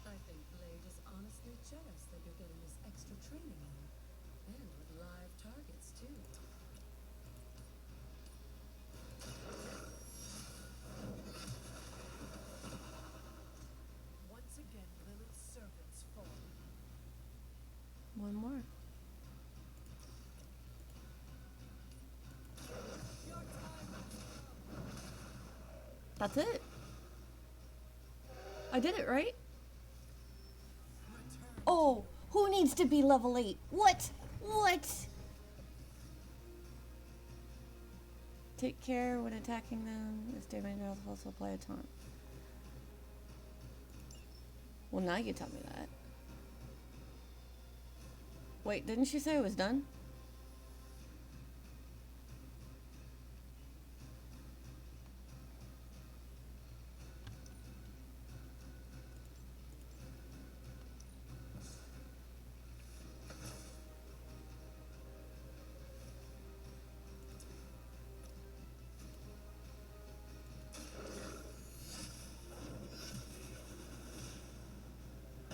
I think Blade is honestly jealous that you're getting this extra training in. And with live targets, too. Once again, Lilith's servants fall. One more. That's it. I did it, right? Oh, who needs to be level 8? What? What? Take care when attacking them. This damage will also apply a taunt. Well, now you tell me that. Wait, didn't she say it was done?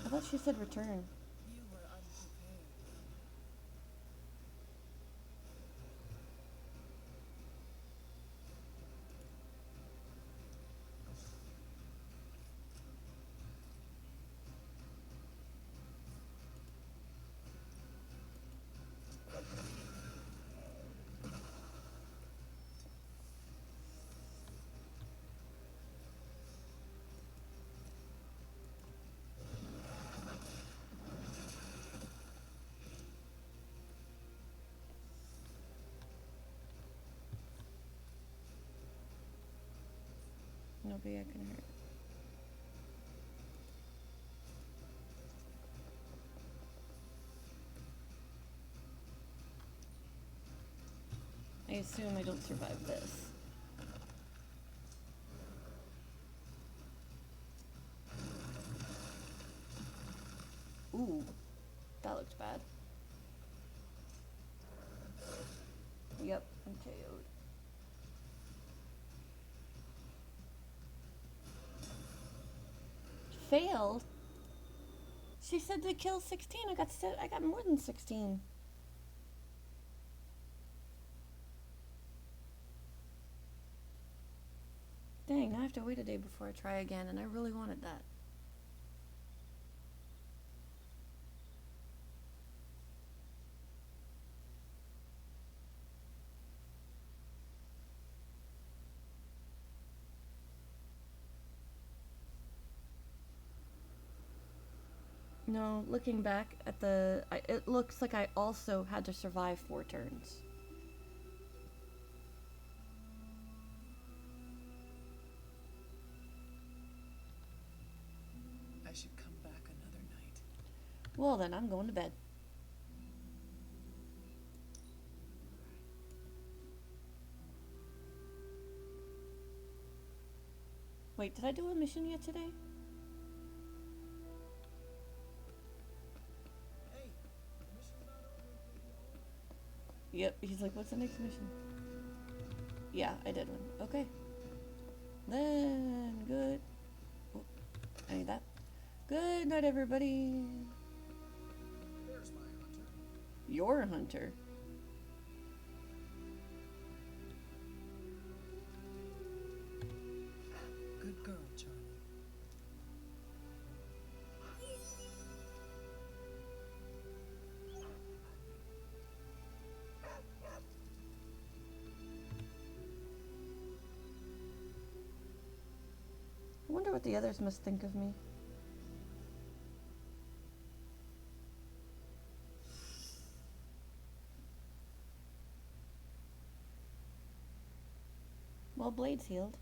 I thought she said return. You were unprepared. Nobody I can hurt. I assume I don't survive this. Ooh, that looks bad. Yep, I'm KO'd. Failed? She said to kill 16. I got more than 16. Dang, I have to wait a day before I try again, and I really wanted that. No, looking back at it looks like I also had to survive 4 turns. I should come back another night. Well, then I'm going to bed. Wait, did I do a mission yet today? Hey, the mission's not over. Yep, he's like, what's the next mission? Yeah, I did one. Okay. Then, good. Oh, I need that. Good night, everybody. There's my hunter. You're a hunter. Good girl, Charlie. I wonder what the others must think of me. Well, Blade's healed.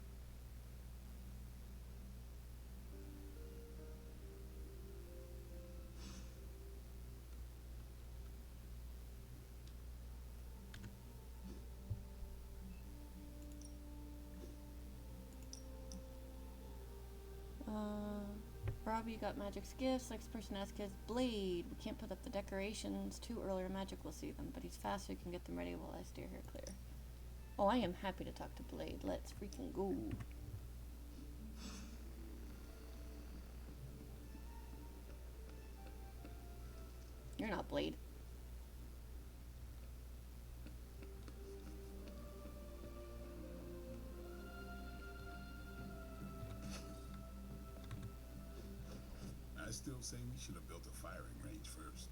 Robbie got Magic's gifts. Next person to ask is Blade. We can't put up the decorations too early or Magic will see them, but he's fast so he can get them ready while I steer her clear. Oh, I am happy to talk to Blade. Let's freaking go. You're not Blade. I still say we should have built a firing range first.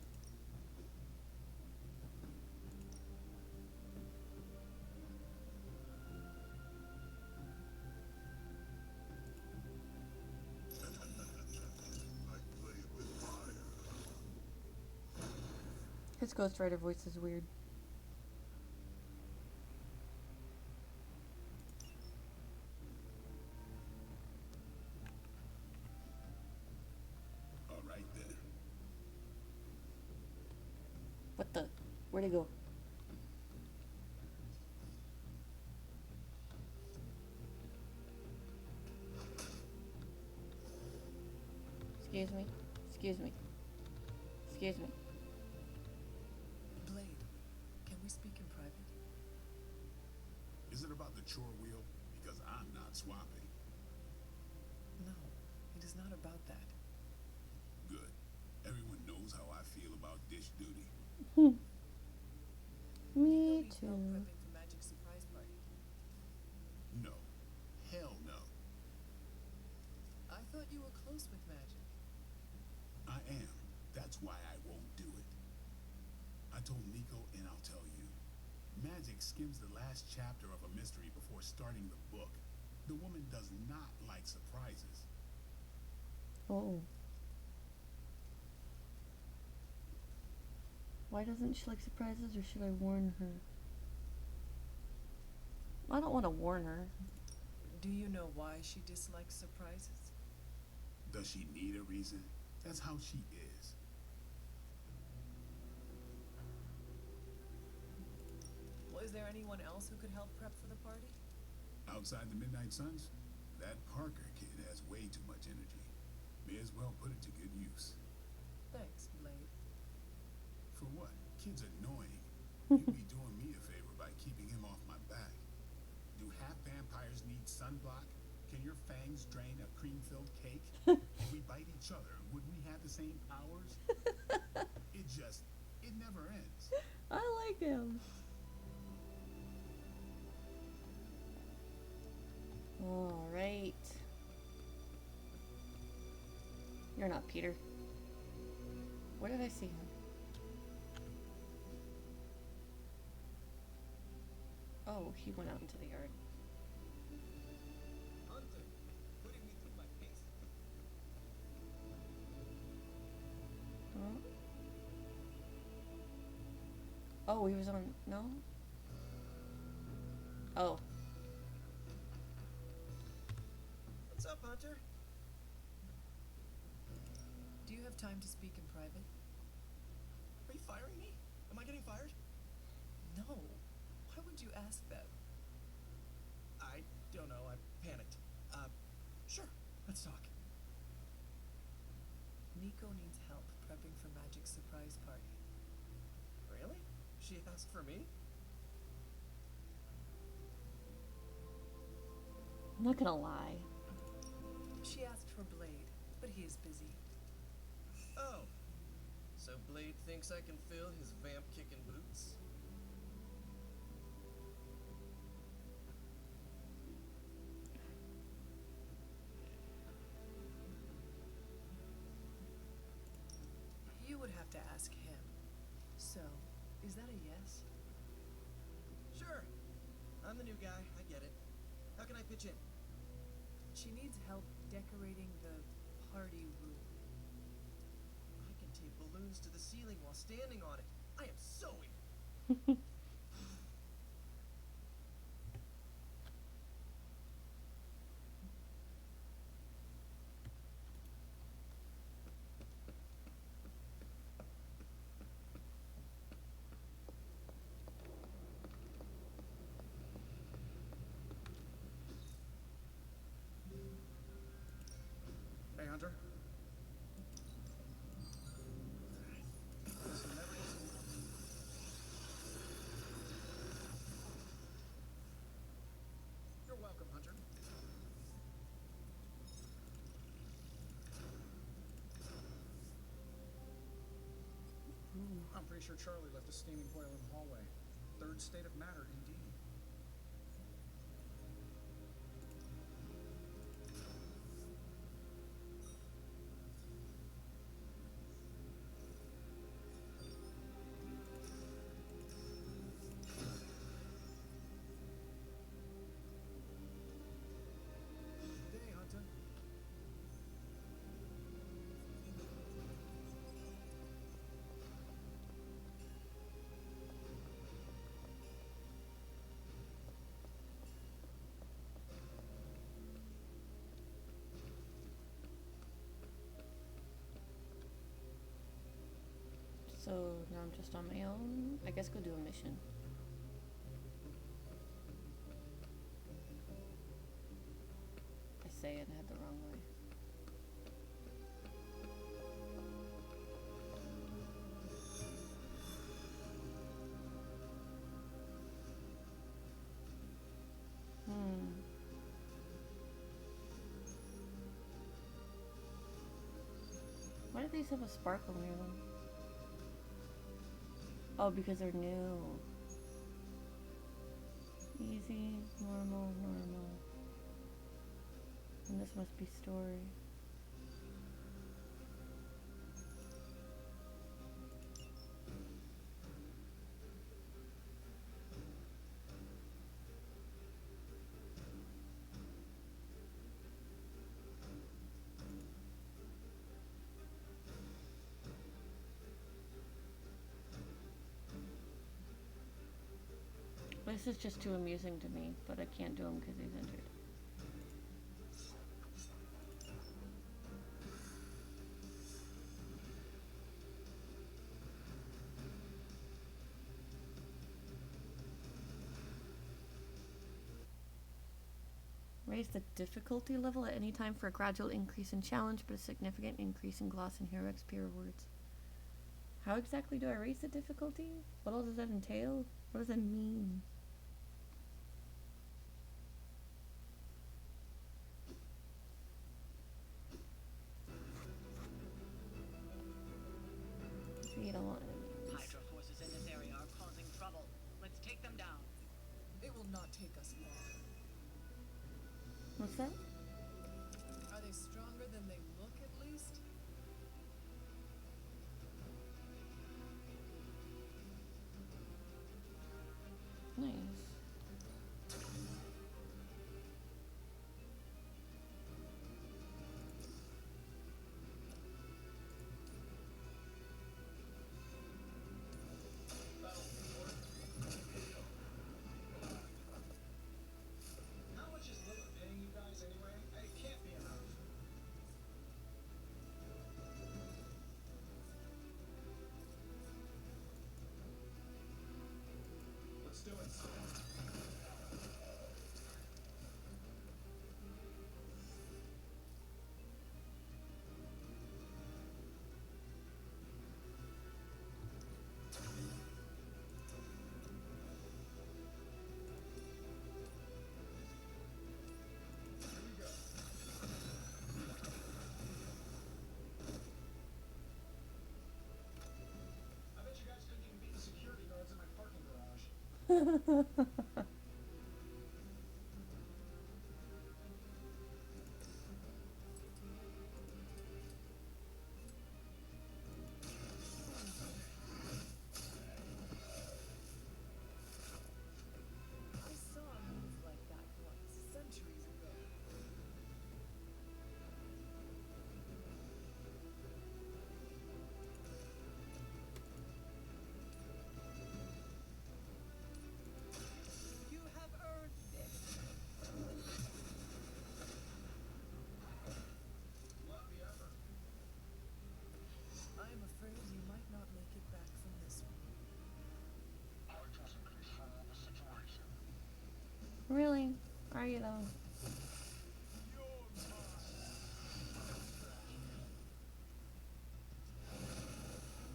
His Ghost Rider voice is weird. All right then. What the? Where'd he go? Excuse me. Excuse me. Excuse me. Blade, can we speak in private? Is it about the chore wheel? Because I'm not swapping. No, it is not about that. Good. Everyone knows how I feel about dish duty. Me Needs too. help prepping for Magic's surprise party. No. Hell no. I thought you were close with Magic. I am. That's why I won't do it. I told Nico, and I'll tell you. Magic skims the last chapter of a mystery before starting the book. The woman does not like surprises. Oh. Why doesn't she like surprises, or should I warn her? I don't want to warn her. Do you know why she dislikes surprises? Does she need a reason? That's how she is. Well, is there anyone else who could help prep for the party? Outside the Midnight Suns, that Parker kid has way too much energy. May as well put it to good use. Thanks, Blade. For what? Kid's annoying. You'd be doing me a favor by keeping him off my back. Do half vampires need sunblock? Can your fangs drain a cream-filled cake? If we bite each other, would we have the same powers? It never ends. I like him. All right. You're not Peter. Where did I see him? Oh, he went out into the yard. Hunter, putting me through my paces. Oh, he was on. No? Oh. What's up, Hunter? Do you have time to speak in private? Are you firing me? Am I getting fired? No. Why would you ask that? I don't know. I panicked. Sure. Let's talk. Nico needs help prepping for Magic's surprise party. Really? She asked for me? I'm not gonna lie. She asked for Blade, but he is busy. Oh. So Blade thinks I can fill his vamp-kicking boots? You would have to ask him. So, is that a yes? Sure. I'm the new guy. I get it. How can I pitch in? She needs help decorating the party room. I can tape balloons to the ceiling while standing on it. I am sewing. I'm pretty sure Charlie left a steaming coil in the hallway. Third state of matter, indeed. Day, Hunter. So now I'm just on my own. I guess go do a mission. I say it and head the wrong way. Why do these have a sparkle near them? Oh, because they're new. Easy, normal, normal. And this must be story. This is just too amusing to me, but I can't do them because he's injured. Raise the difficulty level at any time for a gradual increase in challenge, but a significant increase in gloss and hero XP rewards. How exactly do I raise the difficulty? What all does that entail? What does that mean? You don't want enemies. Hydra forces in this area are causing trouble. Let's take them down. It will not take us long. What's that? Are they stronger than they look, at least? Nice. How much is Lilith paying you guys anyway? It can't be enough. Let's do it. Here we go. I bet you guys couldn't even beat the security guards in my parking garage. I saw a move like that once, centuries ago. You have earned this. Love the effort. I am afraid you might not make it back from this one. Hydra's in control of the situation. Really? Are you though?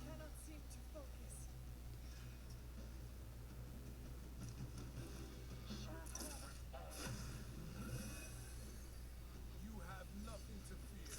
Cannot seem to focus. You have nothing to fear.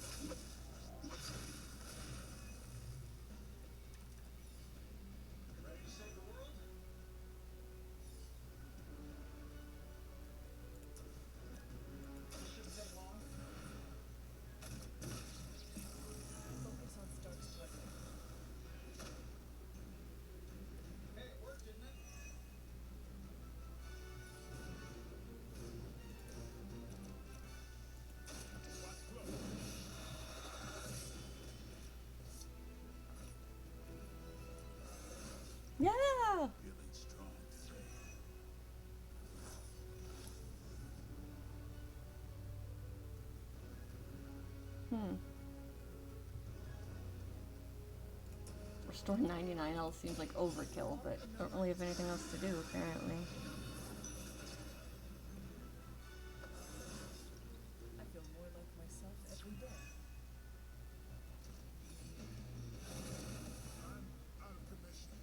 Restore 99 health seems like overkill, but don't really have anything else to do, apparently. I feel more like myself every day. I'm out of commission.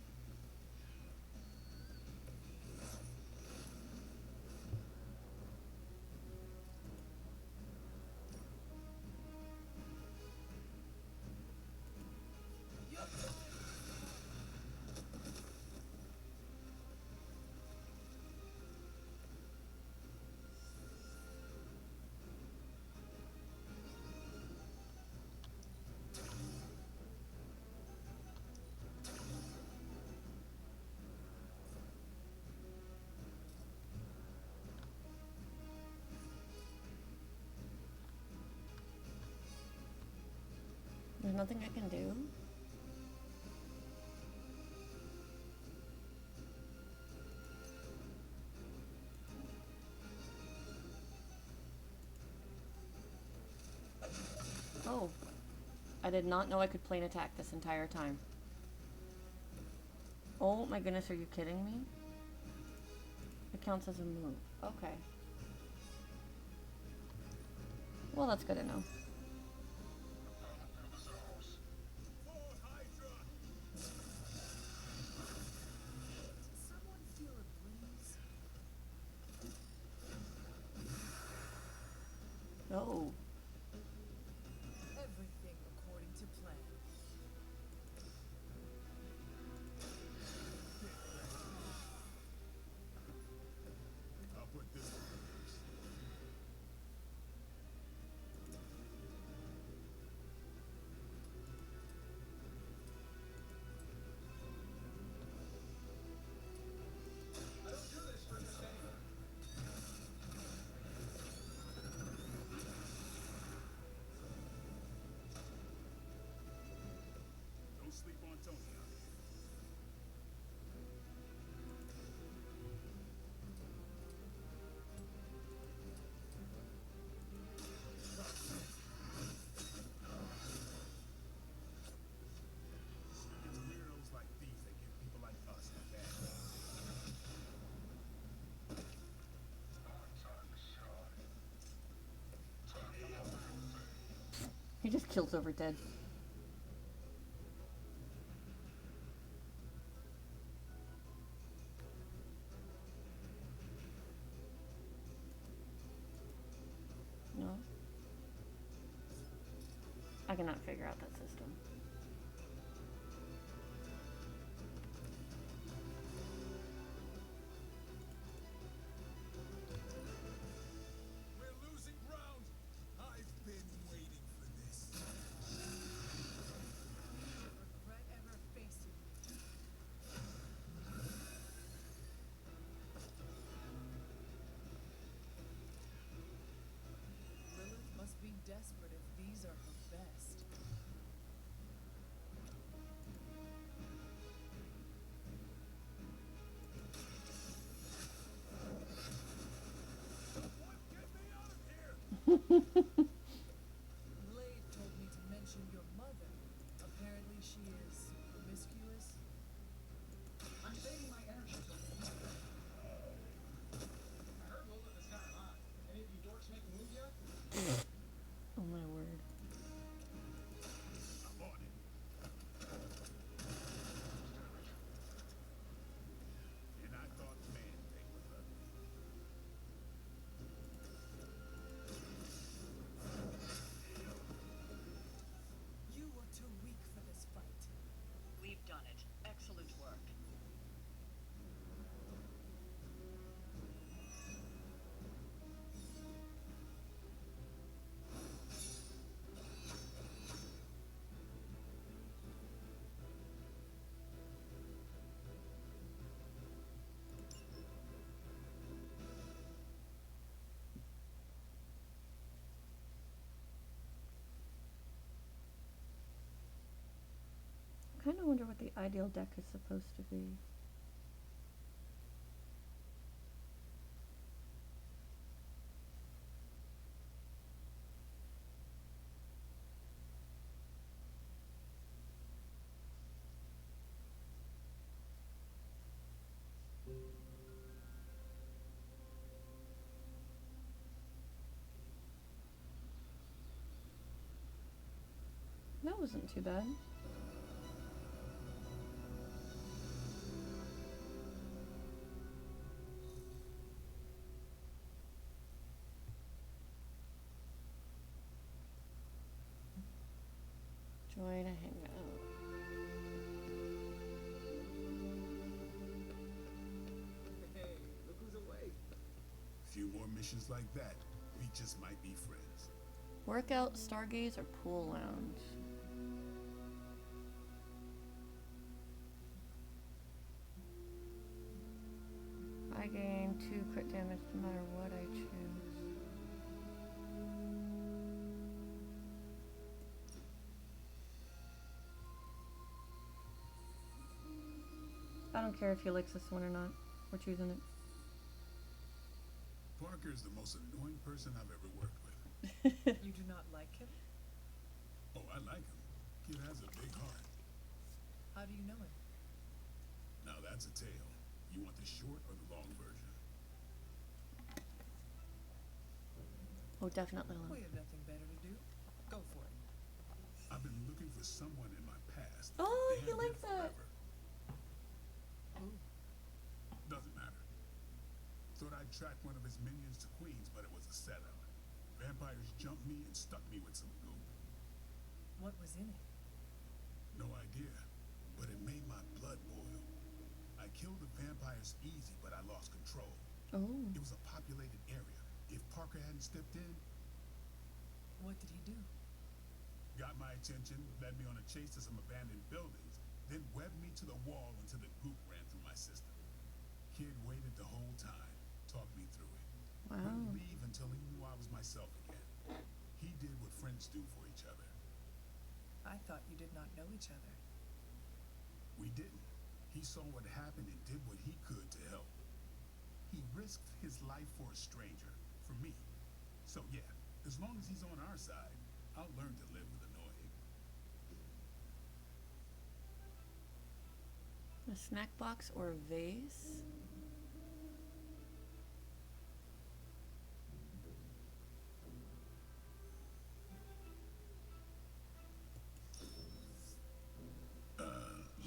There's nothing I can do. Oh. I did not know I could plane attack this entire time. Oh my goodness, are you kidding me? It counts as a move. Okay. Well, that's good to know. Someone feel a breeze? Oh. Everything according to plan. I'll put this one first. Don't sleep on Tony out here. It's weirdos like these that give people like us a bad name. He just kills over dead. No. I cannot figure out that system. We're losing ground. I've been waiting for this. Regret ever facing me. Lilith must be desperate if these are her best. Blade told me to mention your mother. Apparently she is promiscuous. I'm saving my energy till the end. I heard Lilith is kind of hot. Any of you dorks make a move yet? Oh my word. I'm on it. And I thought Man-Thing was ugly. You were too weak for this fight. We've done it. Excellent work. I kind of wonder what the ideal deck is supposed to be. wasn't too bad. Join a hangout. Hey, look who's awake. Few more missions like that, we just might be friends. Workout, Stargaze, or Pool Lounge? I gain 2 crit damage no matter what I choose. I don't care if he likes this one or not. We're choosing it. Parker is the most annoying person I've ever worked with. You do not like him? Oh, I like him. Kid has a big heart. How do you know him? Now that's a tale. You want the short or the long version? Oh, definitely long. We have nothing better to do. Go for it. I've been looking for someone in my past. Oh, Damn he near likes that. forever. Who? Doesn't matter. Thought I'd track one of his minions to Queens, but it was a setup. Vampires jumped me and stuck me with some goop. What was in it? No idea, but it made my blood boil. I killed the vampires easy, but I lost control. Oh. It was a populated area. If Parker hadn't stepped in, What did he do? got my attention, led me on a chase to some abandoned buildings, then webbed me to the wall until the goop ran through my system. Kid waited the whole time, talked me through it. Wow. Wouldn't leave until he knew I was myself again. He did what friends do for each other. I thought you did not know each other. We didn't. He saw what happened and did what he could to help. He risked his life for a stranger, for me. So yeah, as long as he's on our side, I'll learn to live with annoying. A snack box or a vase?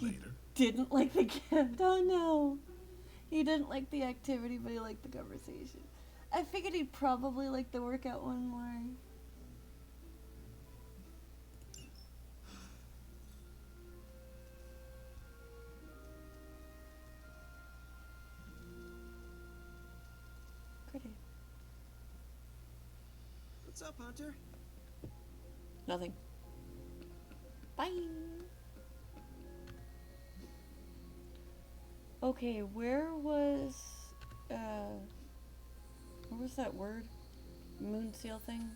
Later. Didn't like the gift. Oh no. He didn't like the activity, but he liked the conversation. I figured he'd probably like the workout one more. Pretty. What's up, Hunter? Nothing. Bye. Okay, where was that word? Moon seal thing?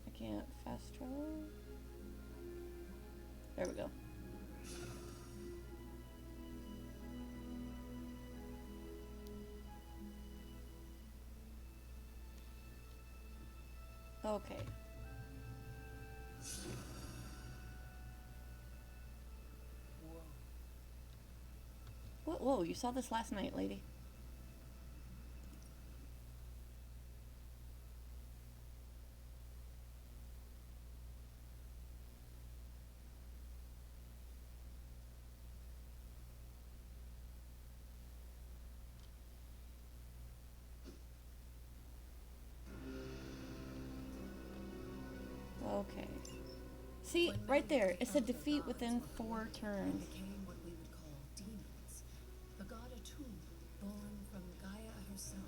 I can't fast travel. There we go. Okay. Whoa. Whoa, you saw this last night, lady. Okay. See, right there, it said defeat within 4 turns. Became what we would call demons. The god Atum, born from Gaia herself,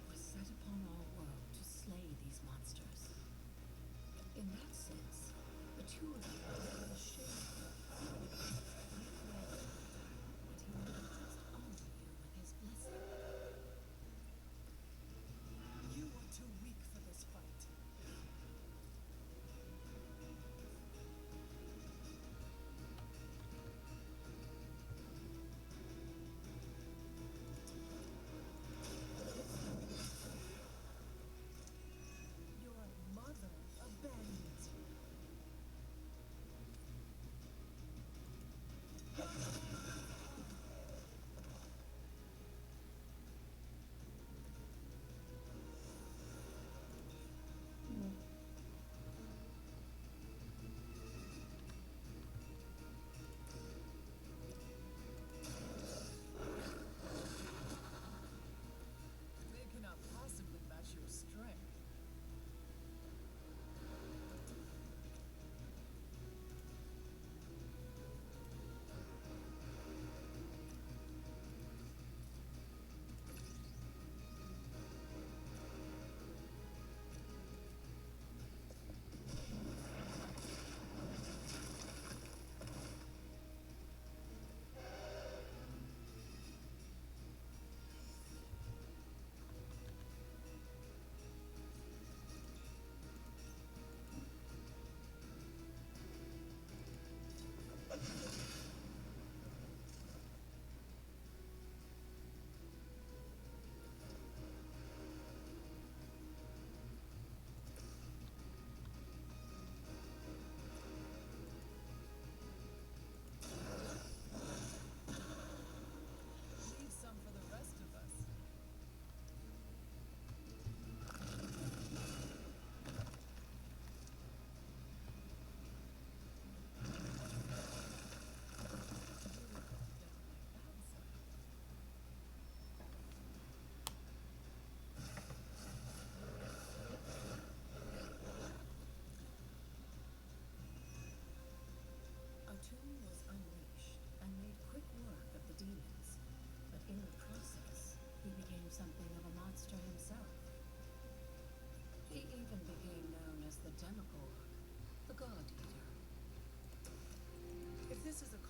was set upon our world to slay these monsters. In that sense, the two of you are a shared world. I pray that he will just honor you with his blessing. You are too weak for this fight.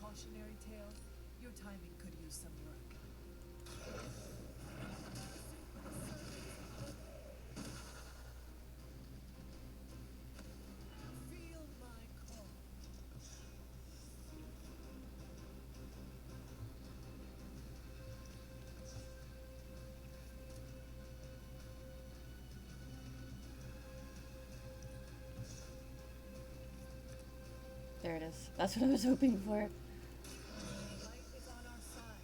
cautionary tale, your timing could use some work. Feel my call. There it is. That's what I was hoping for. Light is on our side.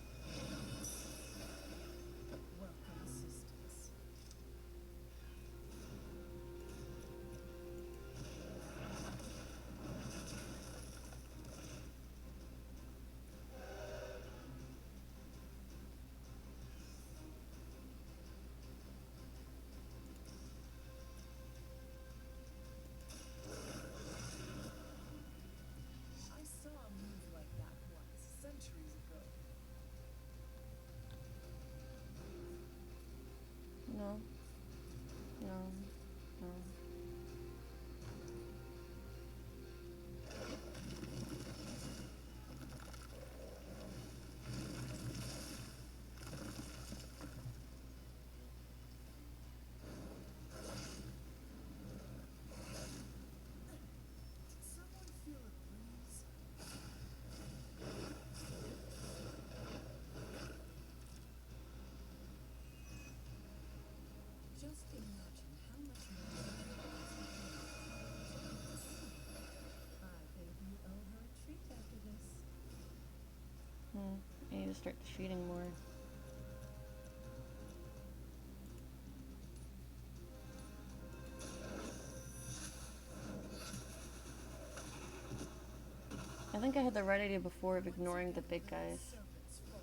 Welcome assistance. I saw a move like that once, centuries ago. No. No. No. Did someone feel a breeze? Just imagine how much more I think you owe her a treat after this. I need to start defeating more. I think I had the right idea before of ignoring the big guys. Serpent's fall.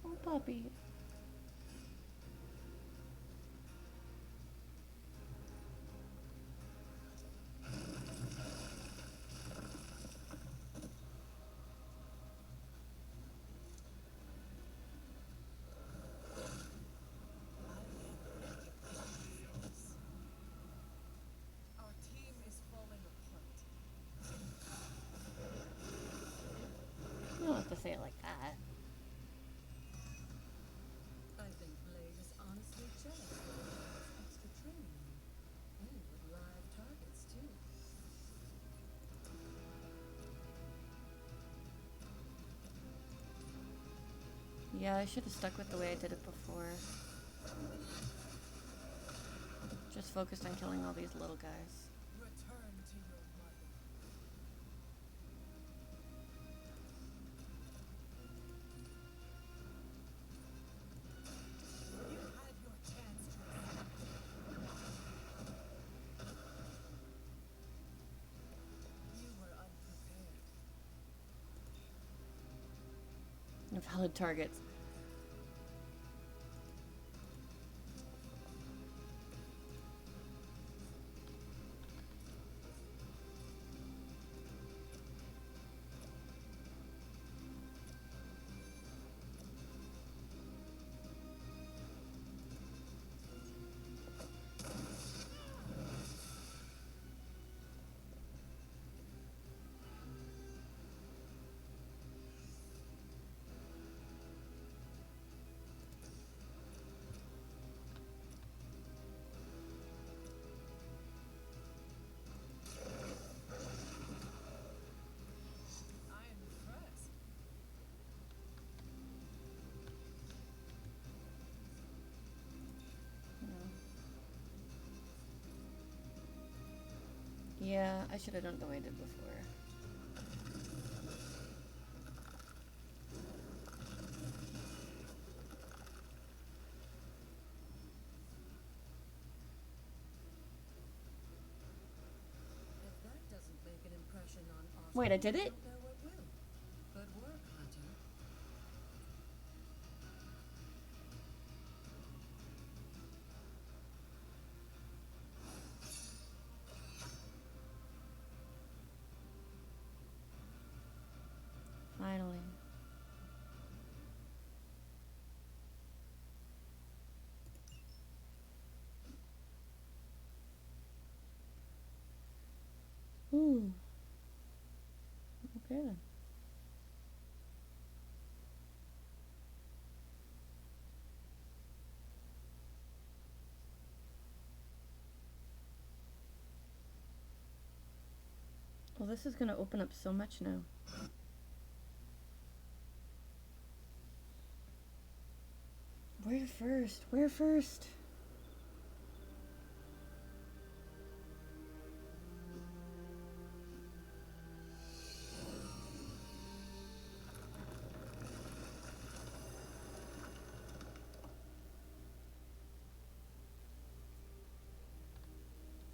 Oh, puppy. Our team is falling apart. You don't have to say it like that. I think Blade is honestly jealous that he has extra training and with live targets too. Yeah, I should have stuck with the way I did it before. Just focused on killing all these little guys. Return to your mother. You had your chance to escape. You were unprepared. Valid targets. I am impressed. Yeah, I should have done it the way I did before. If that doesn't make an impression on Oscar, Wait, I did it? I don't know what will. Good work, Hunter. Finally. Ooh. Okay then. Well, this is going to open up so much now. Where first? Where first?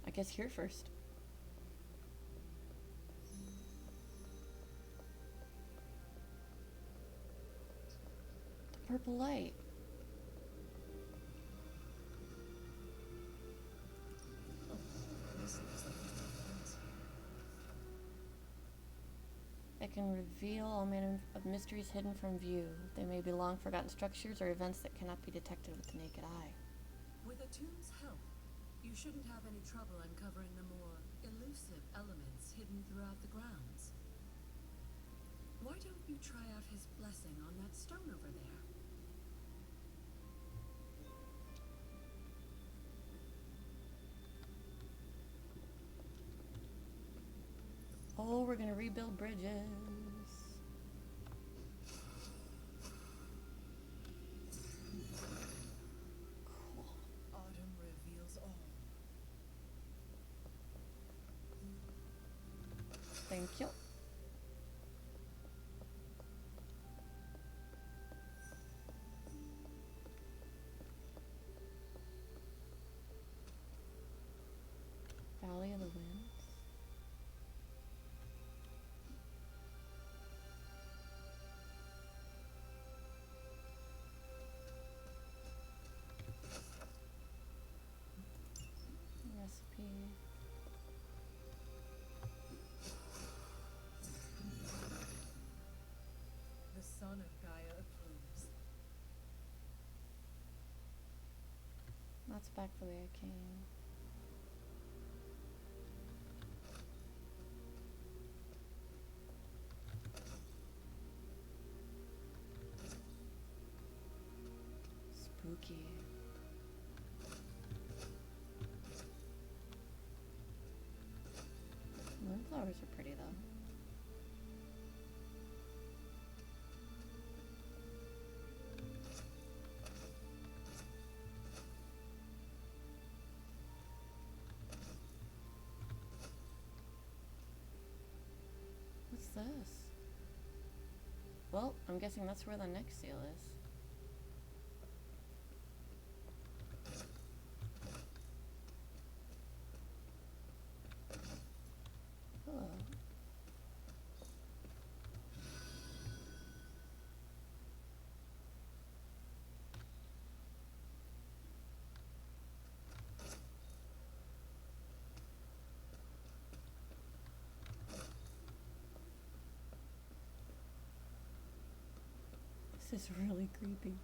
I guess here first. The purple light. It can reveal all manner of mysteries hidden from view. They may be long forgotten structures or events that cannot be detected with the naked eye. With Attune's help, you shouldn't have any trouble uncovering the more elusive elements hidden throughout the grounds. Why don't you try out his blessing on that stone over there? Oh, we're gonna rebuild bridges. Cool. Autumn reveals all. Thank you. Valley of the Winds. Recipe. The son of Gaia approves. That's back the way I came. Spooky. Moonflowers are pretty though. What's this? Well, I'm guessing that's where the next seal is. Hello. This is really creepy.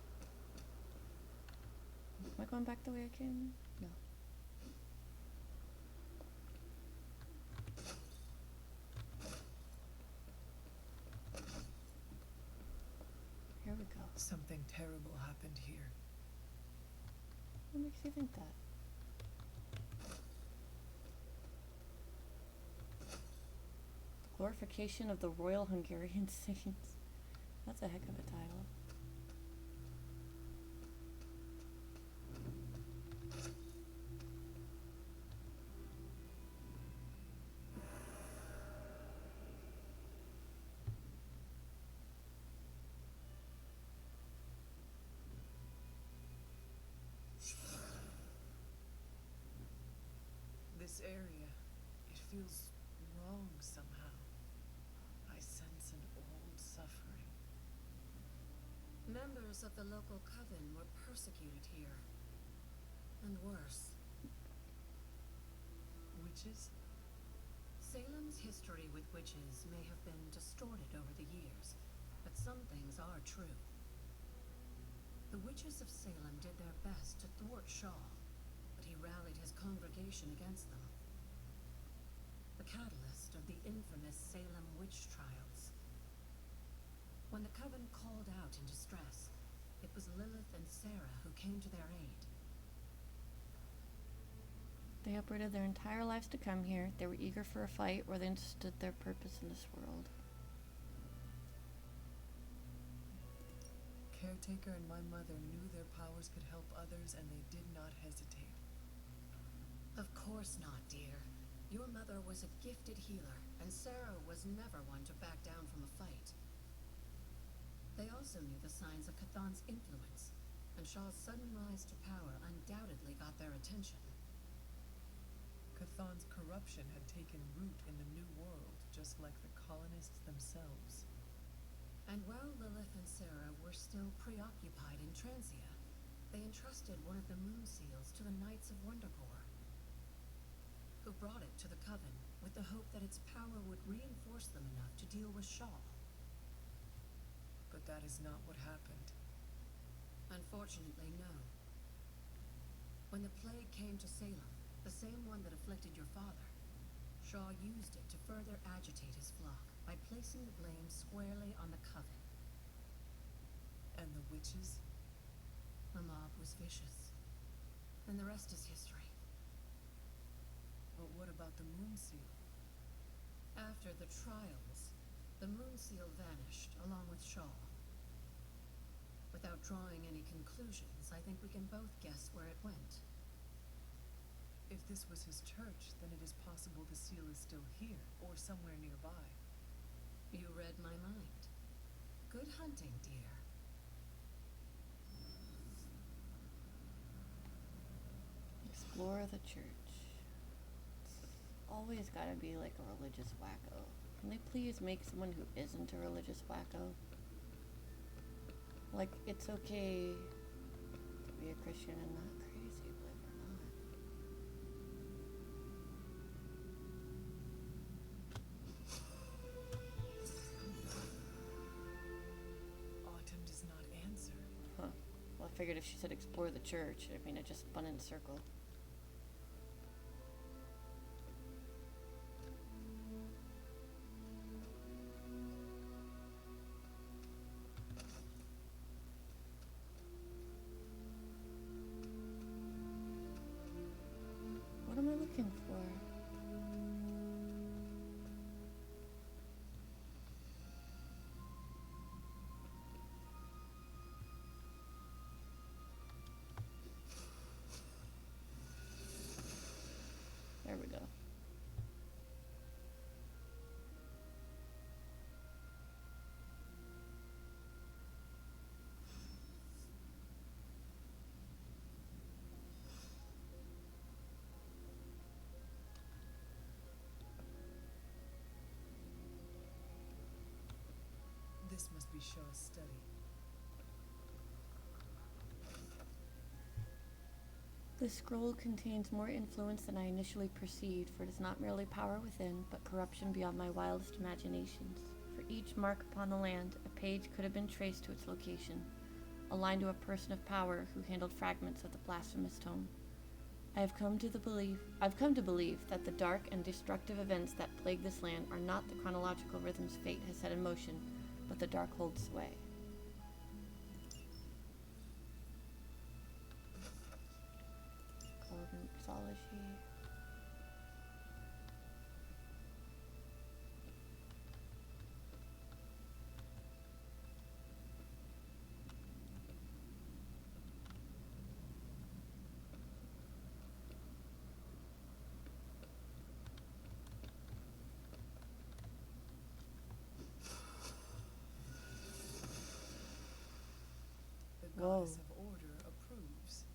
Am I going back the way I came? No. Here we go. Something terrible happened here. What makes you think that? The glorification of the Royal Hungarian Saints. That's a heck of a title. This area, it feels wrong somehow. I sense an old suffering. Members of the local coven were persecuted here. And worse. Witches? Salem's history with witches may have been distorted over the years, but some things are true. The witches of Salem did their best to thwart Shaw, but he rallied his congregation against them. The catalyst last of the infamous Salem witch trials. When the Coven called out in distress, it was Lilith and Sarah who came to their aid. They uprooted their entire lives to come here. They were eager for a fight, or they understood their purpose in this world. Caretaker and my mother knew their powers could help others, and they did not hesitate. Of course not, dear. Your mother was a gifted healer, and Sarah was never one to back down from a fight. They also knew the signs of Cathan's influence, and Shaw's sudden rise to power undoubtedly got their attention. Cathan's corruption had taken root in the New World, just like the colonists themselves. And while Lilith and Sarah were still preoccupied in Transia, they entrusted one of the moon seals to the Knights of Wondergore, who brought it to the Coven with the hope that its power would reinforce them enough to deal with Shaw. But that is not what happened. Unfortunately, no. When the plague came to Salem, the same one that afflicted your father, Shaw used it to further agitate his flock by placing the blame squarely on the Coven. And the witches? The mob was vicious. And the rest is history. But what about the moon seal? After the trials, the moon seal vanished along with Shaw. Without drawing any conclusions, I think we can both guess where it went. If this was his church, then it is possible the seal is still here, or somewhere nearby. You read my mind. Good hunting, dear. Explore the church. It's always gotta be like a religious wacko. Can they please make someone who isn't a religious wacko? Like, it's okay to be a Christian and not crazy, believe it or not. Autumn does not answer. Huh. Well, I figured if she said explore the church, I mean, it just spun in a circle. What am I looking for? There we go. This must be Shaw's study. This scroll contains more influence than I initially perceived, for it is not merely power within, but corruption beyond my wildest imaginations. For each mark upon the land, a page could have been traced to its location, aligned to a person of power who handled fragments of the blasphemous tome. I've come to believe that the dark and destructive events that plague this land are not the chronological rhythms fate has set in motion, but the dark holds sway. Mixology. The goddess of order approves.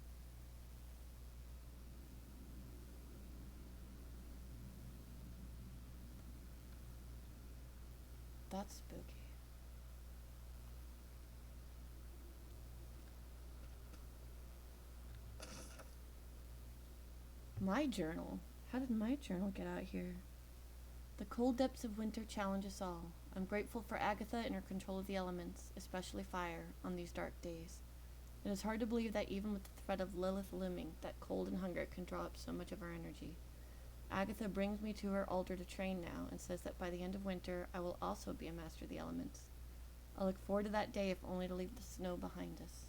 That's spooky. My journal? How did my journal get out here? The cold depths of winter challenge us all. I'm grateful for Agatha and her control of the elements, especially fire, on these dark days. It is hard to believe that even with the threat of Lilith looming, that cold and hunger can draw up so much of our energy. Agatha brings me to her altar to train now and says that by the end of winter I will also be a master of the elements. I look forward to that day, if only to leave the snow behind us.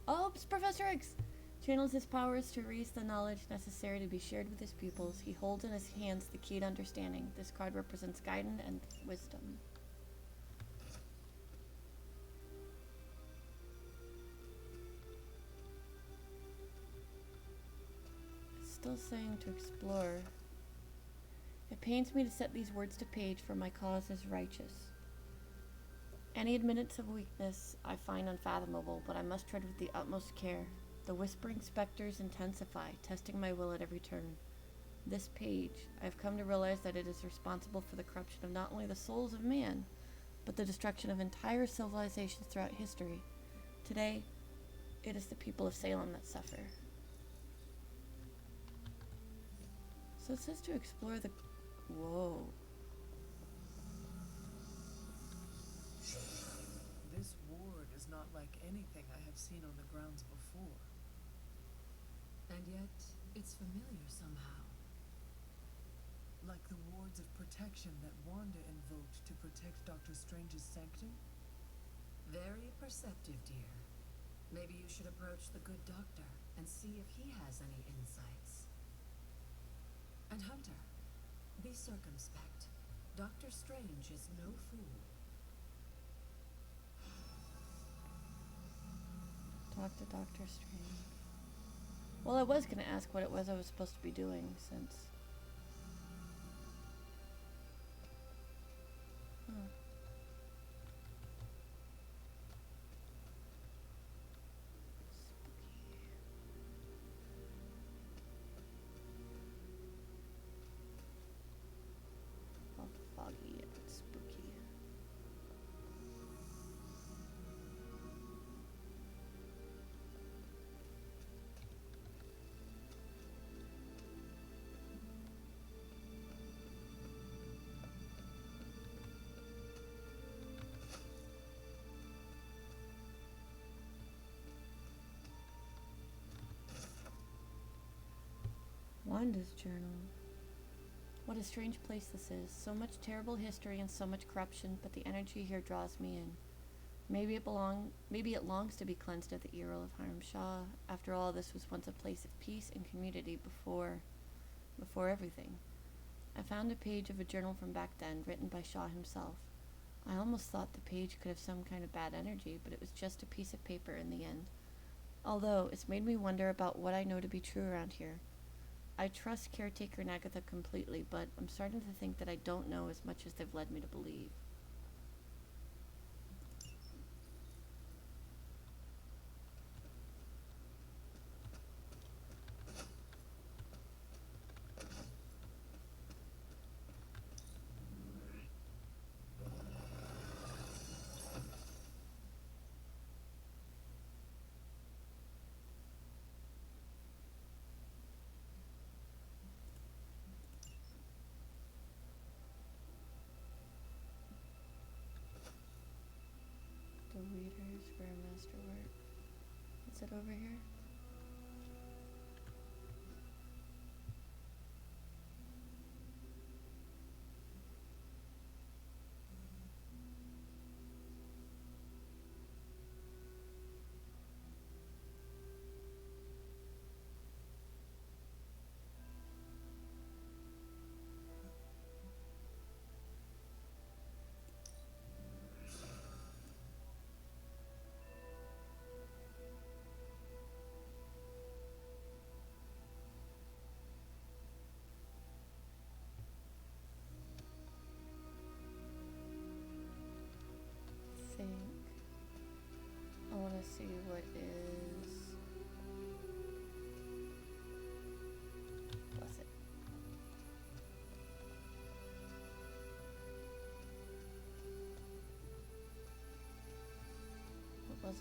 Oh, it's Professor X! Channels his powers to raise the knowledge necessary to be shared with his pupils. He holds in his hands the key to understanding. This card represents guidance and wisdom. It's still saying to explore. It pains me to set these words to page, for my cause is righteous. Any admittance of weakness I find unfathomable, but I must tread with the utmost care. The whispering specters intensify, testing my will at every turn. This page, I have come to realize that it is responsible for the corruption of not only the souls of man, but the destruction of entire civilizations throughout history. Today, it is the people of Salem that suffer. So it says to explore the... Whoa. This ward is not like anything I have seen on the grounds before. And yet, it's familiar somehow. Like the wards of protection that Wanda invoked to protect Dr. Strange's sanctum? Very perceptive, dear. Maybe you should approach the good doctor and see if he has any insights. And Hunter, be circumspect. Dr. Strange is no fool. Talk to Dr. Strange. Well, I was going to ask what it was I was supposed to be doing, since... Huh. Spooky. All foggy and spooky. Wanda's journal. What a strange place this is. So much terrible history and so much corruption, but the energy here draws me in. Maybe it longs to be cleansed of the evil of Hiram Shah. After all, this was once a place of peace and community before everything. I found a page of a journal from back then, written by Shah himself. I almost thought the page could have some kind of bad energy, but it was just a piece of paper in the end. Although, it's made me wonder about what I know to be true around here. I trust Caretaker and Agatha completely, but I'm starting to think that I don't know as much as they've led me to believe. The readers for a masterwork. Is it over here?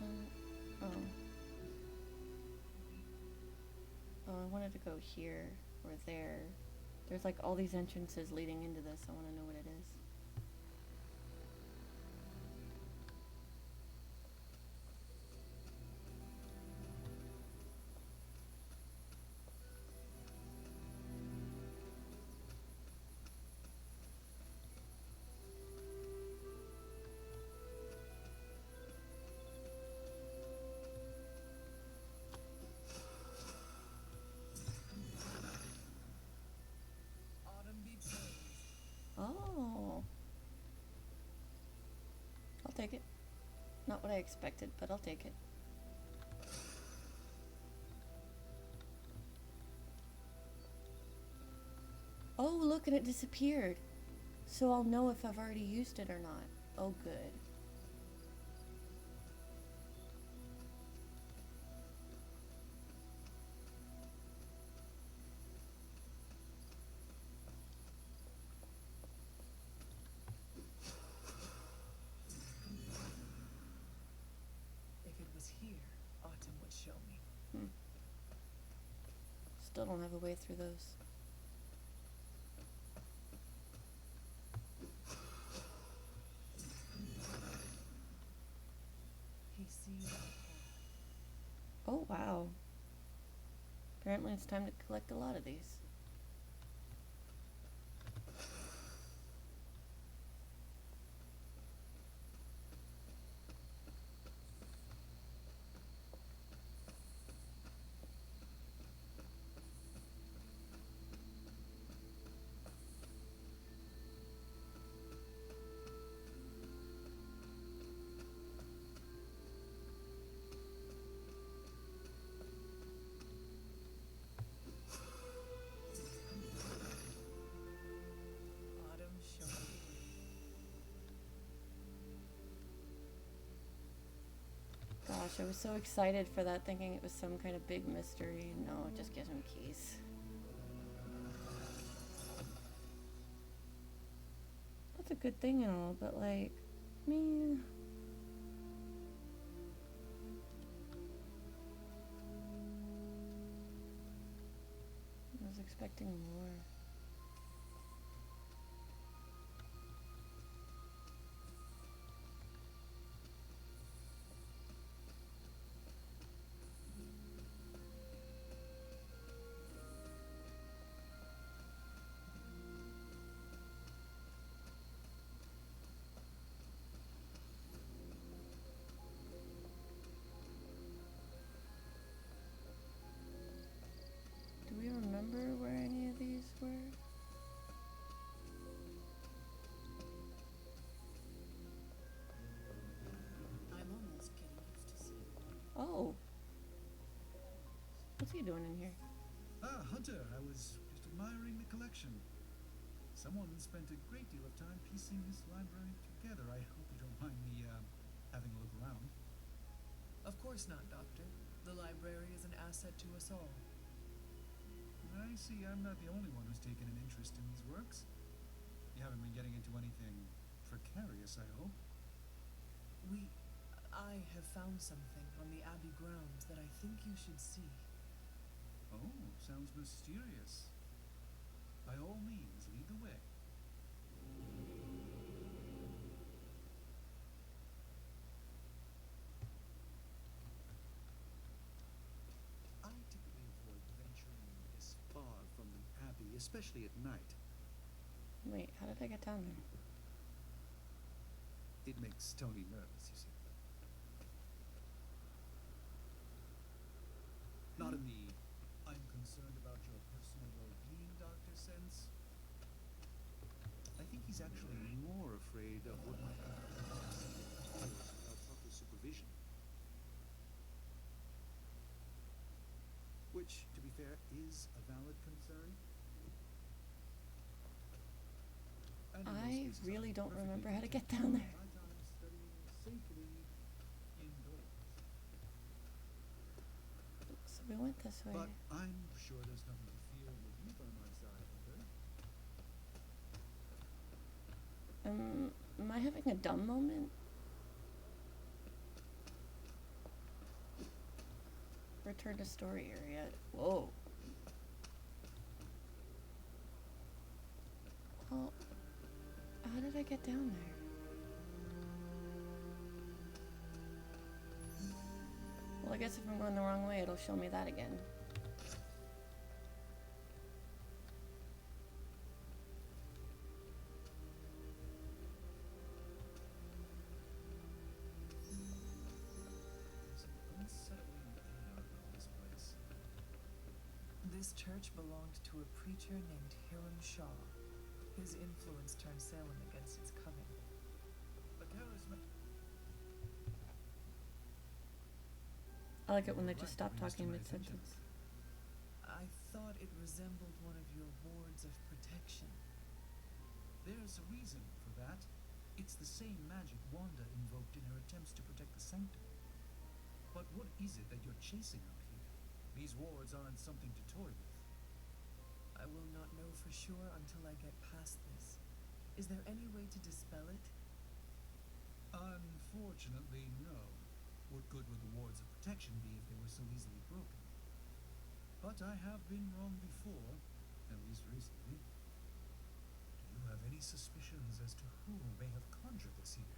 wasn't. Oh. Oh, I wanted to go here or there. There's like all these entrances leading into this. I want to know what it is. Autumn be praised. Oh. I'll take it. Not what I expected, but I'll take it. Oh, look, and it disappeared. So I'll know if I've already used it or not. Oh, good. If it was here, Autumn would show me. Still don't have a way through those. He sees our path. Oh, wow. Apparently it's time to collect a lot of these. Autumn show me. Gosh, I was so excited for that, thinking it was some kind of big mystery. No, it just gives him keys. That's a good thing and all, but like, man. I was expecting more. Do we remember where any of these were? I'm almost getting used to seeing them. Oh. What's he doing in here? Ah, Hunter, I was just admiring the collection. Someone spent a great deal of time piecing this library together. I hope you don't mind me, having a look around. Of course not, Doctor. The library is an asset to us all. I see I'm not the only one who's taken an interest in these works. You haven't been getting into anything precarious, I hope. I have found something on the Abbey grounds that I think you should see. Oh, sounds mysterious. By all means, lead the way. I typically avoid venturing this far from the Abbey, especially at night. Wait, how did I get down there? It makes Tony nervous, you see. Not in the I'm concerned about your personal well-being, Doctor sense. I think he's actually more afraid of what might happen without proper supervision. Which, to be fair, is a valid concern. And in most I cases, really I'm don't perfectly remember how to content get down there. my time studying safely indoors. So we went this way. But I'm sure there's nothing to fear with you by my side, Hunter. Am I having a dumb moment? return to story area. Whoa. Well, how did I get down there? Well, I guess if I'm going the wrong way, it'll show me that again. There's an unsettling air about this place. This church belonged to a preacher named Hiram Shaw. His influence turned Salem against its coven. A charismatic. I like it when they just stop talking Mr. mid-sentence. I thought it resembled one of your wards of protection. There's a reason for that. It's the same magic Wanda invoked in her attempts to protect the sanctum. But what is it that you're chasing out here? These wards aren't something to toy with. I will not know for sure until I get past this. Is there any way to dispel it? Unfortunately, no. What good would the wards of protection be if they were so easily broken? But I have been wrong before, at least recently. Do you have any suspicions as to who may have conjured this here?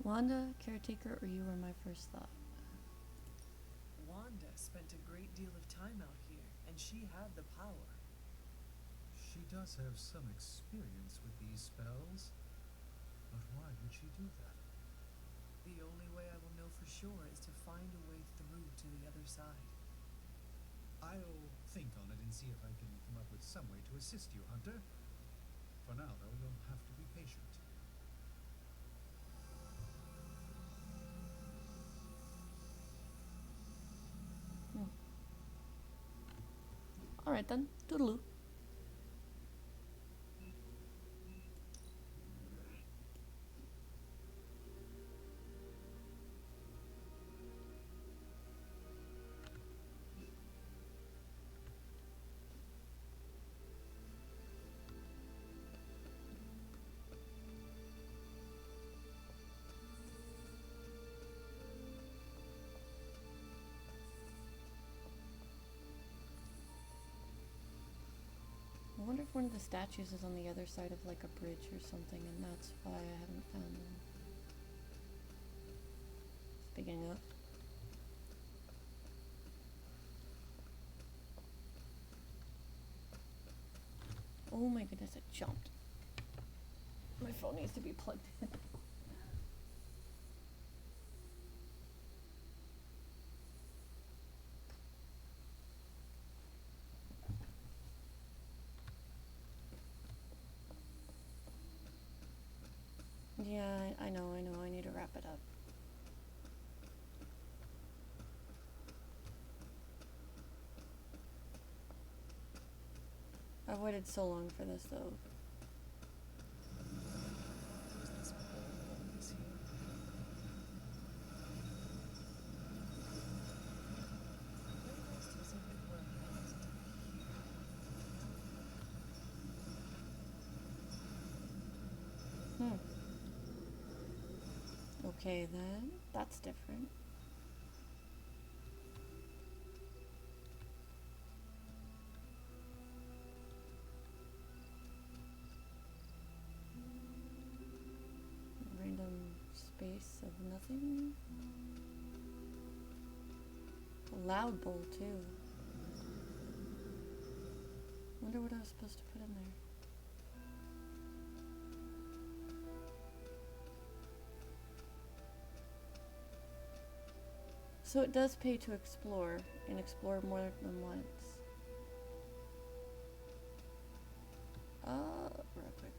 Wanda, caretaker, or you were my first thought. Wanda spent a great deal of time out here, and she had the power. She does have some experience with these spells, but why would she do that? The only way I will know for sure is to find a way through to the other side. I'll think on it and see if I can come up with some way to assist you, Hunter. For now, though, you'll have to be patient. Alright then, toodaloo. I wonder if one of the statues is on the other side of like a bridge or something, and that's why I haven't found them. Speaking of. Oh my goodness, it jumped. My phone needs to be plugged in. Yeah, I know, I need to wrap it up. I've waited so long for this though. Was this always here? Almost as if it were meant to be here. Okay then, that's different. Random space of nothing. A loud bowl too. Wonder what I was supposed to put in there. So it does pay to explore, and explore more than once. Real quick.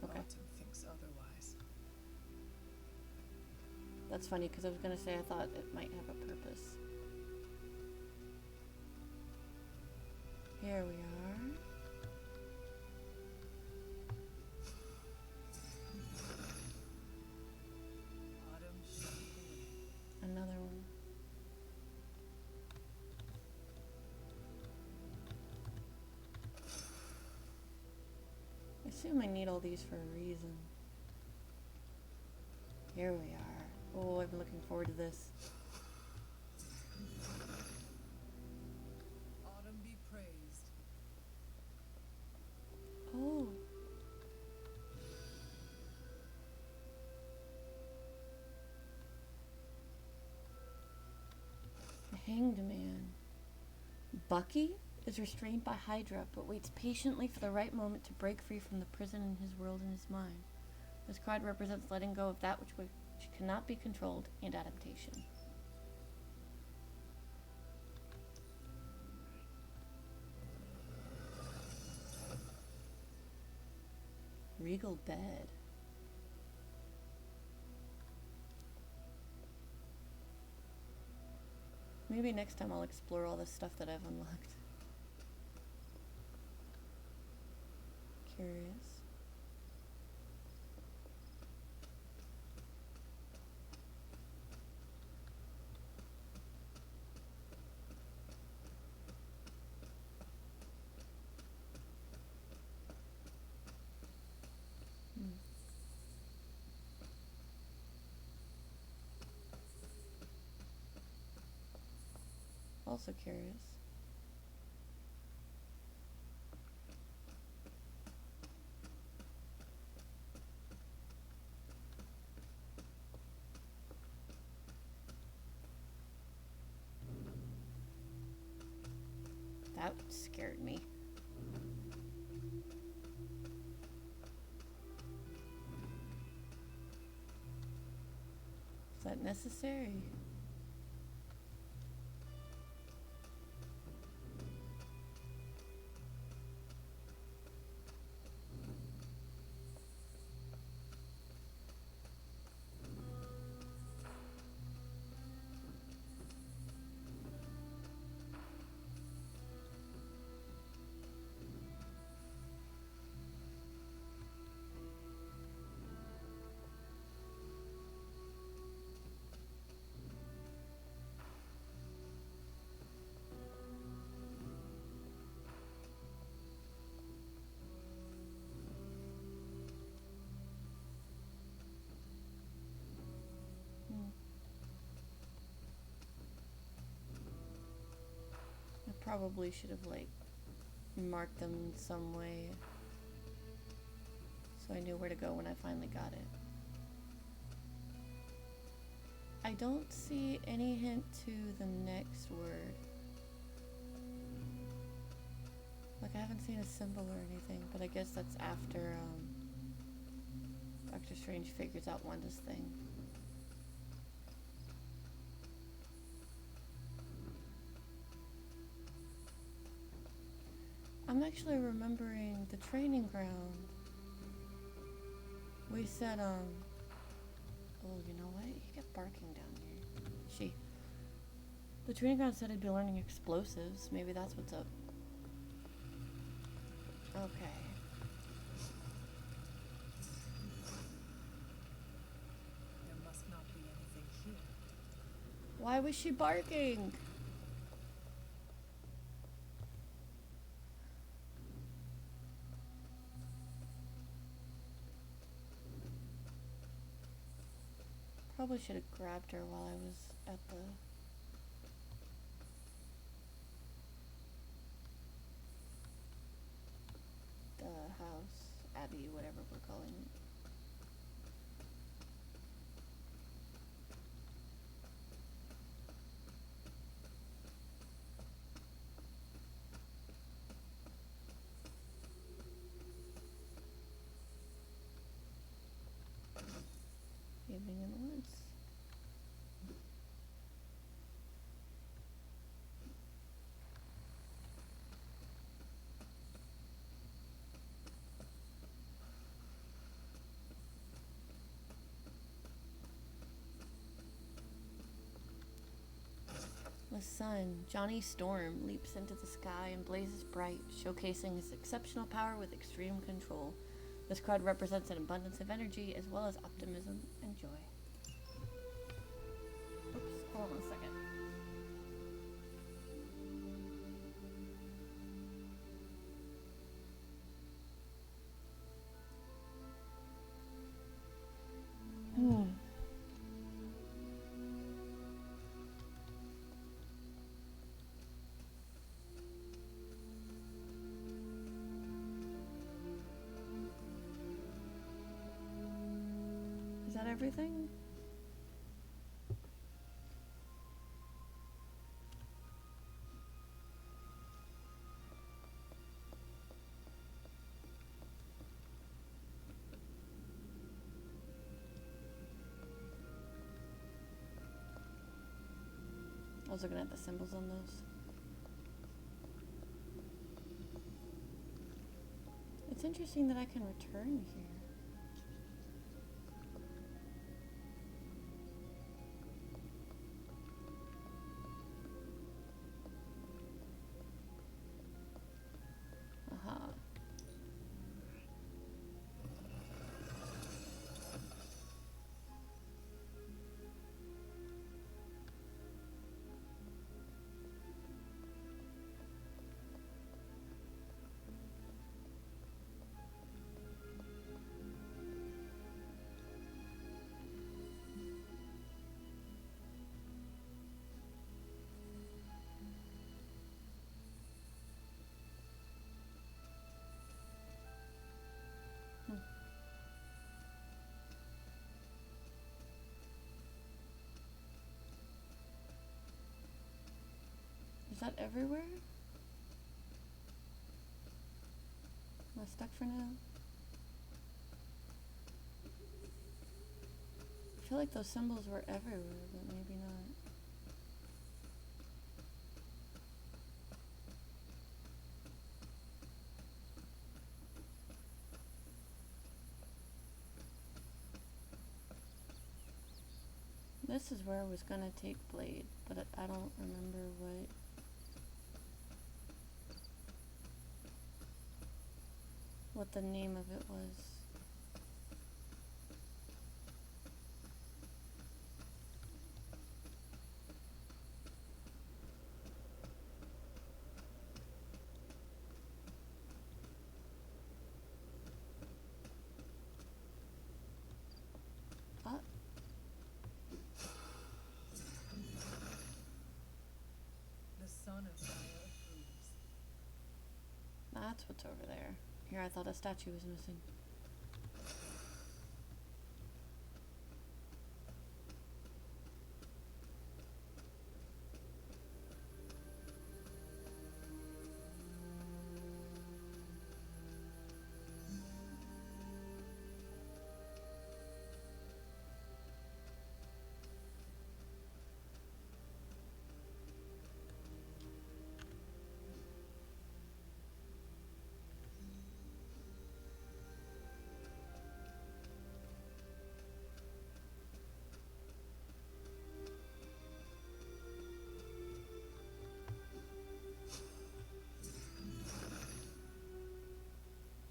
Okay. Autumn thinks otherwise. That's funny, because I was going to say I thought it might have a purpose. Here we are. Autumn shut the way. Another one. assume I need all these for a reason. Here we are. Oh, I've been looking forward to this. Autumn be praised. Oh. The Hanged Man. Bucky is restrained by Hydra, but waits patiently for the right moment to break free from the prison in his world and his mind. This card represents letting go of that which cannot be controlled and adaptation. Regal bed. Maybe next time I'll explore all the stuff that I've unlocked. Curious. Also curious. That scared me. Is that necessary? Probably should have like marked them in some way so I knew where to go when I finally got it. I don't see any hint to the next word. Like I haven't seen a symbol or anything, but I guess that's after Doctor Strange figures out Wanda's thing. I'm actually remembering the training ground. We said, oh, you know what? You kept barking down here. The training ground said I'd be learning explosives. Maybe that's what's up. Okay. There must not be anything here. Why was she barking? Probably should have grabbed her while I was at the house, Abbey, whatever we're calling it. Evening in the woods. The sun, Johnny Storm, leaps into the sky and blazes bright, showcasing his exceptional power with extreme control. This card represents an abundance of energy as well as optimism and joy. Oops, hold on a second. everything? I was looking at the symbols on those. It's interesting that I can return here. Aha. Is that everywhere? Am I stuck for now? I feel like those symbols were everywhere, but maybe not. This is where I was gonna take Blade, but I don't remember what the name of it was. Ah. The son of Gaia approves. That's what's over there. Here, I thought a statue was missing.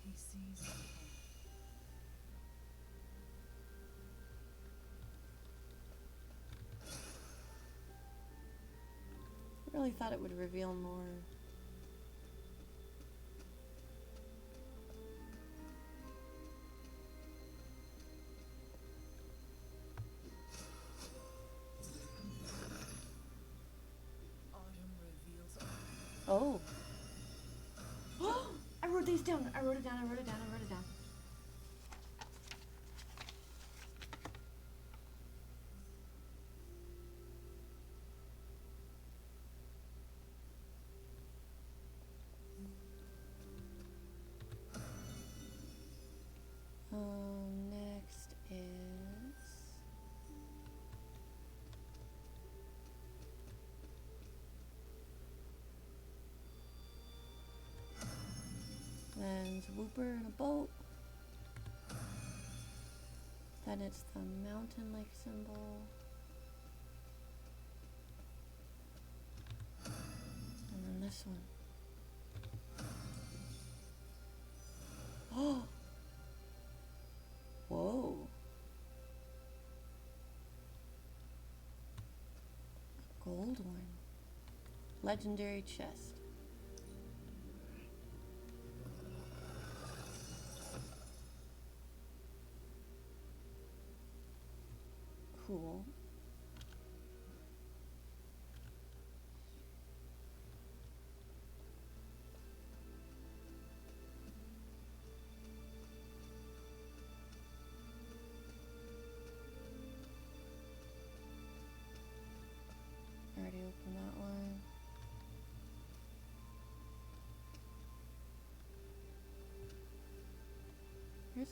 He sees the path. I really thought it would reveal more. Autumn reveals all. Oh! I wrote these down. I wrote it down. Next is then Whooper in a boat. Then it's the mountain lake symbol. And then this one. Oh! Whoa. A gold one. Legendary chest. Cool.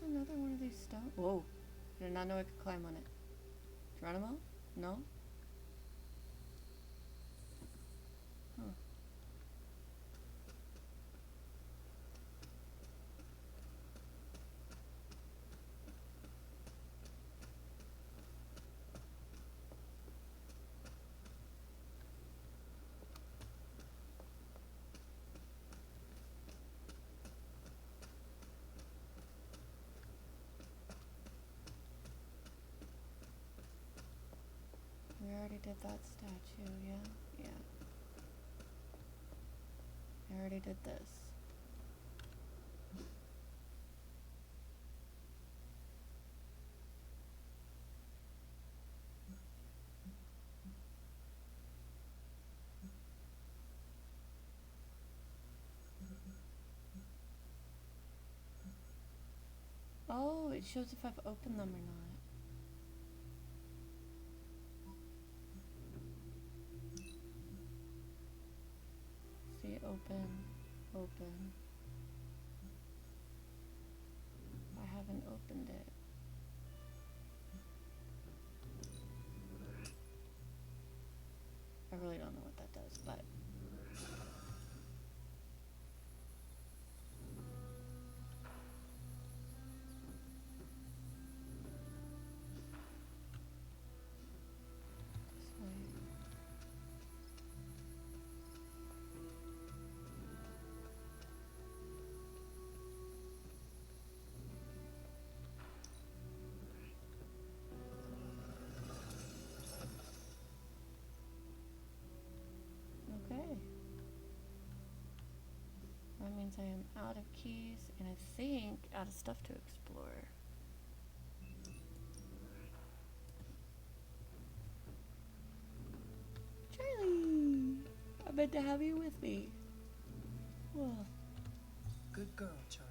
There's another one of these stones. Whoa. I did not know I could climb on it. Geronimo? No? Huh. We already did that statue, yeah? Yeah. I already did this. Oh, it shows if I've opened them or not. See, open, open. I haven't opened it. I really don't know what that does, but... This way. Okay. That means I am out of keys and I think out of stuff to explore. Charlie! I meant to have you with me. Whoa. Good girl, Charlie.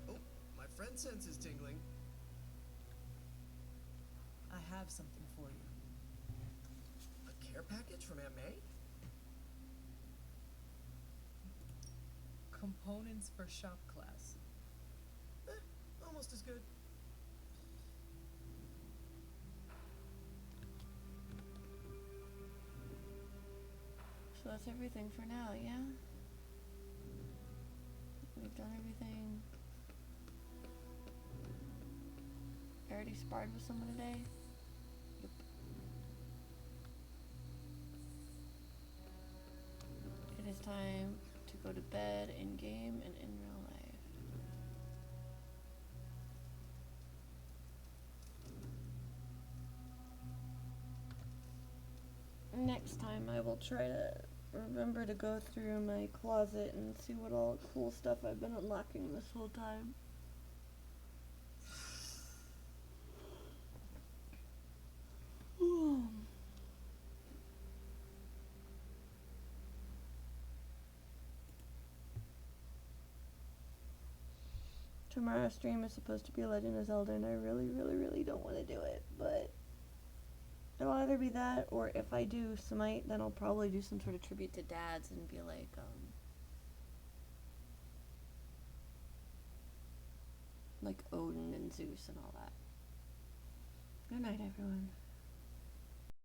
Oh, my friend sense is tingling. I have something for you. A care package from Aunt May? Components for shop class. Almost as good. So that's everything for now, yeah? We've done everything. I already sparred with someone today? Yep. It is time to go to bed in game and in real life. Next time I will try to remember to go through my closet and see what all cool stuff I've been unlocking this whole time. Tomorrow's stream is supposed to be Legend of Zelda and I really don't want to do it, but it'll either be that or if I do Smite, then I'll probably do some sort of tribute to dads and be like Odin and Zeus and all that. Good night, everyone.